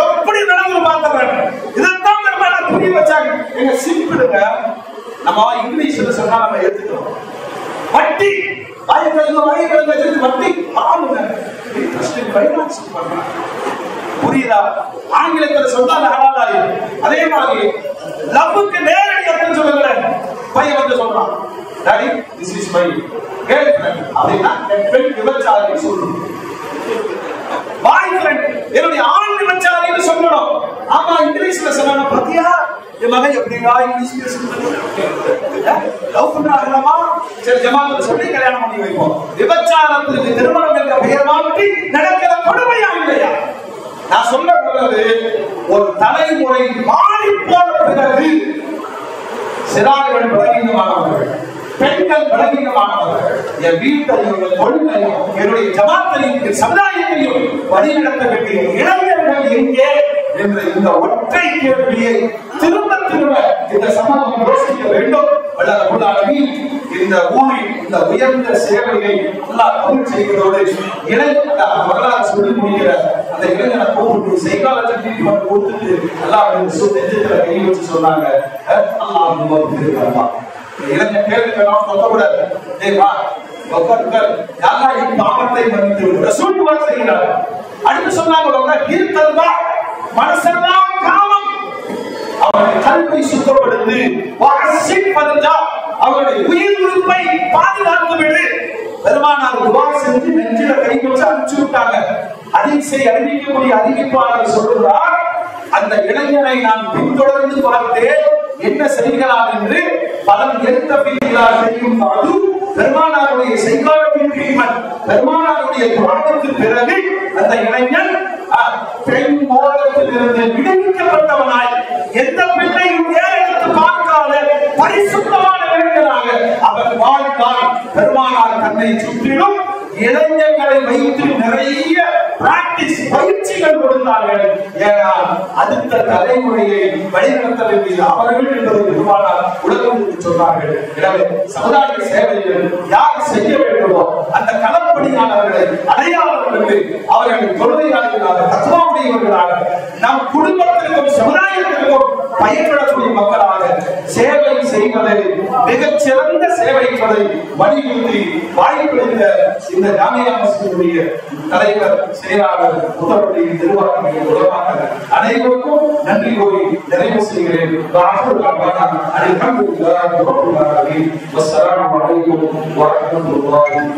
எப்படி நடந்து பார்த்துறேன். இதைத்தான் நான் புரிய வச்சாங்க. எங்க சிம்பிளுங்க, நம்ம இங்கிலீஷ்ல சொன்னா நம்ம எடுத்துக்கிறோம். வட்டி வட்டி புரியுதா? ஆங்கிலத்தில் சொன்னால் அதே மாதிரி லவ்வுக்கு நேரடி அர்த்தம் சொல்லுங்க. பையன் வந்து சொல்றான், daddy this is my girl friend அப்படின்னா பெண் விபச்சாரி சொல்லணும். பாய் ஃப்ரெண்ட் என்னுடைய ஆண் விபச்சாரின்னு சொல்லணும். ஆமா இங்கிலீஷ்ல சொல்லணும். பத்தியா என் மகன் எப்படியா இங்கிலீஷ் லவ் பண்றாங்களாமா, சரி ஜமாத்துல சொல்லி கல்யாணம் பண்ணி வைப்போம். விபச்சாரத்துக்கு திருமணம் என்ற பெயர் மாற்றி நடக்கிற கொடுமையா இல்லையா? நான் சொல்ல போறது, ஒரு தலைமுறை மாறி போன பிறகு சிறார்கள் பலவீனமானவர்கள், பெண்கள் பலவீனமானவர்கள், என் வீட்டையும் தொழிலையும் என்னுடைய ஜமாத்தையும் சமுதாயத்தையும் வழிநடத்த வேண்டிய இளைஞர்கள் எங்கே என்ற இந்த ஒற்றை கேள்வியை திரும்ப திரும்ப இந்த சமூகம் யோசிக்க வேண்டும். இந்த ஊரில் இந்த உயர்ந்த சேவையை அல்லாஹ் செய்வதோடு வரலாறு சொல்லி முடிக்கிற அந்த இளைஞனை கூப்பிட்டு சைக்காலஜி ட்ரீட்மெண்ட் கொடுத்துட்டு அல்லாஹ் கை வச்சு சொன்னாங்க, அல்லாஹ் இளைஞர் கேள்விக்கலாம் சொல்லக்கூடாது. பாவத்தை செய்கிறார். அடுத்து சொன்னாங்க மனசெல்லாம் காமம், அவருடைய கல்வை சுத்தப்படுத்து, அவருடைய உயிர் உறுப்பை பாதுகாத்து விடு. பெருமானார் துவா செஞ்சு நெஞ்சில கை வச்சு அனுப்பிச்சு விட்டாங்க. அதிசை அறிவிக்கக்கூடிய அறிவிப்பாளர் சொல்லுகிறார், அந்த இளைஞனை நான் பின்தொடர்ந்து பார்த்தேன், என்ன செய்கிறார் என்று பலன் எடுத்த பின்னால் செய்யும் போது பெருமானாருடைய சைக்காலஜி ட்ரீட்மெண்ட், பெருமானாருடைய துவாரத்துக்கு பிறகு அந்த இளைஞன் பெண் மோகத்திலிருந்து விடுவிக்கப்பட்டவனாய் எந்த பெண்ணையும் நேரெடுத்து பார்க்காத பரிசுத்தமான இளைஞனாக அவர் வாழ்ந்தார். பெருமானார் தன்னை சுற்றிலும் இளைஞர்களை வைத்து நிறைய பிராக்டிஸ் பயிற்சிகள் கொடுத்தார்கள். ஏனால் அடுத்த தலைமுறையை வழிநடத்த வேண்டியது அவர்கள் என்பதை பெருமானார் உலகத்திற்கு சொன்னார்கள். எனவே சமுதாய சேவையில் யார் செய்ய வேண்டுமோ அந்த களப்பணியாளர்களை அடையாளம் கண்டு அவர்கள் தொழுகையாளர்களாக தத்துவமுடையவர்களாக நம் குடும்பத்திற்கும் சமுதாயத்திற்கும் பயன்படக்கூடிய மக்களாக சேவை செய்வதை மிகச் சிறந்த சேவை என்பதை வலியுறுத்தி வாய்ப்பளித்த இந்த ஜாமியா மஸ்ஜிதுடைய தலைவர் செயலாளர் முதல்வரின் நிர்வாகிகள் உலகமாக அனைவருக்கும் நன்றி கூறி நிறைவு செய்கிறேன். அஸ்ஸலாமு அலைக்கும் வரஹ்மத்துல்லாஹி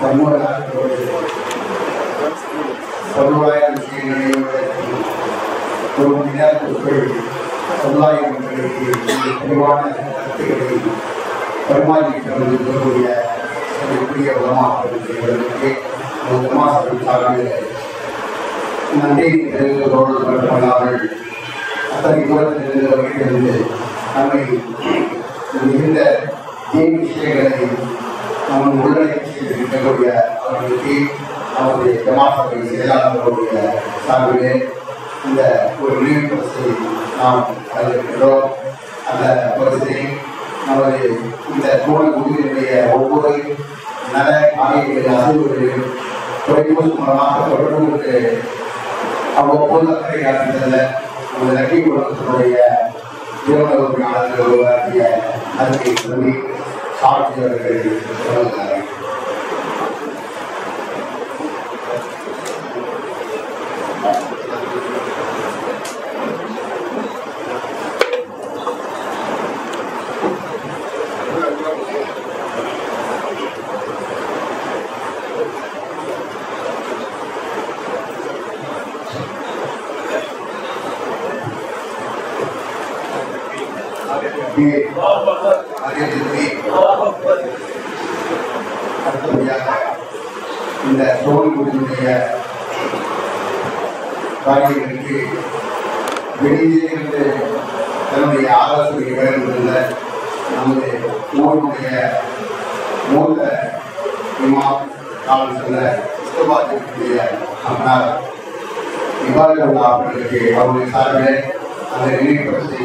வபரகாத்துஹு. சமுதாய விஷயங்களை ஒரு மனிதர்கள் சமுதாய மக்களுக்கு தெளிவான கருத்துக்களை பரிமாறிக்கக்கூடிய புதிய உலமாக்களுக்கு உலமாக்கள் சார்பில் நன்றி தெரிவித்ததோடு மட்டுமல்லாமல் அத்தனை தூரத்திலிருந்து வருகிறது நம்மை மிகுந்த விஷயங்களை நம்ம உள்ளடக்கி இருக்கக்கூடிய அவர்களுக்கு அவருடைய ஜமாத்தை செயலாளர்களுடைய சார்பிலே இந்த ஒரு நினைவு பரிசை நாம் அறிவிக்கின்றோம். அந்த பரிசை நமது இந்த தோழர்களுடைய ஒவ்வொரு நல காரியங்களின் அசைவுகளிலும் தொலைபேசி மூலமாக தொடர்புகளுக்கு அவ்வப்போது அக்கறை காட்டுதல்ல நமது லட்சிய குடும்பத்தினுடைய திருமண உருவாக்கிய அறிக்கை சொல்லி சாட்சியவர்கள் சொல்லுகிறார்கள். இந்த சோழிக்குடியுடைய காரியங்களுக்கு வெளியே இருந்து தன்னுடைய ஆலோசனை வழங்குகின்ற நமது ஊருடைய மூத்த இமாம் காலம் சென்ற இஸ்தபாத்திற்குரிய அன்னார் இவ்வாறு அவர்களுக்கு அவருடைய சார்பில் அந்த நினைவுபடுத்தி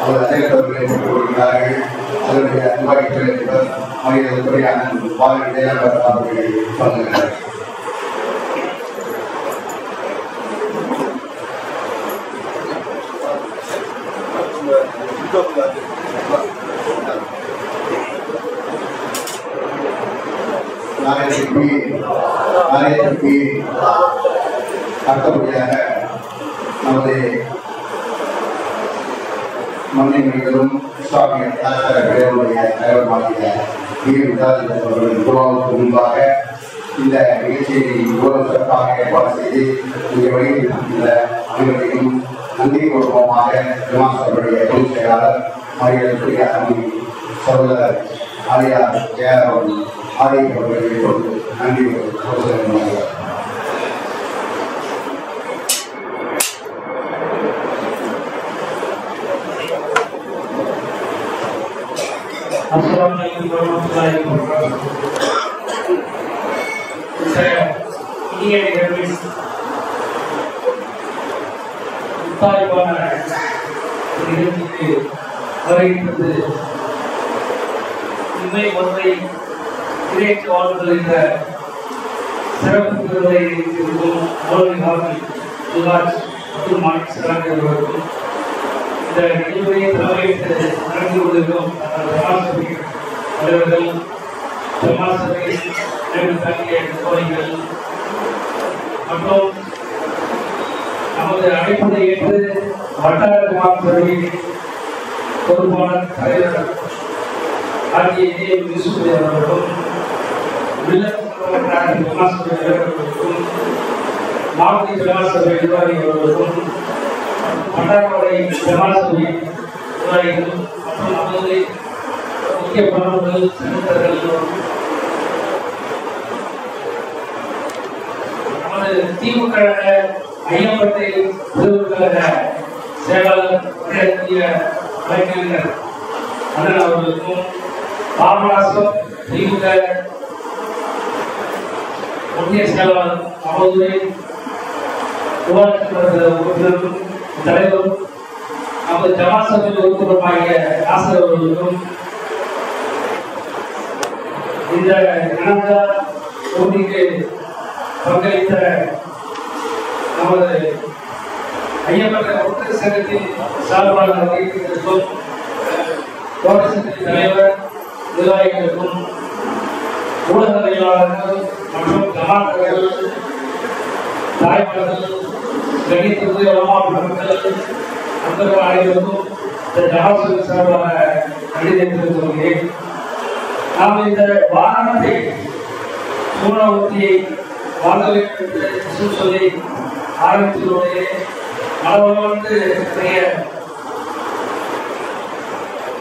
அவர் அனைவர்களை பெற்றுக் கொள்கிறார்கள். அதனுடைய நிர்வாகிகள் மனிதத்துறை அண்ணன் பாலன் ஜெயலலிதா அவர்கள் சொல்லுகிறார்கள். அடுத்தபடியாக நமது மண்ணின் இஸ்லாமிய கலாச்சார பிரிவுடைய தலைவருமாகிய அவர்களின் குழுவுக்கு முன்பாக இந்த நிகழ்ச்சியை இவ்வளவு சிறப்பாக ஏற்பாடு செய்து இங்கே வெளியிட்டிருக்கின்ற அனைவரையும் நன்றி குடும்பமாக விமாசருடைய பொதுச் செயலாளர் மரியாதைக்குரிய அருமை சகோதரர் ஆலியார் ஜெயராம் ஆதிக்க அவர்களை கொண்டு நன்றி சொல்லுகிறார். Assalamualaikum warahmatullahi wabarakatuh. Saya ingin mengucapkan தாய்வான நிகழ்ச்சிக்கு வருகின்றது. இவை ஒன்றை இறைக்கு வாழ்தல் என்ற சிறப்பு விருதை இருக்கும் மௌலவி சுபாஷ் அப்துல் மாலிக் சலாமி அவர்களுக்கும் இந்த நிகழ்வை தலைமையேற்று நடந்து கொண்டிருக்கும் சமாஜசபை தலைவர்கள், சமாஜசபை தாக்கிய கோரிகள் மற்றும் நமது அழைப்பதை ஏற்று வட்டார சமாஜசபை பொறுப்பாளர் தலைவர் ஆகிய விசுவதி அவர்களுக்கும் சமாஜசபை தலைவர்களுக்கும் மாவட்ட சமாஜசபை நிர்வாகி அவர்களுக்கும் வட்டாரப்படை சமாஜசபை நிர்வாகிகள் மற்றும் நமது முக்கிய பிரமுகர்கள் செனட்டர்கள் நமது திமுக ஐயம்பட்டை பிரிவுகழக செயலாளர் வழக்கறிஞர் அண்ணன் அவர்களுக்கும் பாபநாசம் திமுக ஒன்றிய செயலாளர் அவதுரை உறுப்பினரும் தலைவரும் நமது ஜமாசபை உறுப்பினருமாகிய ஆசிரியர் அவர்களுக்கும் இந்த இனந்தா போட்டிக்கு பங்களித்த நமது ஐயப்பட்ட ஒற்றை சங்கத்தின் சார்பாளர் வைத்திருக்கும் தோட்டசங்கத்தின் தலைவர் நிர்வாகிகளுக்கும் ஊடகவியலாளர்கள் மற்றும் ஜமாத்தர்கள் தாய்மார்கள் கணித்திற்கு உலமாக்கள் நண்பர்கள் அனைவருக்கும் இந்த ஜமாசபை சார்பாக நன்றி தெரிவித்துக் கொள்கிறேன். நாம் இந்த வாரணத்தை சூழலை வாங்க வேண்டும் என்று சொல்லி ஆரம்பித்ததோடு அளவு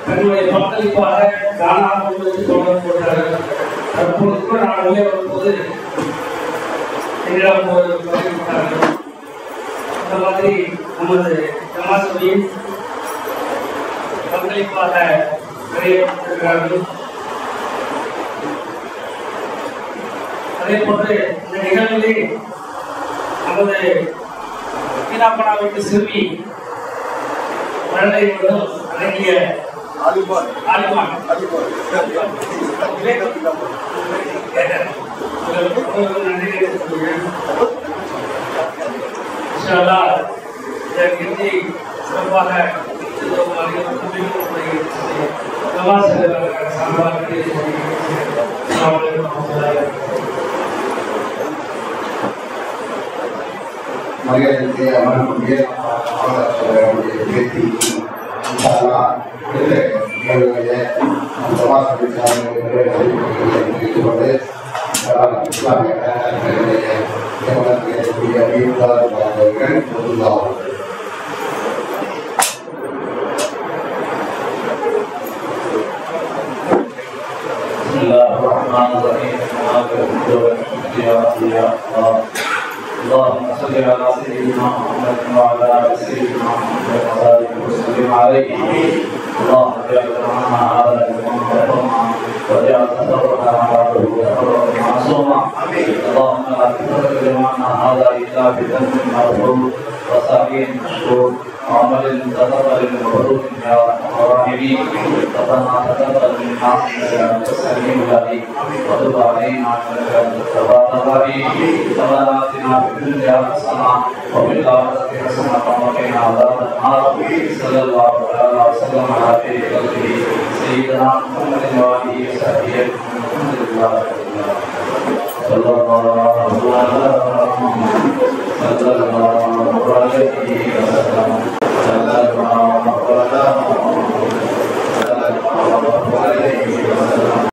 தன்னுடைய பங்களிப்பாக காணாமல் தொடர்பு கொண்டார்கள். தற்போது கூட நான் உள்ளே வரும்போது என்னிடம் பகிர்ந்தார்கள். அந்த மாதிரி நமது ஜமாசபையின் பங்களிப்பாக நிறைவேற்றிருக்கிறார்கள். அதே போன்று இந்த நிகழ்விலே நமது கீழாப்பனா வீட்டு சிறுமி குழந்தைகளும் அடங்கிய சிறப்பாக மரியாதைக்கு அமரக்கூடிய பேத்தி اللهم صل على سيدنا محمد وعلى ال سيدنا محمد وسلم عليه. اللهم اجعل جمعنا هذا مرحوما واجعل تفرقنا بعده تفرقا معصوما. اللهم لا تفرق جمعنا هذا الا بذنب مغفور وسعي مشكور وعمل تقبل مبروك يا ارحم الراحمين. ربنا تقبل منا انك انت السميع العليم وتب علينا انك انت التواب الرحيم. ربنا اتنا في الدنيا حسنه وفي الاخره حسنه وقنا عذاب النار. صلى الله تعالى وسلم على خير خلقه سيدنا محمد وآله وصحبه. الحمد لله صلى الله عليه وسلم.